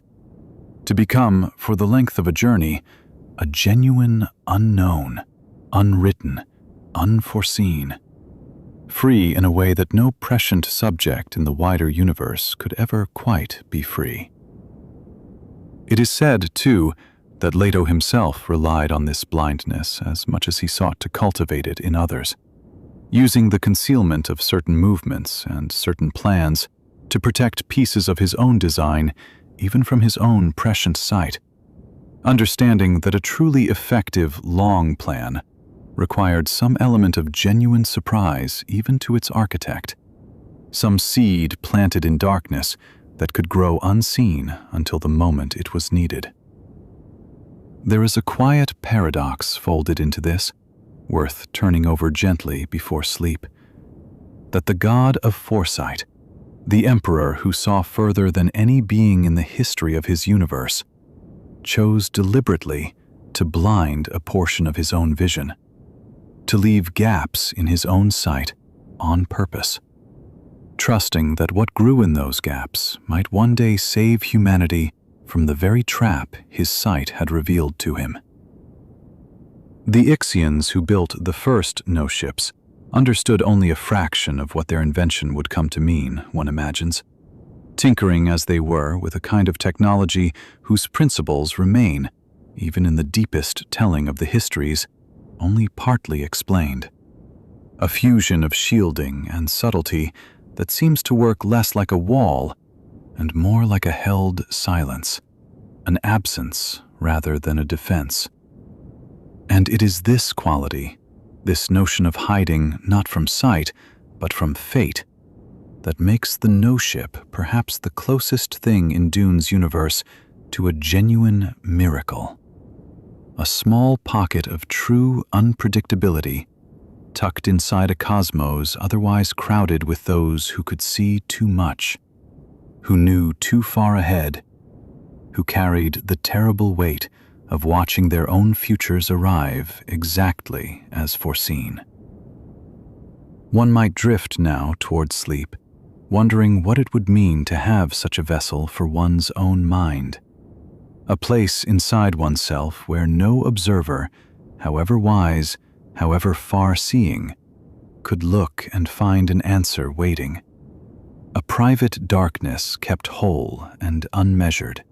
S1: to become, for the length of a journey, a genuine unknown, unwritten, unforeseen, free in a way that no prescient subject in the wider universe could ever quite be free. It is said, too, that Leto himself relied on this blindness as much as he sought to cultivate it in others, using the concealment of certain movements and certain plans to protect pieces of his own design even from his own prescient sight, understanding that a truly effective long plan required some element of genuine surprise even to its architect, some seed planted in darkness that could grow unseen until the moment it was needed. There is a quiet paradox folded into this, worth turning over gently before sleep, that the god of foresight, the emperor who saw further than any being in the history of his universe, chose deliberately to blind a portion of his own vision, to leave gaps in his own sight on purpose, trusting that what grew in those gaps might one day save humanity from the very trap his sight had revealed to him. The Ixians who built the first no-ships understood only a fraction of what their invention would come to mean, one imagines, tinkering as they were with a kind of technology whose principles remain, even in the deepest telling of the histories, only partly explained. A fusion of shielding and subtlety that seems to work less like a wall and more like a held silence, an absence rather than a defense. And it is this quality, this notion of hiding not from sight, but from fate, that makes the no-ship perhaps the closest thing in Dune's universe to a genuine miracle. A small pocket of true unpredictability, tucked inside a cosmos otherwise crowded with those who could see too much, who knew too far ahead, who carried the terrible weight of watching their own futures arrive exactly as foreseen. One might drift now toward sleep, wondering what it would mean to have such a vessel for one's own mind, a place inside oneself where no observer, however wise, however far-seeing, could look and find an answer waiting, a private darkness kept whole and unmeasured.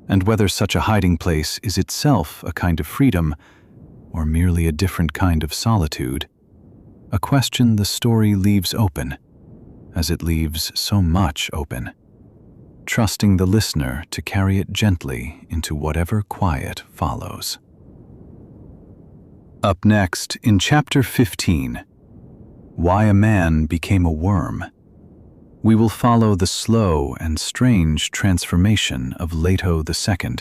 S1: And whether such a hiding place is itself a kind of freedom or merely a different kind of solitude, a question the story leaves open, as it leaves so much open, trusting the listener to carry it gently into whatever quiet follows. Up next, in Chapter 15, Why a Man Became a Worm, we will follow the slow and strange transformation of Leto II,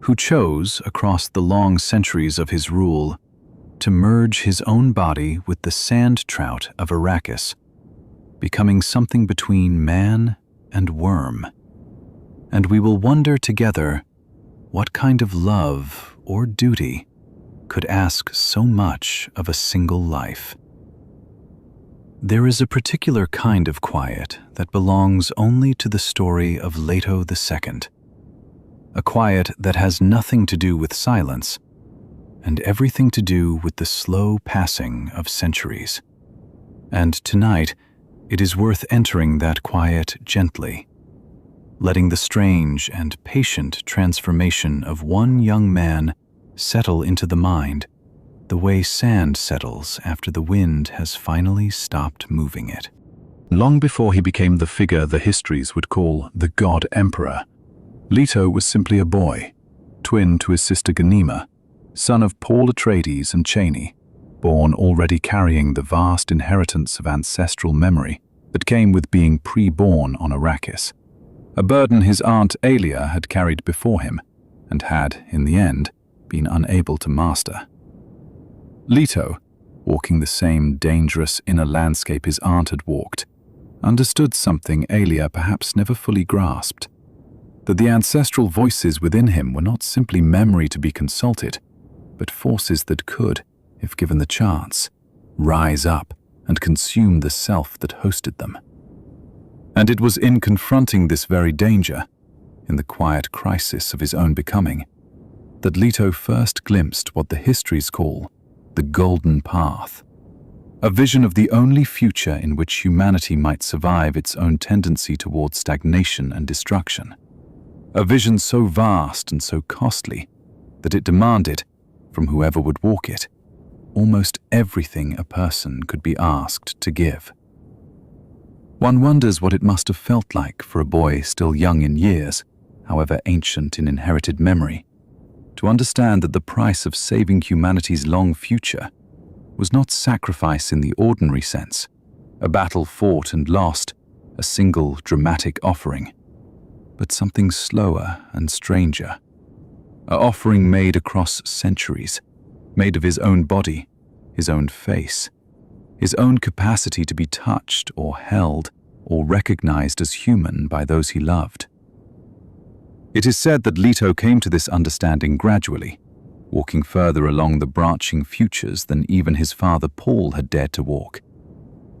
S1: who chose, across the long centuries of his rule, to merge his own body with the sand trout of Arrakis, becoming something between man and worm. And we will wonder together what kind of love or duty could ask so much of a single life. There is a particular kind of quiet that belongs only to the story of Leto II, a quiet that has nothing to do with silence and everything to do with the slow passing of centuries. And tonight, it is worth entering that quiet gently, letting the strange and patient transformation of one young man settle into the mind the way sand settles after the wind has finally stopped moving it.
S3: Long before he became the figure the histories would call the God Emperor, Leto was simply a boy, twin to his sister Ganima, son of Paul Atreides and Chani, born already carrying the vast inheritance of ancestral memory that came with being pre-born on Arrakis, a burden his aunt Aelia had carried before him and had, in the end, been unable to master. Leto, walking the same dangerous inner landscape his aunt had walked, understood something Aelia perhaps never fully grasped, that the ancestral voices within him were not simply memory to be consulted, but forces that could, if given the chance, rise up and consume the self that hosted them. And it was in confronting this very danger, in the quiet crisis of his own becoming, that Leto first glimpsed what the histories call the Golden Path, a vision of the only future in which humanity might survive its own tendency towards stagnation and destruction, a vision so vast and so costly that it demanded, from whoever would walk it, almost everything a person could be asked to give. One wonders what it must have felt like for a boy still young in years, however ancient in inherited memory, to understand that the price of saving humanity's long future was not sacrifice in the ordinary sense, a battle fought and lost, a single dramatic offering, but something slower and stranger, an offering made across centuries, made of his own body, his own face, his own capacity to be touched or held or recognized as human by those he loved. It is said that Leto came to this understanding gradually, walking further along the branching futures than even his father Paul had dared to walk,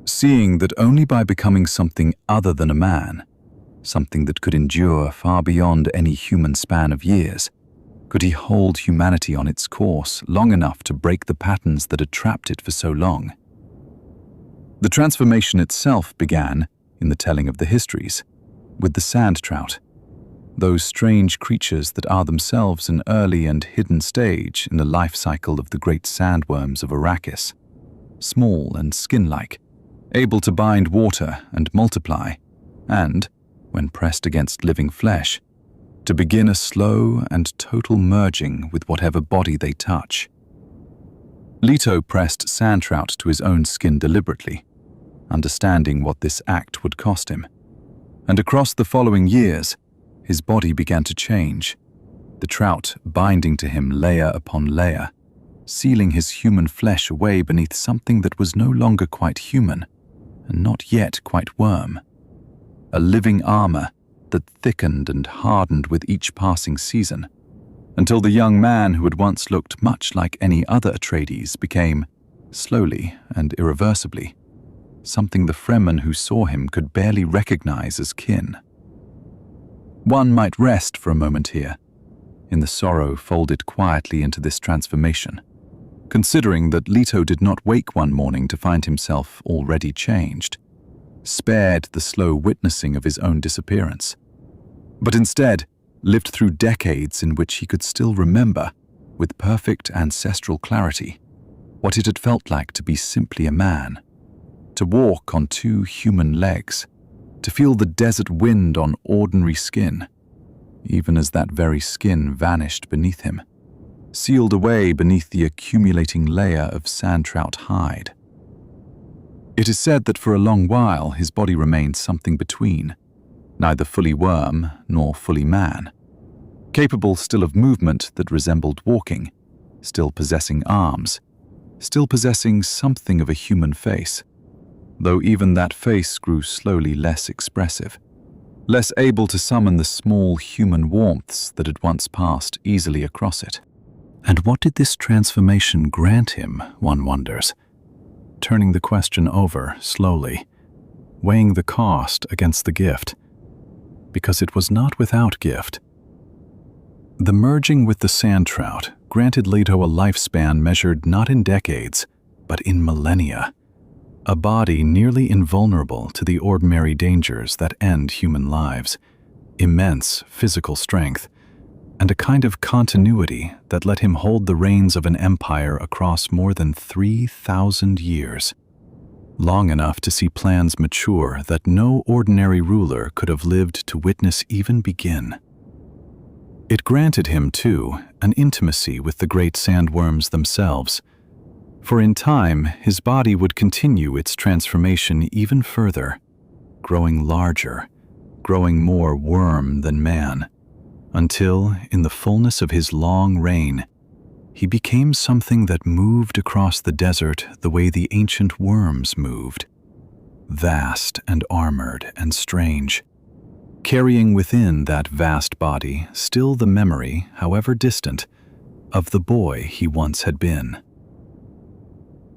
S3: seeing that only by becoming something other than a man, something that could endure far beyond any human span of years, could he hold humanity on its course long enough to break the patterns that had trapped it for so long. The transformation itself began, in the telling of the histories, with the sand trout, those strange creatures that are themselves an early and hidden stage in the life cycle of the great sandworms of Arrakis, small and skin-like, able to bind water and multiply, and, when pressed against living flesh, to begin a slow and total merging with whatever body they touch. Leto pressed sand trout to his own skin deliberately, understanding what this act would cost him, and across the following years, his body began to change, the trout binding to him layer upon layer, sealing his human flesh away beneath something that was no longer quite human, and not yet quite worm, a living armor that thickened and hardened with each passing season, until the young man who had once looked much like any other Atreides became, slowly and irreversibly, something the Fremen who saw him could barely recognize as kin. One might rest for a moment here, in the sorrow folded quietly into this transformation, considering that Leto did not wake one morning to find himself already changed, spared the slow witnessing of his own disappearance, but instead lived through decades in which he could still remember, with perfect ancestral clarity, what it had felt like to be simply a man, to walk on two human legs, to feel the desert wind on ordinary skin, even as that very skin vanished beneath him, sealed away beneath the accumulating layer of sand trout hide. It is said that for a long while his body remained something between, neither fully worm nor fully man, capable still of movement that resembled walking, still possessing arms, still possessing something of a human face, though even that face grew slowly less expressive, less able to summon the small human warmths that had once passed easily across it. And what did this transformation grant him, one wonders? Turning the question over slowly, weighing the cost against the gift, because it was not without gift. The merging with the sand trout granted Leto a lifespan measured not in decades, but in millennia, a body nearly invulnerable to the ordinary dangers that end human lives, immense physical strength, and a kind of continuity that let him hold the reins of an empire across more than 3,000 years, long enough to see plans mature that no ordinary ruler could have lived to witness even begin. It granted him, too, an intimacy with the great sandworms themselves, for in time his body would continue its transformation even further, growing larger, growing more worm than man, until, in the fullness of his long reign, he became something that moved across the desert the way the ancient worms moved, vast and armored and strange, carrying within that vast body still the memory, however distant, of the boy he once had been.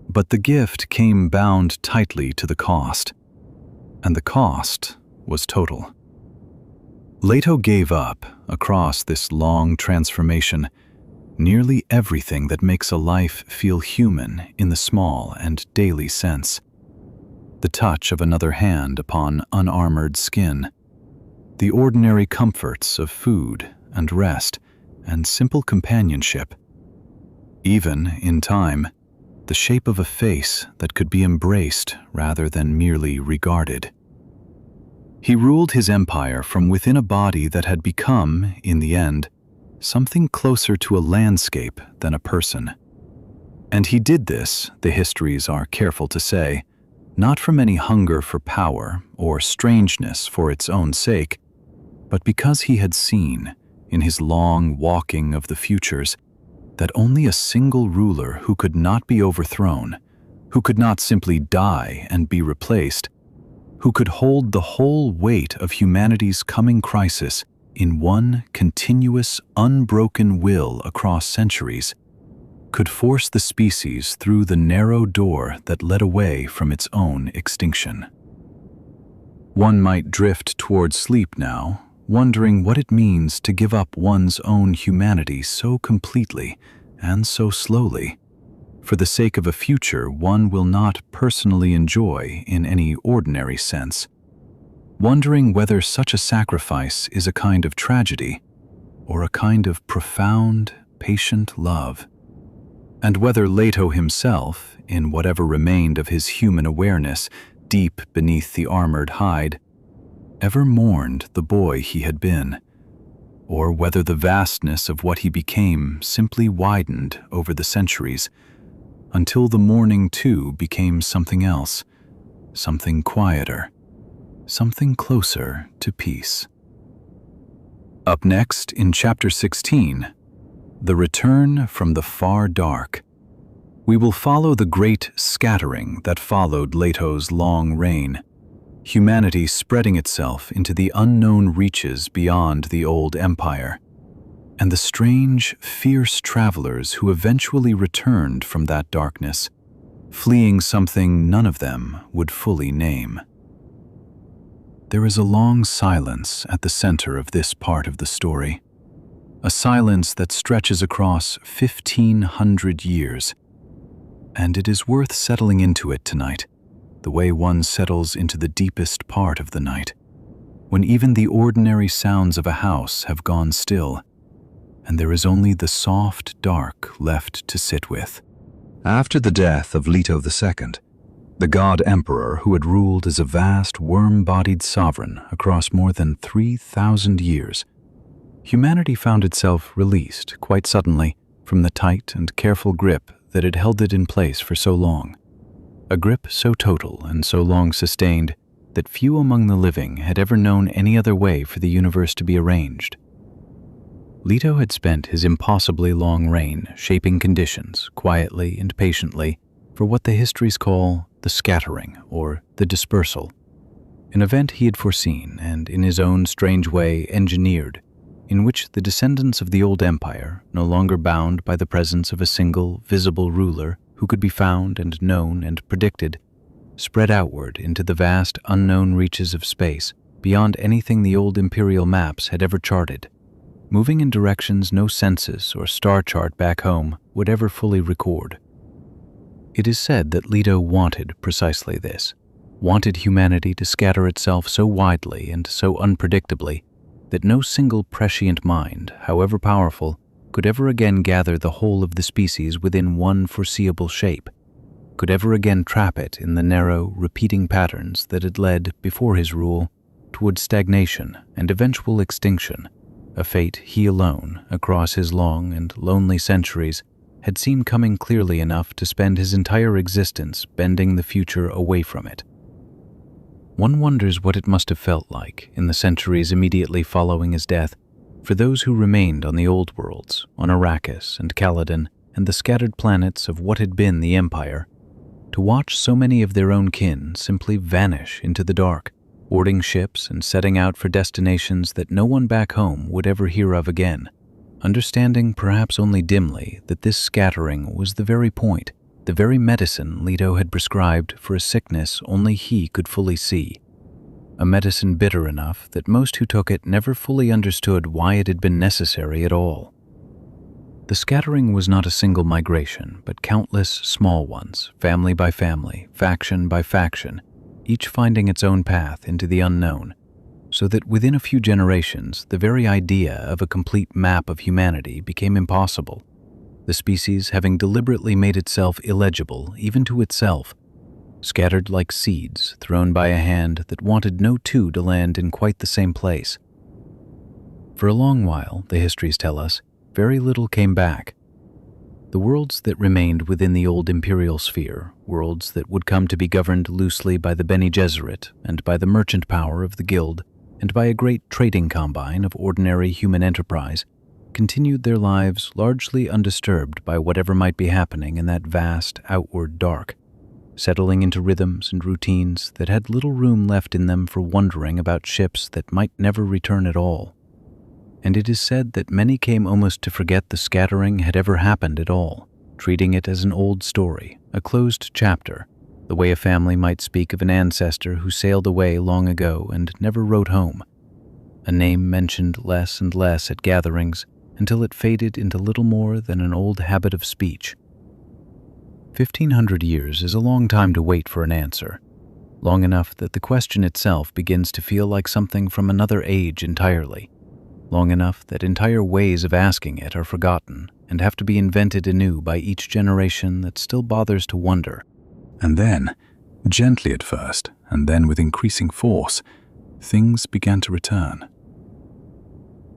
S3: But the gift came bound tightly to the cost, and the cost was total. Leto gave up, across this long transformation, nearly everything that makes a life feel human in the small and daily sense. The touch of another hand upon unarmored skin, the ordinary comforts of food and rest and simple companionship. Even, in time, the shape of a face that could be embraced rather than merely regarded. He ruled his empire from within a body that had become, in the end, something closer to a landscape than a person. And he did this, the histories are careful to say, not from any hunger for power or strangeness for its own sake, but because he had seen, in his long walking of the futures, that only a single ruler who could not be overthrown, who could not simply die and be replaced, who could hold the whole weight of humanity's coming crisis in one continuous, unbroken will across centuries, could force the species through the narrow door that led away from its own extinction. One might drift toward sleep now, wondering what it means to give up one's own humanity so completely and so slowly, for the sake of a future one will not personally enjoy in any ordinary sense, wondering whether such a sacrifice is a kind of tragedy or a kind of profound, patient love, and whether Leto himself, in whatever remained of his human awareness deep beneath the armored hide, ever mourned the boy he had been, or whether the vastness of what he became simply widened over the centuries, until the mourning too became something else, something quieter, something closer to peace. Up next, in Chapter 16, The Return from the Far Dark, we will follow the great scattering that followed Leto's long reign, humanity spreading itself into the unknown reaches beyond the old empire, and the strange, fierce travelers who eventually returned from that darkness, fleeing something none of them would fully name. There is a long silence at the center of this part of the story, a silence that stretches across 1,500 years, and it is worth settling into it tonight, the way one settles into the deepest part of the night, when even the ordinary sounds of a house have gone still, and there is only the soft dark left to sit with, After the death of Leto II, the god emperor who had ruled as a vast worm-bodied sovereign across more than 3,000 years, humanity found itself released quite suddenly from the tight and careful grip that had held it in place for so long. A grip so total and so long sustained that few among the living had ever known any other way for the universe to be arranged. Leto had spent his impossibly long reign shaping conditions quietly and patiently for what the histories call the scattering or the dispersal, an event he had foreseen and in his own strange way engineered, in which the descendants of the old empire, no longer bound by the presence of a single visible ruler who could be found and known and predicted, spread outward into the vast unknown reaches of space beyond anything the old imperial maps had ever charted, moving in directions no census or star chart back home would ever fully record. It is said that Leto wanted precisely this, wanted humanity to scatter itself so widely and so unpredictably that no single prescient mind, however powerful, could ever again gather the whole of the species within one foreseeable shape, could ever again trap it in the narrow, repeating patterns that had led, before his rule, toward stagnation and eventual extinction, a fate he alone, across his long and lonely centuries, had seen coming clearly enough to spend his entire existence bending the future away from it. One wonders what it must have felt like, in the centuries immediately following his death, for those who remained on the old worlds, on Arrakis and Caladan and the scattered planets of what had been the Empire, to watch so many of their own kin simply vanish into the dark, boarding ships and setting out for destinations that no one back home would ever hear of again, understanding perhaps only dimly that this scattering was the very point, the very medicine Leto had prescribed for a sickness only he could fully see, a medicine bitter enough that most who took it never fully understood why it had been necessary at all. The scattering was not a single migration, but countless small ones, family by family, faction by faction, each finding its own path into the unknown, so that within a few generations the very idea of a complete map of humanity became impossible, the species having deliberately made itself illegible even to itself, scattered like seeds thrown by a hand that wanted no two to land in quite the same place. For a long while, the histories tell us, very little came back. The worlds that remained within the old imperial sphere, worlds that would come to be governed loosely by the Bene Gesserit and by the merchant power of the guild and by a great trading combine of ordinary human enterprise, continued their lives largely undisturbed by whatever might be happening in that vast outward dark, settling into rhythms and routines that had little room left in them for wondering about ships that might never return at all. And it is said that many came almost to forget the scattering had ever happened at all, treating it as an old story, a closed chapter, the way a family might speak of an ancestor who sailed away long ago and never wrote home, a name mentioned less and less at gatherings until it faded into little more than an old habit of speech. 1,500 years is a long time to wait for an answer, long enough that the question itself begins to feel like something from another age entirely, long enough that entire ways of asking it are forgotten and have to be invented anew by each generation that still bothers to wonder. And then, gently at first, and then with increasing force, things began to return.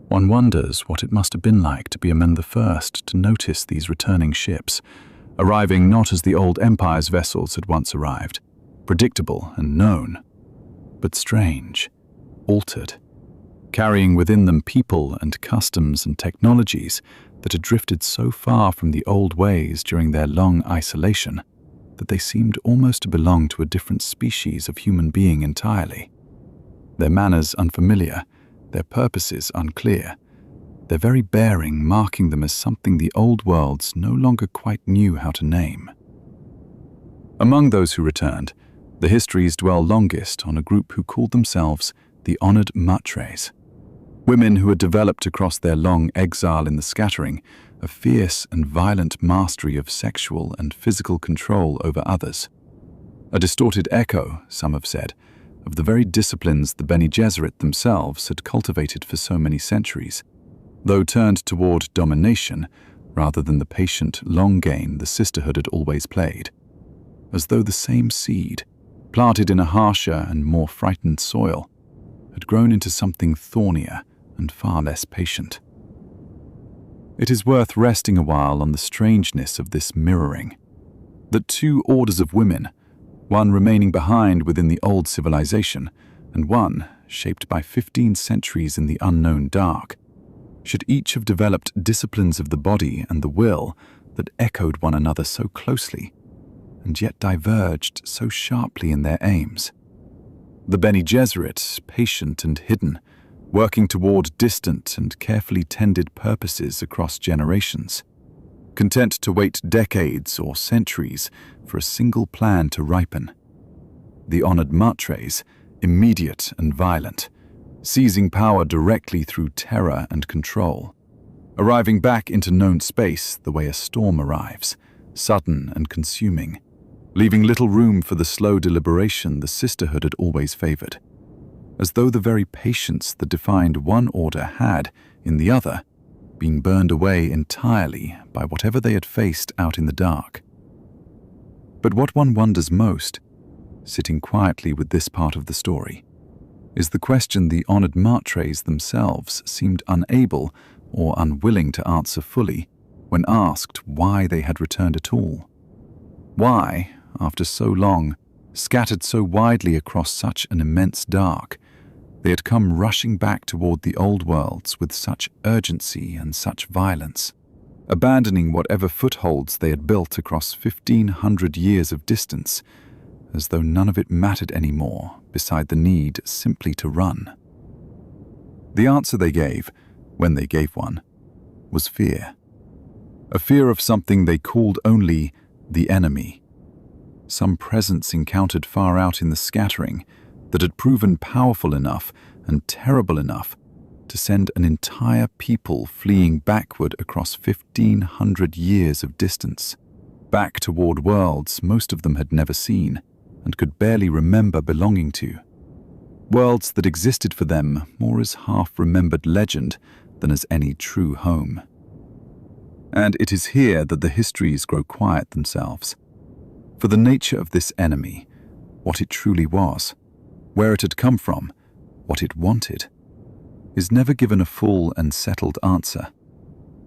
S3: One wonders what it must have been like to be among the first to notice these returning ships, arriving not as the old Empire's vessels had once arrived, predictable and known, but strange, altered, carrying within them people and customs and technologies that had drifted so far from the old ways during their long isolation that they seemed almost to belong to a different species of human being entirely. Their manners unfamiliar, their purposes unclear, their very bearing marking them as something the old worlds no longer quite knew how to name. Among those who returned, the histories dwell longest on a group who called themselves the Honored Matres, women who had developed across their long exile in the scattering a fierce and violent mastery of sexual and physical control over others. A distorted echo, some have said, of the very disciplines the Bene Gesserit themselves had cultivated for so many centuries, though turned toward domination
S1: rather than the patient long game the sisterhood had always played, as though the same seed, planted in a harsher and more frightened soil, had grown into something thornier and far less patient. It is worth resting a while on the strangeness of this mirroring, that two orders of women, one remaining behind within the old civilization, and one shaped by 15 centuries in the unknown dark, should each have developed disciplines of the body and the will that echoed one another so closely, and yet diverged so sharply in their aims. The Bene Gesserit, patient and hidden, working toward distant and carefully tended purposes across generations, content to wait decades or centuries for a single plan to ripen. The honored matres, immediate and violent, seizing power directly through terror and control, arriving back into known space the way a storm arrives, sudden and consuming, leaving little room for the slow deliberation the sisterhood had always favored, as though the very patience that defined one order had, in the other, been burned away entirely by whatever they had faced out in the dark. But what one wonders most, sitting quietly with this part of the story, is the question the honored matres themselves seemed unable or unwilling to answer fully when asked why they had returned at all. Why, after so long, scattered so widely across such an immense dark, they had come rushing back toward the old worlds with such urgency and such violence, abandoning whatever footholds they had built across 1,500 years of distance, as though none of it mattered anymore beside the need simply to run. The answer they gave, when they gave one, was fear. A fear of something they called only the enemy, some presence encountered far out in the scattering that had proven powerful enough and terrible enough to send an entire people fleeing backward across 1,500 years of distance, back toward worlds most of them had never seen and could barely remember belonging to, worlds that existed for them more as half-remembered legend than as any true home. And it is here that the histories grow quiet themselves. For the nature of this enemy, what it truly was, where it had come from, what it wanted, is never given a full and settled answer,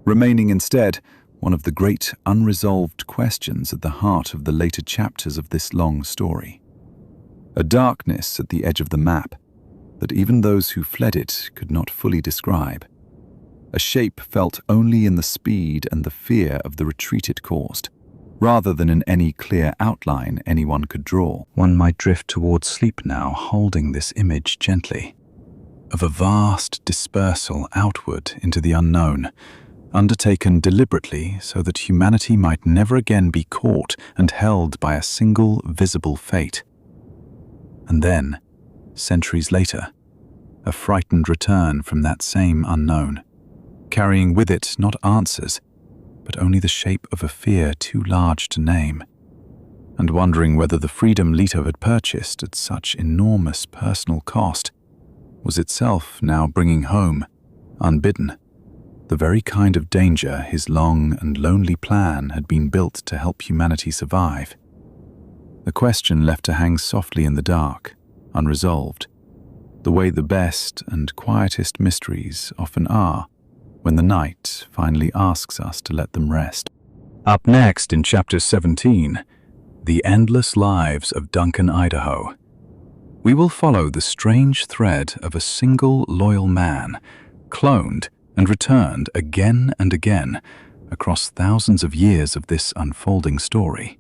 S1: remaining instead one of the great unresolved questions at the heart of the later chapters of this long story. A darkness at the edge of the map that even those who fled it could not fully describe. A shape felt only in the speed and the fear of the retreat it caused, rather than in any clear outline anyone could draw. One might drift towards sleep now, holding this image gently, of a vast dispersal outward into the unknown, undertaken deliberately so that humanity might never again be caught and held by a single visible fate. And then, centuries later, a frightened return from that same unknown, carrying with it not answers, but only the shape of a fear too large to name, and wondering whether the freedom Leto had purchased at such enormous personal cost was itself now bringing home, unbidden, the very kind of danger his long and lonely plan had been built to help humanity survive. The question left to hang softly in the dark, unresolved, the way the best and quietest mysteries often are when the night finally asks us to let them rest. Up next in Chapter 17, The Endless Lives of Duncan, Idaho, we will follow the strange thread of a single loyal man, cloned and returned again and again across thousands of years of this unfolding story.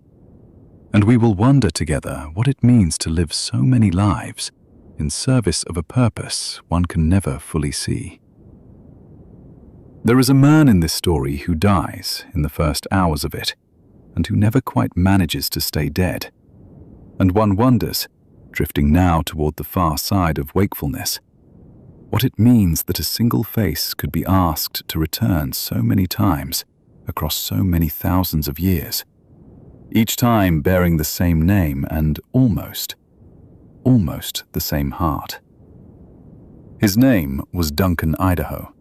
S1: And we will wonder together what it means to live so many lives in service of a purpose one can never fully see. There is a man in this story who dies in the first hours of it, and who never quite manages to stay dead. And one wonders, drifting now toward the far side of wakefulness, what it means that a single face could be asked to return so many times across so many thousands of years, each time bearing the same name and almost the same heart. His name was Duncan, Idaho.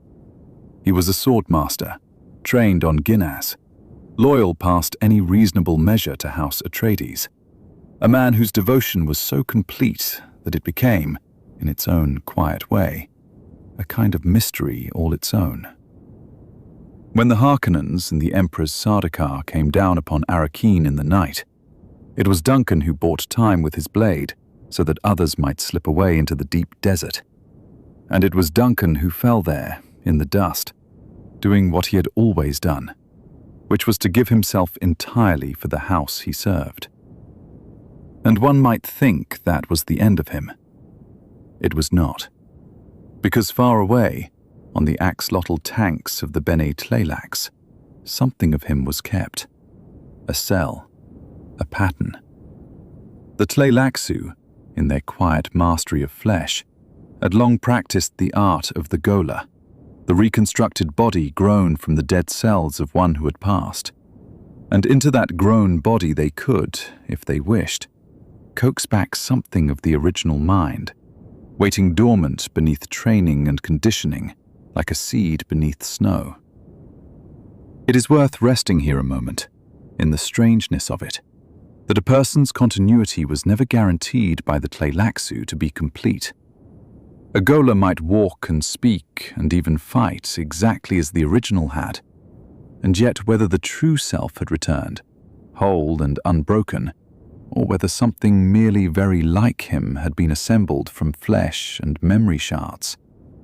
S1: He was a swordmaster,
S3: trained on Ginnas, loyal past any reasonable measure to House Atreides, a man whose devotion was so complete that it became, in its own quiet way, a kind of mystery all its own. When the Harkonnens and the Emperor's Sardaukar came down upon Arrakeen in the night, it was Duncan who bought time with his blade so that others might slip away into the deep desert. And it was Duncan who fell there, in the dust, doing what he had always done, which was to give himself entirely for the house he served. And one might think that was the end of him. It was not, because far away, on the axolotl tanks of the Bene Tleilaxu, something of him was kept. A cell, a pattern. The tleilaxu, in their quiet mastery of flesh, had long practiced the art of the gola, the reconstructed body grown from the dead cells of one who had passed. And into that grown body they could, if they wished, coax back something of the original mind, waiting dormant beneath training and conditioning, like a seed beneath snow. It is worth resting here a moment, in the strangeness of it, that a person's continuity was never guaranteed by the tleilaxu to be complete. A gola might walk and speak and even fight exactly as the original had, and yet whether the true self had returned, whole and unbroken, or whether something merely very like him had been assembled from flesh and memory shards,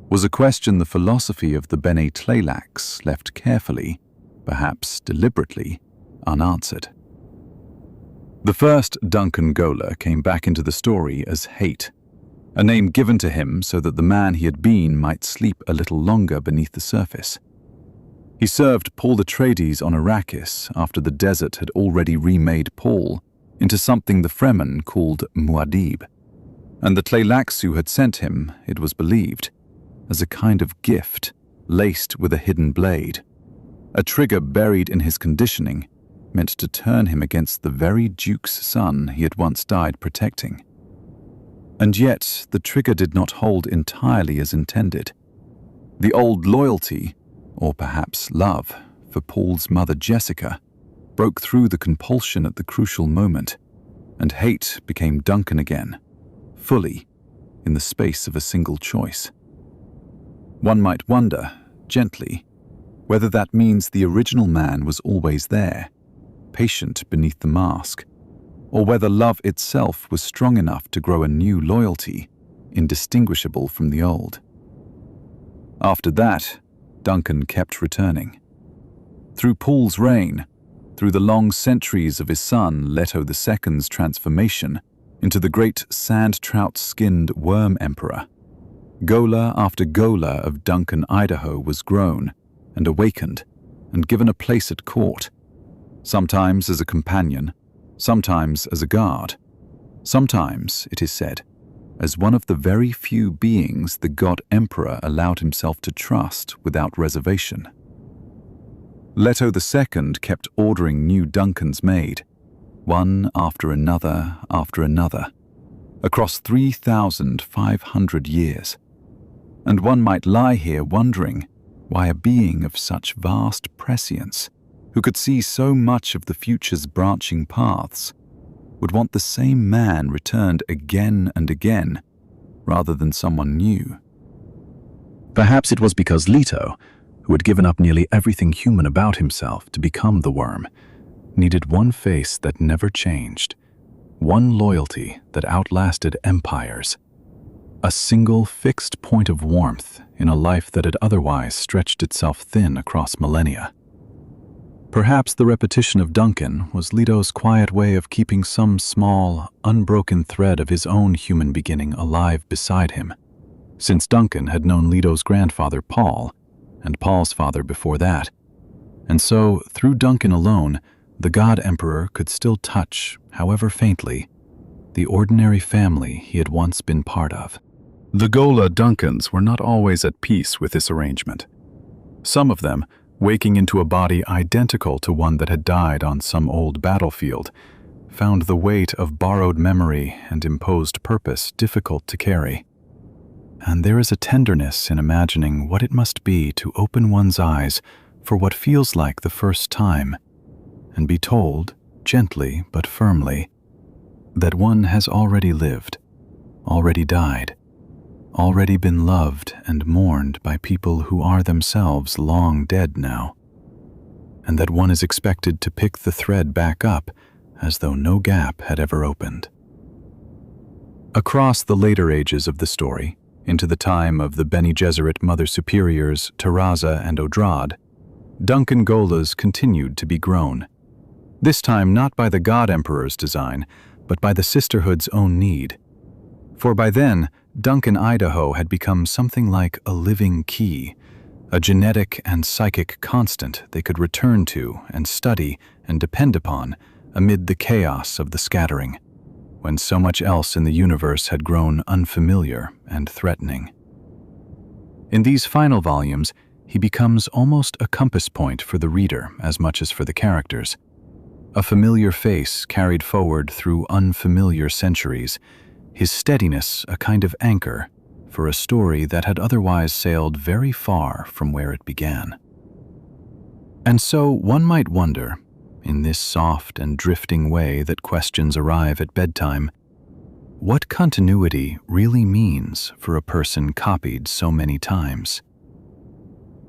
S3: was a question the philosophy of the Bene Tleilaxu left carefully, perhaps deliberately, unanswered. The first Duncan Gola came back into the story as Hate, a name given to him so that the man he had been might sleep a little longer beneath the surface. He served Paul Atreides on Arrakis after the desert had already remade Paul into something the Fremen called Muad'Dib, and the Tleilaxu had sent him, it was believed, as a kind of gift laced with a hidden blade, a trigger buried in his conditioning meant to turn him against the very Duke's son he had once died protecting. And yet the trigger did not hold entirely as intended. The old loyalty, or perhaps love, for Paul's mother Jessica broke through the compulsion at the crucial moment, and Hate became Duncan again, fully, in the space of a single choice. One might wonder, gently, whether that means the original man was always there, patient beneath the mask, or whether love itself was strong enough to grow a new loyalty, indistinguishable from the old. After that, Duncan kept returning. Through Paul's reign, through the long centuries of his son Leto II's transformation into the great sand-trout-skinned worm emperor, Gola after Gola of Duncan Idaho was grown and awakened and given a place at court, sometimes as a companion, sometimes as a guard, sometimes, it is said, as one of the very few beings the god emperor allowed himself to trust without reservation. Leto II kept ordering new Duncans made, one after another, across 3,500 years. And one might lie here wondering why a being of such vast prescience, who could see so much of the future's branching paths, would want the same man returned again and again, rather than someone new. Perhaps it was because Leto, who had given up nearly everything human about himself to become the worm, needed one face that never changed, one loyalty that outlasted empires, a single fixed point of warmth in a life that had otherwise stretched itself thin across millennia. Perhaps the repetition of Duncan was Leto's quiet way of keeping some small, unbroken thread of his own human beginning alive beside him, since Duncan had known Leto's grandfather Paul, and Paul's father before that, and so, through Duncan alone, the God Emperor could still touch, however faintly, the ordinary family he had once been part of. The Gola Duncans were not always at peace with this arrangement. Some of them, waking into a body identical to one that had died on some old battlefield, found the weight of borrowed memory and imposed purpose difficult to carry. And there is a tenderness in imagining what it must be to open one's eyes
S1: for what feels like the first time, and be told, gently but firmly, that one has already lived, already died, already been loved and mourned by people who are themselves long dead now, and that one is expected to pick the thread back up as though no gap had ever opened. Across the later ages of the story, into the time of the Bene Gesserit Mother Superiors Taraza and Odrad, Duncan Golas continued to be grown, this time not by the God Emperor's design, but by the sisterhood's own need. For by then, Duncan Idaho had become something like a living key, a genetic and psychic constant they could return to and study and depend upon amid the chaos of the scattering, when so much else in the universe had grown unfamiliar and threatening. In these final volumes, he becomes almost a compass point for the reader as much as for the characters. A familiar face carried forward through unfamiliar centuries, his steadiness a kind of anchor for a story that had otherwise sailed very far from where it began. And so one might wonder, in this soft and drifting way that questions arrive at bedtime, what continuity really means for a person copied so many times.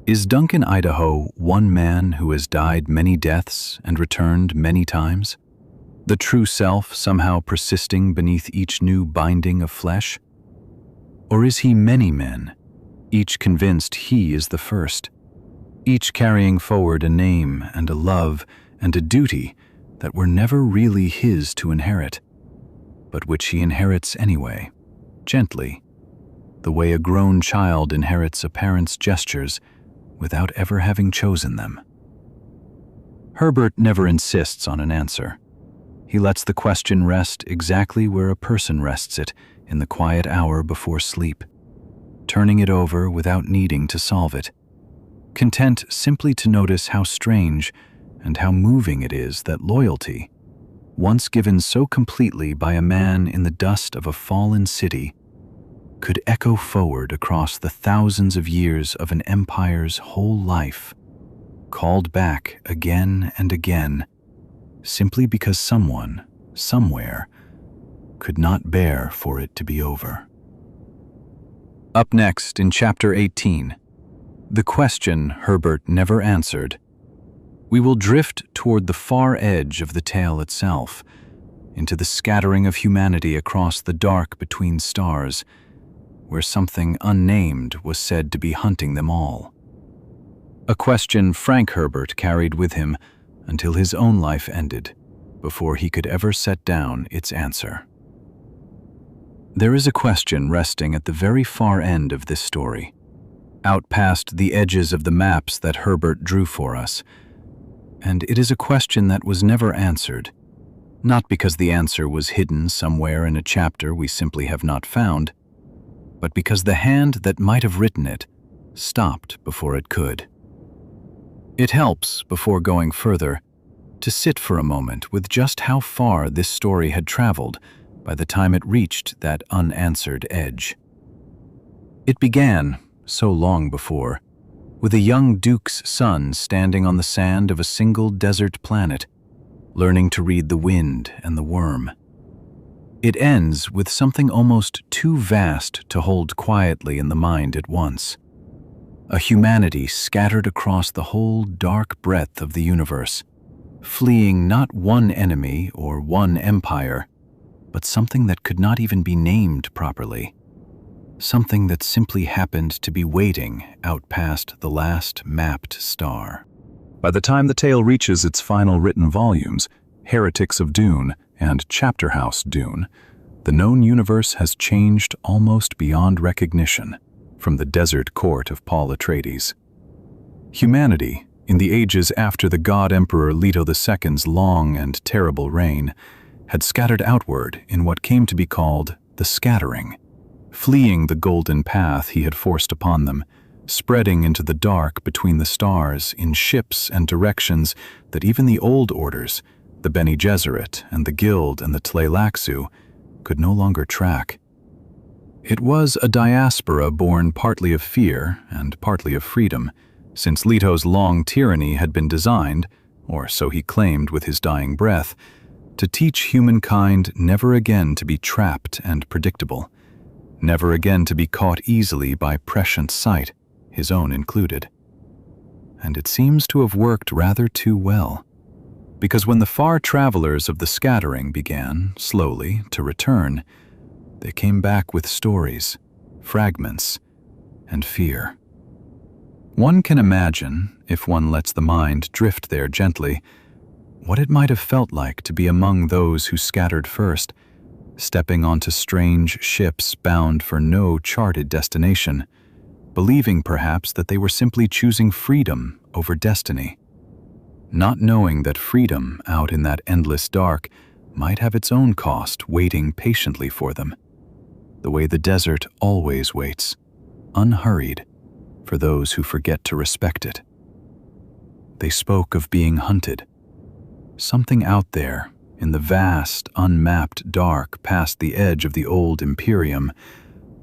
S1: Is Duncan Idaho one man who has died many deaths and returned many times? The true self somehow persisting beneath each new binding of flesh? Or is he many men, each convinced he is the first, each carrying forward a name and a love and a duty that were never really his to inherit, but which he inherits anyway, gently, the way a grown child inherits a parent's gestures without ever having chosen them? Herbert never insists on an answer. He lets the question rest exactly where a person rests it in the quiet hour before sleep, turning it over without needing to solve it, content simply to notice how strange and how moving it is that loyalty, once given so completely by a man in the dust of a fallen city, could echo forward across the thousands of years of an empire's whole life, called back again and again, simply because someone, somewhere, could not bear for it to be over. Up next in Chapter 18, the question Herbert never answered, we will drift toward the far edge of the tale itself, into the scattering of humanity across the dark between stars, where something unnamed was said to be hunting them all. A question Frank Herbert carried with him until his own life ended, before he could ever set down its answer. There is a question resting at the very far end of this story, out past the edges of the maps that Herbert drew for us, and it is a question that was never answered, not because the answer was hidden somewhere in a chapter we simply have not found, but because the hand that might have written it stopped before it could. It helps, before going further, to sit for a moment with just how far this story had traveled by the time it reached that unanswered edge. It began, so long before, with a young duke's son standing on the sand of a single desert planet, learning to read the wind and the worm. It ends with something almost too vast to hold quietly in the mind at once. A humanity scattered across the whole dark breadth of the universe, fleeing not one enemy or one empire, but something that could not even be named properly. Something that simply happened to be waiting out past the last mapped star. By the time the tale reaches its final written volumes, Heretics of Dune and Chapter House Dune, the known universe has changed almost beyond recognition from the desert court of Paul Atreides. Humanity, in the ages after the God Emperor Leto II's long and terrible reign, had scattered outward in what came to be called the scattering, fleeing the golden path he had forced upon them, spreading into the dark between the stars in ships and directions that even the old orders, the Bene Gesserit and the Guild and the tleilaxu, could no longer track. It was a diaspora born partly of fear and partly of freedom, since Leto's long tyranny had been designed, or so he claimed with his dying breath, to teach humankind never again to be trapped and predictable, never again to be caught easily by prescient sight, his own included. And it seems to have worked rather too well, because when the far travelers of the scattering began, slowly, to return, they came back with stories, fragments, and fear. One can imagine, if one lets the mind drift there gently, what it might have felt like to be among those who scattered first, stepping onto strange ships bound for no charted destination, believing perhaps that they were simply choosing freedom over destiny, not knowing that freedom out in that endless dark might have its own cost waiting patiently for them, the way the desert always waits, unhurried, for those who forget to respect it. They spoke of being hunted. Something out there, in the vast, unmapped dark past the edge of the old Imperium,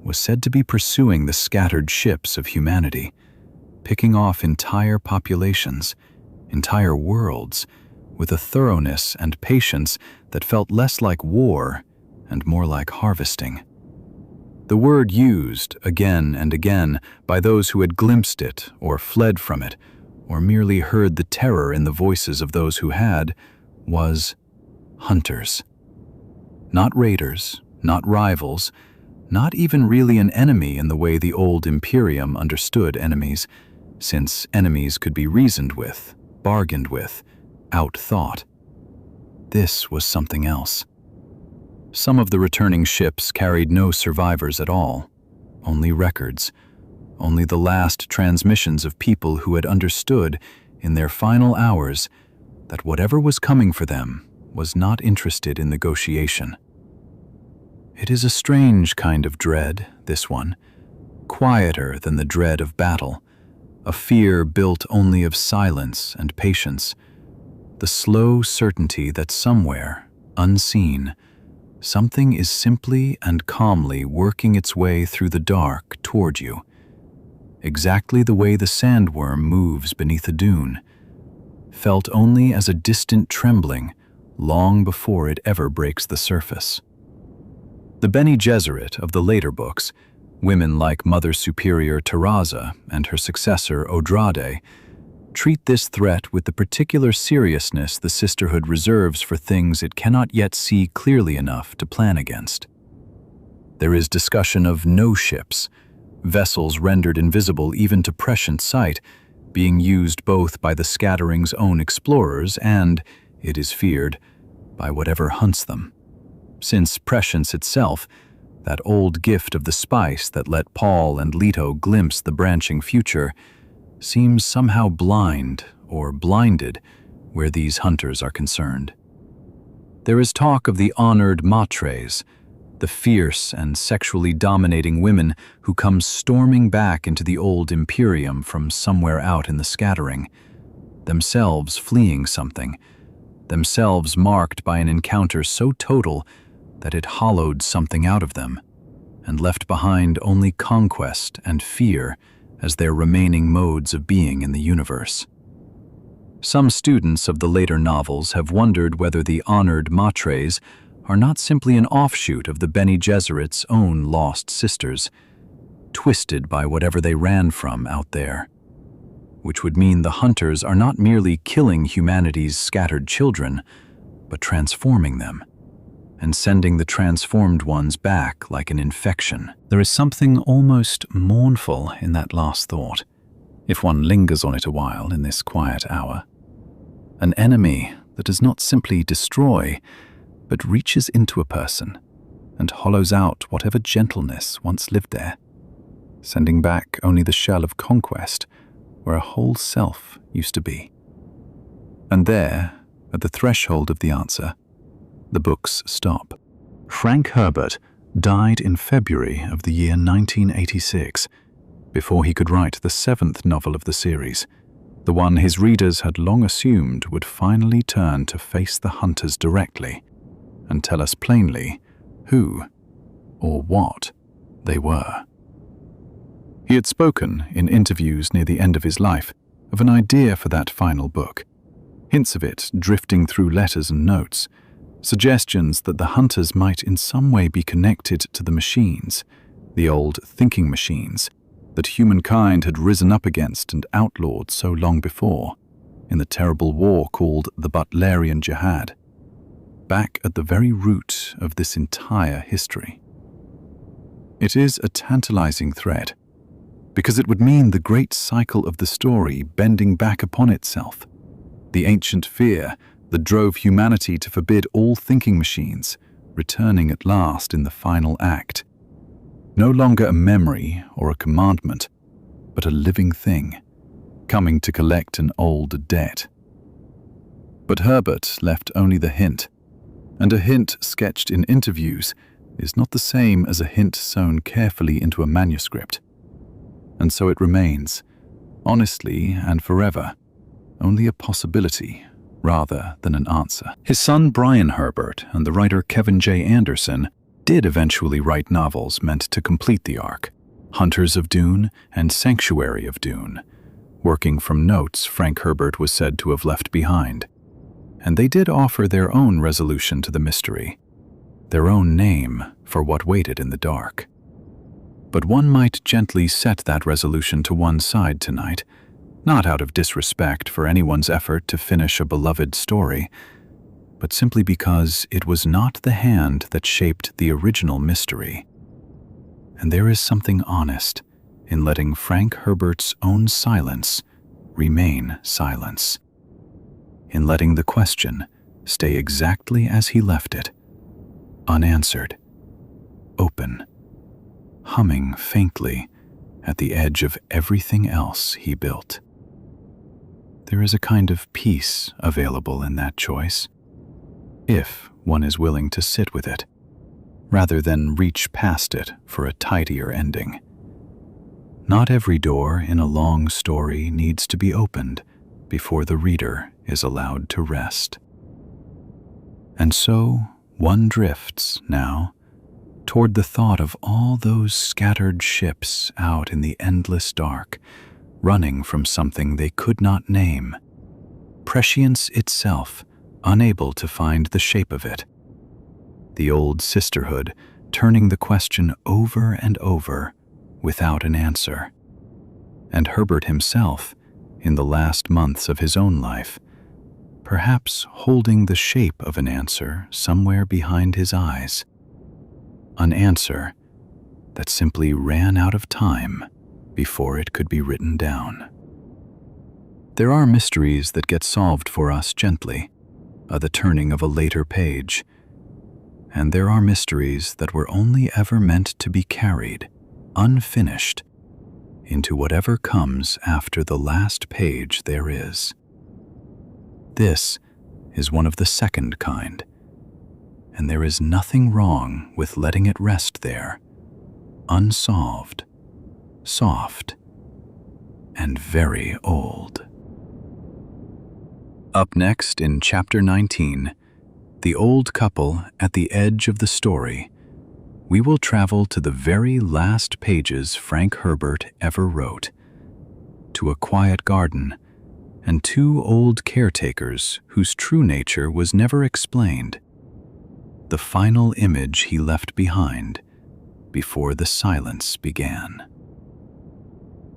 S1: was said to be pursuing the scattered ships of humanity, picking off entire populations, entire worlds, with a thoroughness and patience that felt less like war and more like harvesting. The word used again and again by those who had glimpsed it or fled from it, or merely heard the terror in the voices of those who had, was hunters. Not raiders, not rivals, not even really an enemy in the way the old Imperium understood enemies, since enemies could be reasoned with, bargained with, outthought. This was something else. Some of the returning ships carried no survivors at all, only records, only the last transmissions of people who had understood, in their final hours, that whatever was coming for them was not interested in negotiation. It is a strange kind of dread, this one, quieter than the dread of battle, a fear built only of silence and patience, the slow certainty that somewhere, unseen, something is simply and calmly working its way through the dark toward you, exactly the way the sandworm moves beneath a dune, felt only as a distant trembling long before it ever breaks the surface. The Bene Gesserit of the later books, women like Mother Superior Terraza and her successor Odrade, treat this threat with the particular seriousness the sisterhood reserves for things it cannot yet see clearly enough to plan against. There is discussion of no ships, vessels rendered invisible even to prescient sight, being used both by the scattering's own explorers and, it is feared, by whatever hunts them. Since prescience itself, that old gift of the spice that let Paul and Leto glimpse the branching future, seems somehow blind or blinded where these hunters are concerned. There is talk of the honored matres, the fierce and sexually dominating women who come storming back into the old Imperium from somewhere out in the scattering, themselves fleeing something, themselves marked by an encounter so total that it hollowed something out of them, and left behind only conquest and fear as their remaining modes of being in the universe. Some students of the later novels have wondered whether the honored matres are not simply an offshoot of the Bene Gesserit's own lost sisters, twisted by whatever they ran from out there, which would mean the hunters are not merely killing humanity's scattered children, but transforming them, and sending the transformed ones back like an infection. There is something almost mournful in that last thought, if one lingers on it a while in this quiet hour. An enemy that does not simply destroy, but reaches into a person and hollows out whatever gentleness once lived there, sending back only the shell of conquest where a whole self used to be. And there, at the threshold of the answer, the books stop. Frank Herbert died in February of the year 1986, before he could write the 7th novel of the series, the one his readers had long assumed would finally turn to face the hunters directly and tell us plainly who or what they were. He had spoken in interviews near the end of his life of an idea for that final book, hints of it drifting through letters and notes, suggestions that the hunters might in some way be connected to the machines, the old thinking machines, that humankind had risen up against and outlawed so long before, in the terrible war called the Butlerian Jihad, back at the very root of this entire history. It is a tantalizing thread, because it would mean the great cycle of the story bending back upon itself, the ancient fear that drove humanity to forbid all thinking machines, returning at last in the final act. No longer a memory or a commandment, but a living thing, coming to collect an old debt. But Herbert left only the hint, and a hint sketched in interviews is not the same as a hint sewn carefully into a manuscript. And so it remains, honestly and forever, only a possibility rather than an answer. His son Brian Herbert and the writer Kevin J. Anderson did eventually write novels meant to complete the arc, Hunters of Dune and Sanctuary of Dune, working from notes Frank Herbert was said to have left behind. And they did offer their own resolution to the mystery, their own name for what waited in the dark. But one might gently set that resolution to one side tonight, not out of disrespect for anyone's effort to finish a beloved story, but simply because it was not the hand that shaped the original mystery. And there is something honest in letting Frank Herbert's own silence remain silence, in letting the question stay exactly as he left it, unanswered, open, humming faintly at the edge of everything else he built. There is a kind of peace available in that choice, if one is willing to sit with it, rather than reach past it for a tidier ending. Not every door in a long story needs to be opened before the reader is allowed to rest. And so one drifts now toward the thought of all those scattered ships out in the endless dark, running from something they could not name, prescience itself, unable to find the shape of it. The old sisterhood turning the question over and over without an answer. And Herbert himself, in the last months of his own life, perhaps holding the shape of an answer somewhere behind his eyes. An answer that simply ran out of time before it could be written down. There are mysteries that get solved for us gently, the turning of a later page. And there are mysteries that were only ever meant to be carried, unfinished, into whatever comes after the last page there is. This is one of the second kind, and there is nothing wrong with letting it rest there, unsolved, soft, and very old. Up next in Chapter 19, The Old Couple at the Edge of the Story, we will travel to the very last pages Frank Herbert ever wrote, to a quiet garden and two old caretakers whose true nature was never explained, the final image he left behind before the silence began.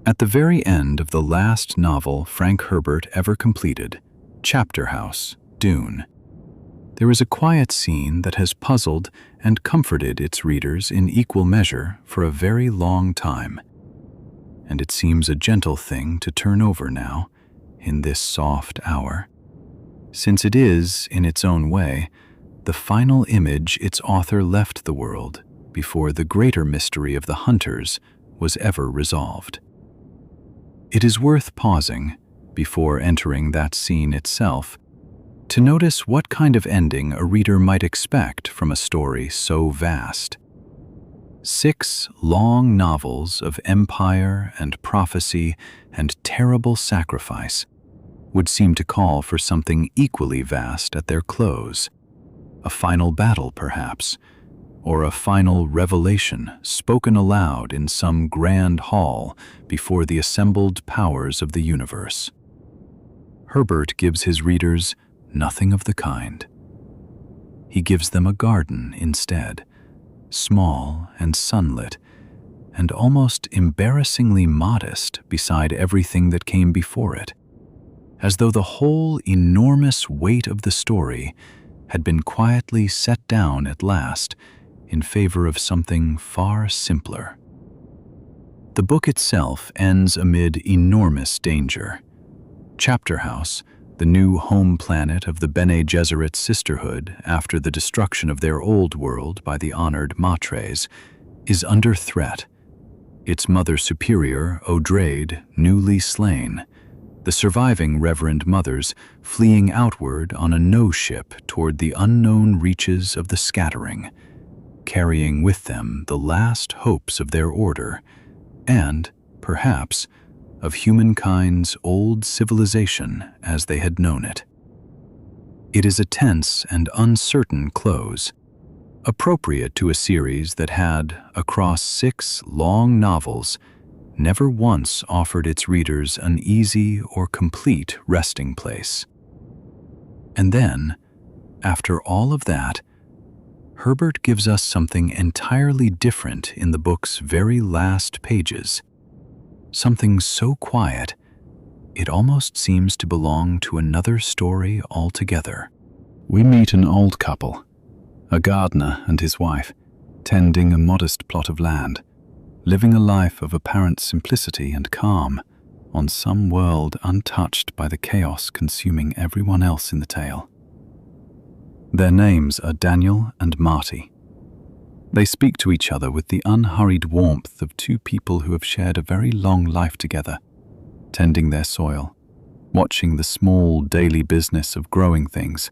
S1: At the very end of the last novel Frank Herbert ever completed, Chapter House, Dune, there is a quiet scene that has puzzled and comforted its readers in equal measure for a very long time, and it seems a gentle thing to turn over now, in this soft hour, since it is, in its own way, the final image its author left the world before the greater mystery of the hunters was ever resolved. It is worth pausing, before entering that scene itself, to notice what kind of ending a reader might expect from a story so vast. 6 long novels of empire and prophecy and terrible sacrifice would seem to call for something equally vast at their close. A final battle, perhaps, or a final revelation spoken aloud in some grand hall before the assembled powers of the universe. Herbert gives his readers nothing of the kind. He gives them a garden instead, small and sunlit, and almost embarrassingly modest beside everything that came before it, as though the whole enormous weight of the story had been quietly set down at last in favor of something far simpler. The book itself ends amid enormous danger. Chapter House, the new home planet of the Bene Gesserit sisterhood after the destruction of their old world by the honored Matres, is under threat. Its Mother Superior, Odrade, newly slain. The surviving Reverend Mothers fleeing outward on a no-ship toward the unknown reaches of the Scattering, carrying with them the last hopes of their order and, perhaps, of humankind's old civilization as they had known it. It is a tense and uncertain close, appropriate to a series that had, across 6 long novels, never once offered its readers an easy or complete resting place. And then, after all of that, Herbert gives us something entirely different in the book's very last pages. Something so quiet, it almost seems to belong to another story altogether.
S3: We meet an old couple, a gardener and his wife, tending a modest plot of land, living a life of apparent simplicity and calm on some world untouched by the chaos consuming everyone else in the tale. Their names are Daniel and Marty. They speak to each other with the unhurried warmth of 2 people who have shared a very long life together, tending their soil, watching the small daily business of growing things,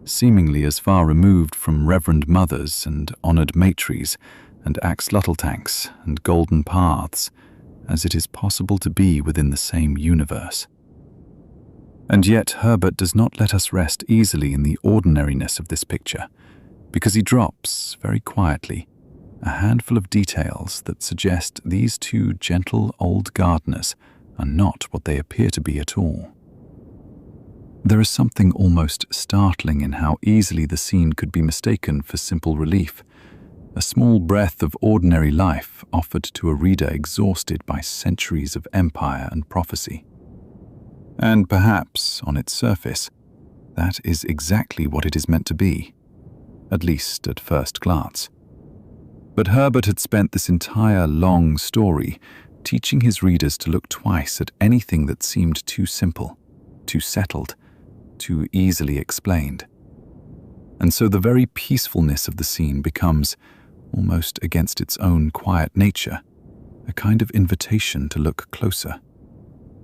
S3: seemingly as far removed from Reverend Mothers and honored matres and axolotl-tanks and golden paths as it is possible to be within the same universe. And yet Herbert does not let us rest easily in the ordinariness of this picture, because he drops, very quietly, a handful of details that suggest these 2 gentle old gardeners are not what they appear to be at all. There is something almost startling in how easily the scene could be mistaken for simple relief, a small breath of ordinary life offered to a reader exhausted by centuries of empire and prophecy. And perhaps, on its surface, that is exactly what it is meant to be, at least at first glance. But Herbert had spent this entire long story teaching his readers to look twice at anything that seemed too simple, too settled, too easily explained. And so the very peacefulness of the scene becomes, almost against its own quiet nature, a kind of invitation to look closer,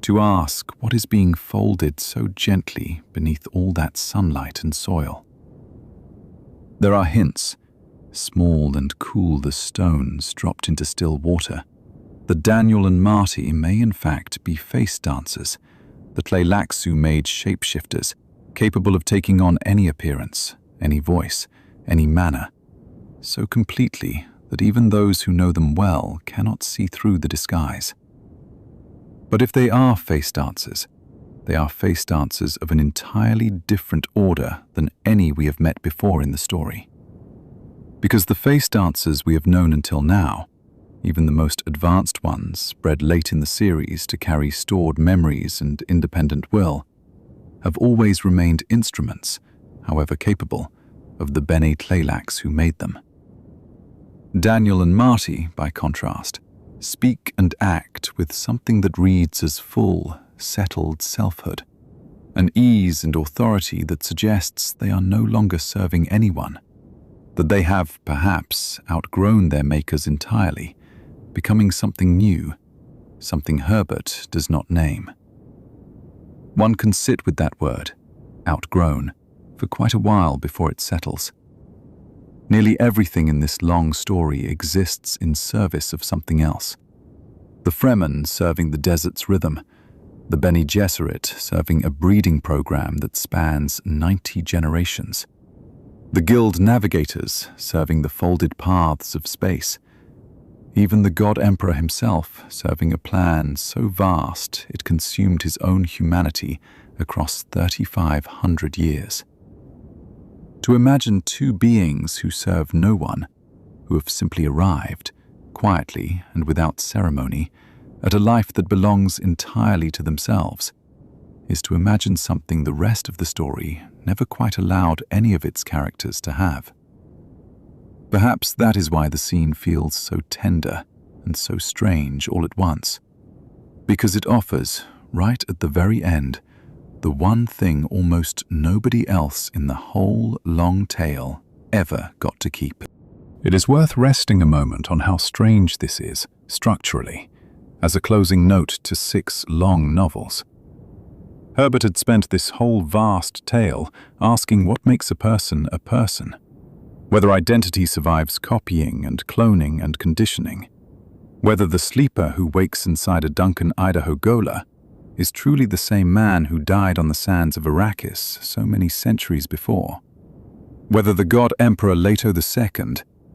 S3: to ask what is being folded so gently beneath all that sunlight and soil. There are hints, small and cool as stones dropped into still water, that Daniel and Marty may in fact be face dancers, the tleilaxu made shapeshifters, capable of taking on any appearance, any voice, any manner, so completely that even those who know them well cannot see through the disguise. But if they are face dancers, they are face dancers of an entirely different order than any we have met before in the story. Because the face dancers we have known until now, even the most advanced ones bred late in the series to carry stored memories and independent will, have always remained instruments, however capable, of the Bene Tleilaxu who made them. Daniel and Marty, by contrast, speak and act with something that reads as full, settled selfhood, an ease and authority that suggests they are no longer serving anyone, that they have, perhaps, outgrown their makers entirely, becoming something new, something Herbert does not name. One can sit with that word, outgrown, for quite a while before it settles. Nearly everything in this long story exists in service of something else. The Fremen serving the desert's rhythm, the Bene Gesserit serving a breeding program that spans 90 generations, the Guild Navigators serving the folded paths of space, even the God Emperor himself serving a plan so vast it consumed his own humanity
S1: across 3,500 years. To imagine two beings who serve no one, who have simply arrived, quietly and without ceremony, at a life that belongs entirely to themselves, is to imagine something the rest of the story never quite allowed any of its characters to have. Perhaps that is why the scene feels so tender and so strange all at once, because it offers, right at the very end, the one thing almost nobody else in the whole long tale ever got to keep.
S3: It is worth resting a moment on how strange this is, structurally, as a closing note to 6 long novels. Herbert had spent this whole vast tale asking what makes a person, whether identity survives copying and cloning and conditioning, whether the sleeper who wakes inside a Duncan, Idaho Gola is truly the same man who died on the sands of Arrakis so many centuries before, whether the god Emperor Leto II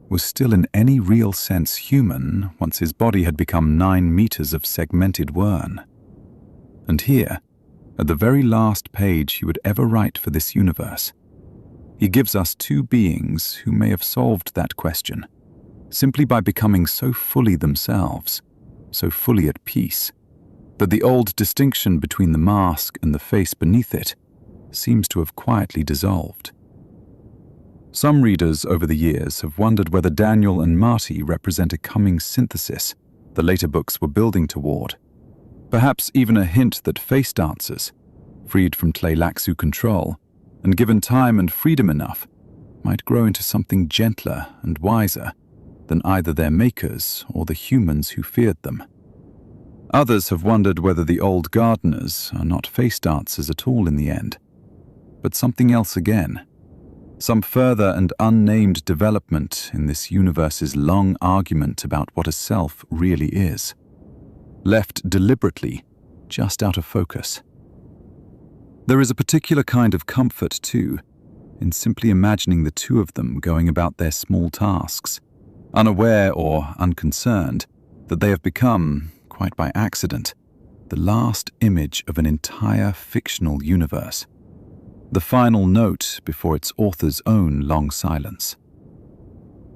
S3: was still in any real sense human once his body had become 9 meters of segmented wern. And here, at the very last page he would ever write for this universe, he gives us 2 beings who may have solved that question, simply by becoming so fully themselves, so fully at peace, that the old distinction between the mask and the face beneath it seems to have quietly dissolved. Some readers over the years have wondered whether Daniel and Marty represent a coming synthesis the later books were building toward. Perhaps even a hint that face dancers, freed from tleilaxu control and given time and freedom enough, might grow into something gentler and wiser than either their makers or the humans who feared them. Others have wondered whether the old gardeners are not face dancers at all in the end, but something else again. Some further and unnamed development in this universe's long argument about what a self really is, left deliberately just out of focus. There is a particular kind of comfort, too, in simply imagining the 2 of them going about their small tasks, unaware or unconcerned that they have become, quite by accident, the last image of an entire fictional universe, the final note before its author's own long silence.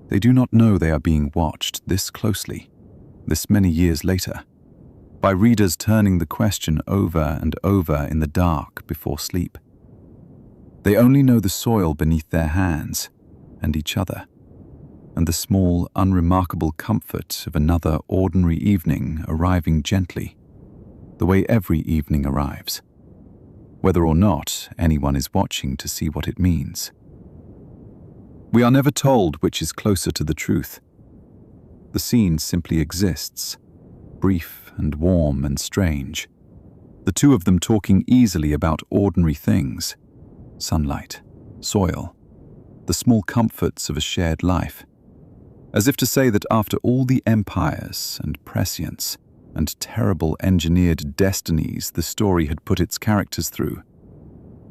S3: They do not know they are being watched this closely, this many years later, by readers turning the question over and over in the dark before sleep. They only know the soil beneath their hands and each other, and the small, unremarkable comfort of another ordinary evening arriving gently, the way every evening arrives, whether or not anyone is watching to see what it means. We are never told which is closer to the truth. The scene simply exists, brief and warm and strange, the 2 of them talking easily about ordinary things, sunlight, soil, the small comforts of a shared life, as if to say that after all the empires and prescience and terrible engineered destinies the story had put its characters through,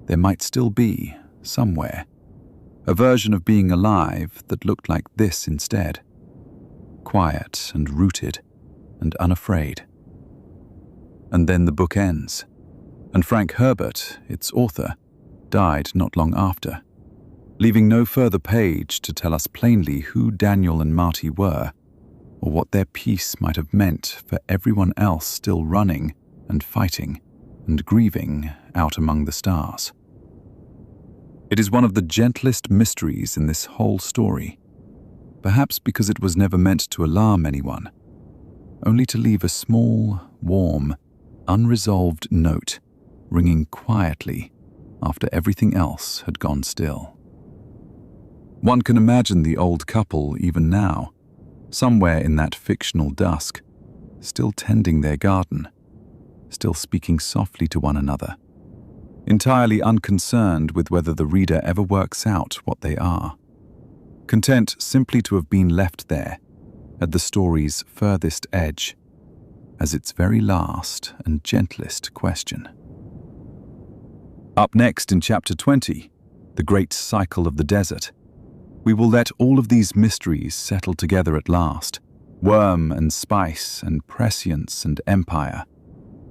S3: there might still be, somewhere, a version of being alive that looked like this instead, quiet and rooted and unafraid. And then the book ends, and Frank Herbert, its author, died not long after, leaving no further page to tell us plainly who Daniel and Marty were, or what their peace might have meant for everyone else still running and fighting and grieving out among the stars. It is one of the gentlest mysteries in this whole story, perhaps because it was never meant to alarm anyone, only to leave a small, warm, unresolved note ringing quietly after everything else had gone still. One can imagine the old couple even now, somewhere in that fictional dusk, still tending their garden, still speaking softly to one another, entirely unconcerned with whether the reader ever works out what they are, content simply to have been left there, at the story's furthest edge, as its very last and gentlest question. Up next in Chapter 20, The Great Cycle of the Desert, we will let all of these mysteries settle together at last, worm and spice and prescience and empire,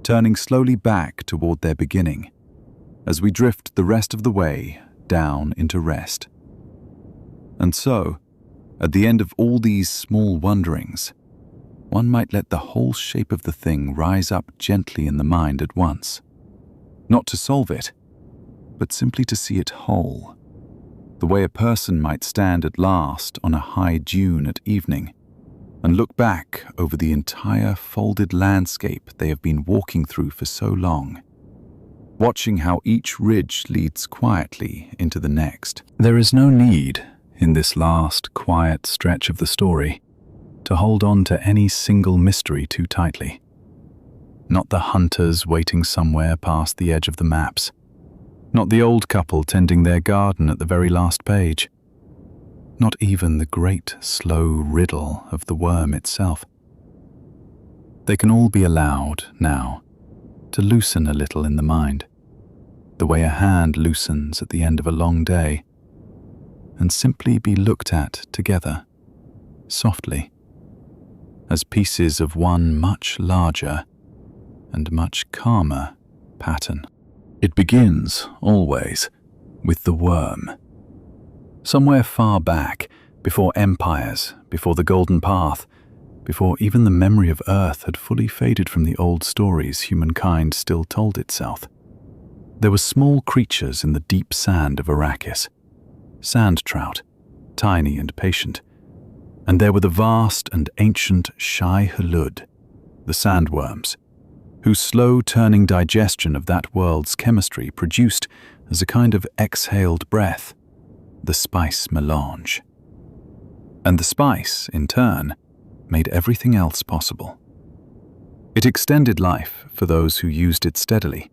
S3: turning slowly back toward their beginning,
S1: as we drift the rest of the way down into rest. And so, at the end of all these small wonderings, one might let the whole shape of the thing rise up gently in the mind at once, not to solve it, but simply to see it whole, the way a person might stand at last on a high dune at evening and look back over the entire folded landscape they have been walking through for so long, watching how each ridge leads quietly into the next.
S3: There is no need, in this last quiet stretch of the story, to hold on to any single mystery too tightly. Not the hunters waiting somewhere past the edge of the maps. Not the old couple tending their garden at the very last page. Not even the great, slow riddle of the worm itself. They can all be allowed, now, to loosen a little in the mind, the way a hand loosens at the end of a long day, and simply be looked at together, softly, as pieces of one much larger and much calmer pattern. It begins, always, with the worm. Somewhere far back, before empires, before the Golden Path, before even the memory of Earth had fully faded from the old stories humankind still told itself, there were small creatures in the deep sand of Arrakis, sand trout, tiny and patient, and there were the vast and ancient Shai Hulud, the sandworms, whose slow-turning digestion of that world's chemistry produced, as a kind of exhaled breath, the spice melange. And the spice, in turn, made everything else possible. It extended life for those who used it steadily.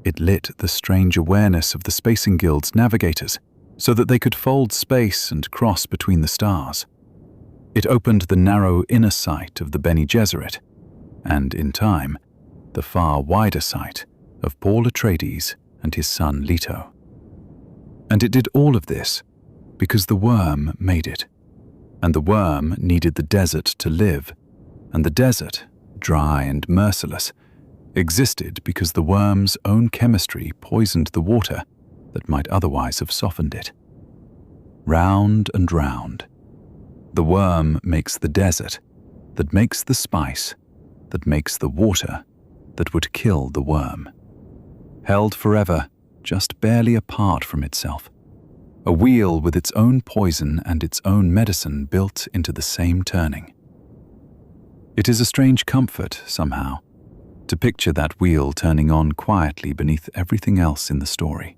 S3: It lit the strange awareness of the Spacing Guild's navigators so that they could fold space and cross between the stars. It opened the narrow inner sight of the Bene Gesserit, and, in time, the far wider sight of Paul Atreides and his son Leto. And it did all of this because the worm made it, and the worm needed the desert to live, and the desert, dry and merciless, existed because the worm's own chemistry poisoned the water that might otherwise have softened it. Round and round, the worm makes the desert that makes the spice that makes the water that would kill the worm. Held forever, just barely apart from itself. A wheel with its own poison and its own medicine built into the same turning. It is a strange comfort, somehow, to picture that wheel turning on quietly beneath everything else in the story,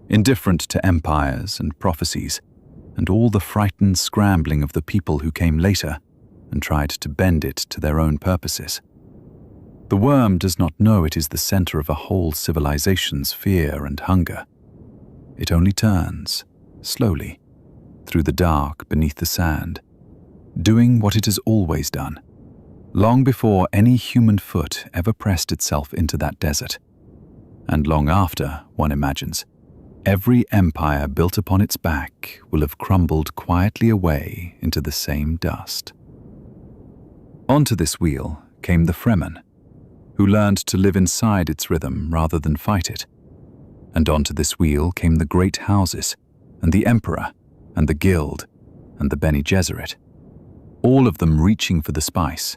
S3: indifferent to empires and prophecies, and all the frightened scrambling of the people who came later and tried to bend it to their own purposes. The worm does not know it is the center of a whole civilization's fear and hunger. It only turns, slowly, through the dark beneath the sand, doing what it has always done, long before any human foot ever pressed itself into that desert, and long after, one imagines, every empire built upon its back will have crumbled quietly away into the same dust. Onto this wheel came the Fremen, who learned to live inside its rhythm rather than fight it. And onto this wheel came the great houses, and the Emperor, and the Guild, and the Bene Gesserit, all of them reaching for the spice,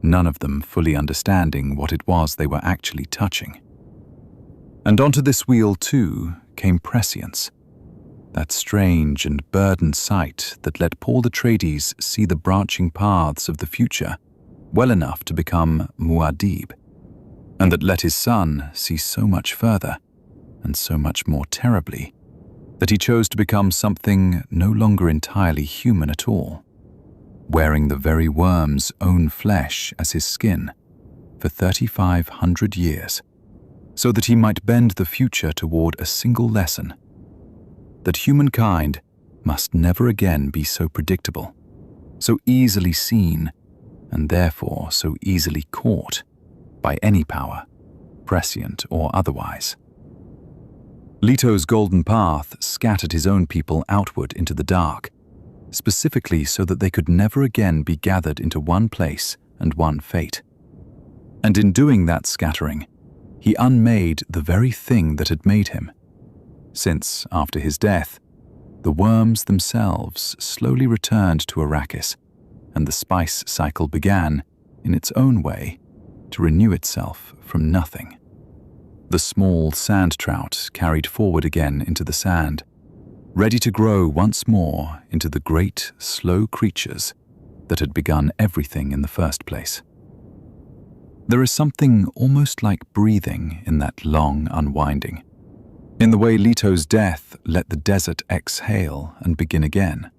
S3: none of them fully understanding what it was they were actually touching. And onto this wheel, too, came prescience, that strange and burdened sight that let Paul Atreides see the branching paths of the future well enough to become Muad'Dib, and that let his son see so much further, and so much more terribly, that he chose to become something no longer entirely human at all, wearing the very worm's own flesh as his skin for 3,500 years, so that he might bend the future toward a single lesson, that humankind must never again be so predictable, so easily seen, and therefore so easily caught by any power, prescient or otherwise. Leto's golden path scattered his own people outward into the dark, specifically so that they could never again be gathered into one place and one fate. And in doing that scattering,
S1: he unmade the very thing that had made him, since, after his death, the worms themselves slowly returned to Arrakis, and the spice cycle began, in its own way, to renew itself from nothing. The small sand trout carried forward again into the sand, ready to grow once more into the great, slow creatures that had begun everything in the first place. There is something almost like breathing in that long unwinding, in the way Leto's death let the desert exhale and begin again.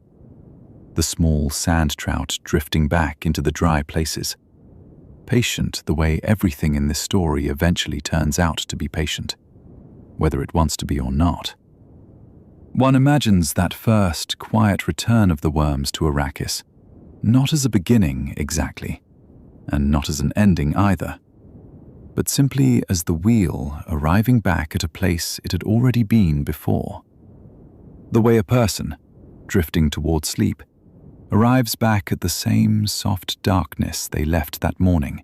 S1: The small sand trout drifting back into the dry places, patient the way everything in this story eventually turns out to be patient, whether it wants to be or not. One imagines that first, quiet return of the worms to Arrakis, not as a beginning exactly, and not as an ending either, but simply as the wheel arriving back at a place it had already been before. The way a person, drifting toward sleep, arrives back at the same soft darkness they left that morning,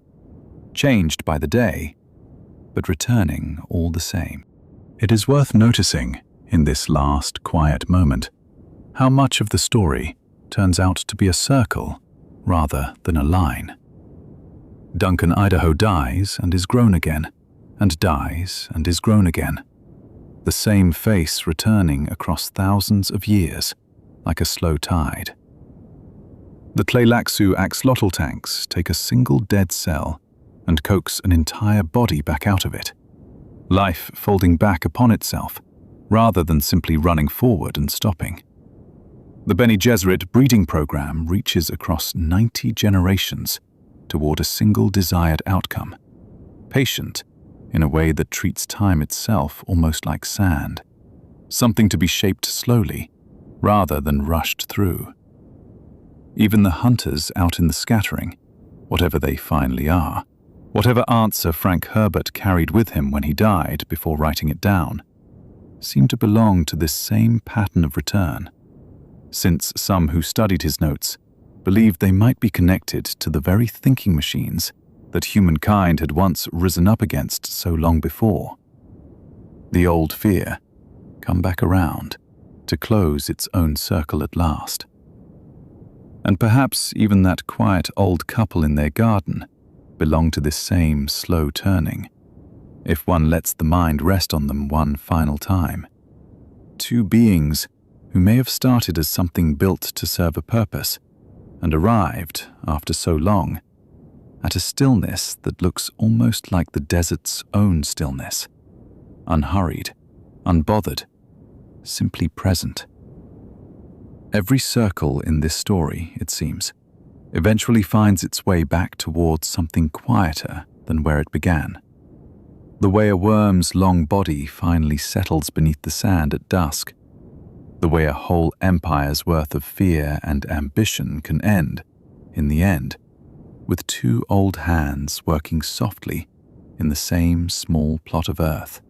S1: changed by the day, but returning all the same. It is worth noticing, in this last quiet moment, how much of the story turns out to be a circle rather than a line. Duncan Idaho dies and is grown again, and dies and is grown again, the same face returning across thousands of years, like a slow tide. The tleilaxu axolotl tanks take a single dead cell and coax an entire body back out of it, life folding back upon itself, rather than simply running forward and stopping. The Bene Gesserit breeding program reaches across 90 generations toward a single desired outcome, patient in a way that treats time itself almost like sand, something to be shaped slowly rather than rushed through. Even the hunters out in the scattering, whatever they finally are, whatever answer Frank Herbert carried with him when he died before writing it down, seem to belong to this same pattern of return, since some who studied his notes believed they might be connected to the very thinking machines that humankind had once risen up against so long before. The old fear, come back around, to close its own circle at last. And perhaps even that quiet old couple in their garden belong to this same slow turning, if one lets the mind rest on them one final time. Two beings who may have started as something built to serve a purpose, and arrived, after so long, at a stillness that looks almost like the desert's own stillness, unhurried, unbothered, simply present. Every circle in this story, it seems, eventually finds its way back towards something quieter than where it began. The way a worm's long body finally settles beneath the sand at dusk, the way a whole empire's worth of fear and ambition can end, in the end, with two old hands working softly in the same small plot of earth.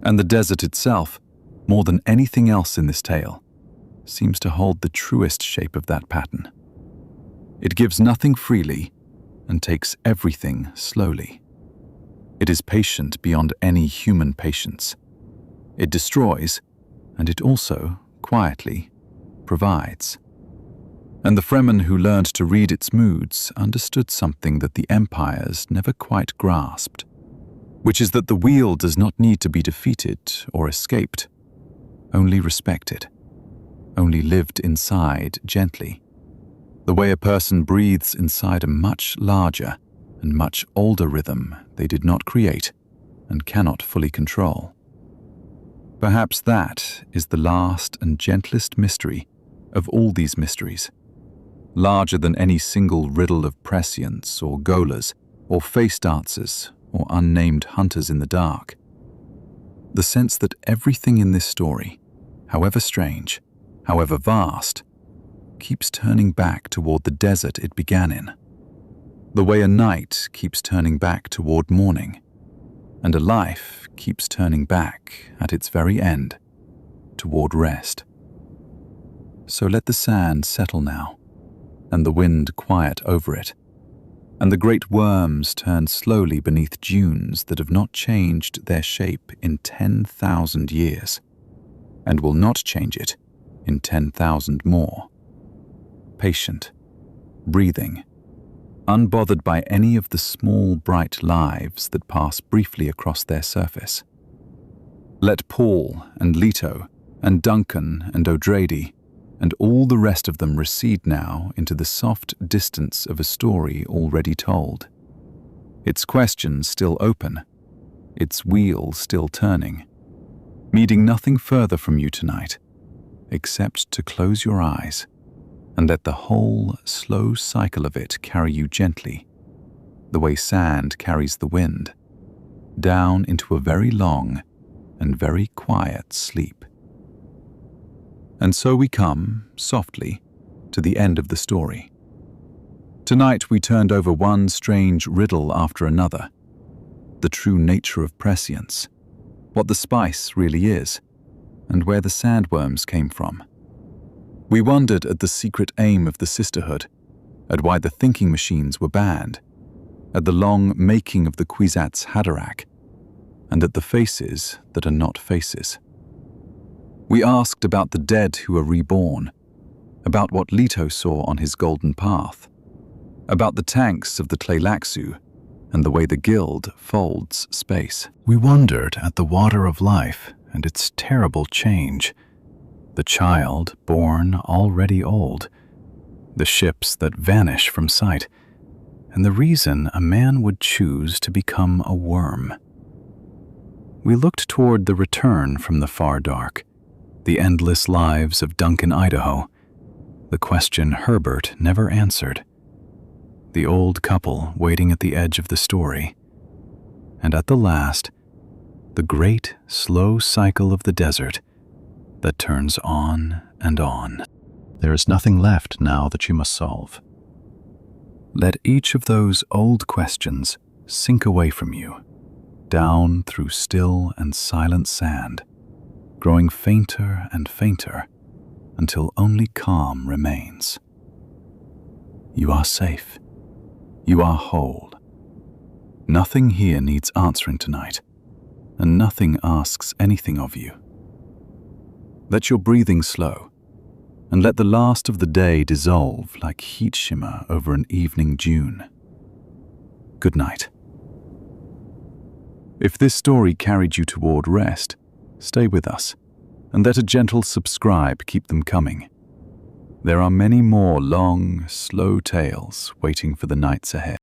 S1: And the desert itself, more than anything else in this tale, seems to hold the truest shape of that pattern. It gives nothing freely and takes everything slowly. It is patient beyond any human patience. It destroys, and it also, quietly, provides. And the Fremen who learned to read its moods understood something that the empires never quite grasped, which is that the wheel does not need to be defeated or escaped, only respected, only lived inside gently, the way a person breathes inside a much larger and much older rhythm they did not create and cannot fully control. Perhaps that is the last and gentlest mystery of all these mysteries, larger than any single riddle of prescience or golas or face dancers or unnamed hunters in the dark. The sense that everything in this story, however strange, however vast, keeps turning back toward the desert it began in, the way a night keeps turning back toward morning, and a life keeps turning back at its very end toward rest. So let the sand settle now, and the wind quiet over it, and the great worms turn slowly beneath dunes that have not changed their shape in 10,000 years, and will not change it in 10,000 more. Patient, breathing, unbothered by any of the small bright lives that pass briefly across their surface. Let Paul and Leto and Duncan and O'Drady and all the rest of them recede now into the soft distance of a story already told. Its questions still open, its wheel still turning, needing nothing further from you tonight, except to close your eyes and let the whole slow cycle of it carry you gently, the way sand carries the wind, down into a very long and very quiet sleep. And so we come, softly, to the end of the story. Tonight we turned over one strange riddle after another. The true nature of prescience, what the spice really is, and where the sandworms came from. We wondered at the secret aim of the sisterhood, at why the thinking machines were banned, at the long making of the Kwisatz Haderach, and at the faces that are not faces. We asked about the dead who are reborn, about what Leto saw on his golden path, about the tanks of the tleilaxu and the way the guild folds space.
S3: We wondered at the water of life and its terrible change, the child born already old, the ships that vanish from sight, and the reason a man would choose to become a worm. We looked toward the return from the far dark, the endless lives of Duncan, Idaho, the question Herbert never answered, the old couple waiting at the edge of the story, and at the last, the great, slow cycle of the desert that turns on and on. There is nothing left now that you must solve. Let each of those old questions sink away from you, down through still and silent sand, growing fainter and fainter until only calm remains. You are safe. You are whole. Nothing here needs answering tonight, and nothing asks anything of you. Let your breathing slow, and let the last of the day dissolve like heat shimmer over an evening dune. Good night. If this story carried you toward rest, stay with us, and let a gentle subscribe keep them coming. There are many more long, slow tales waiting for the nights ahead.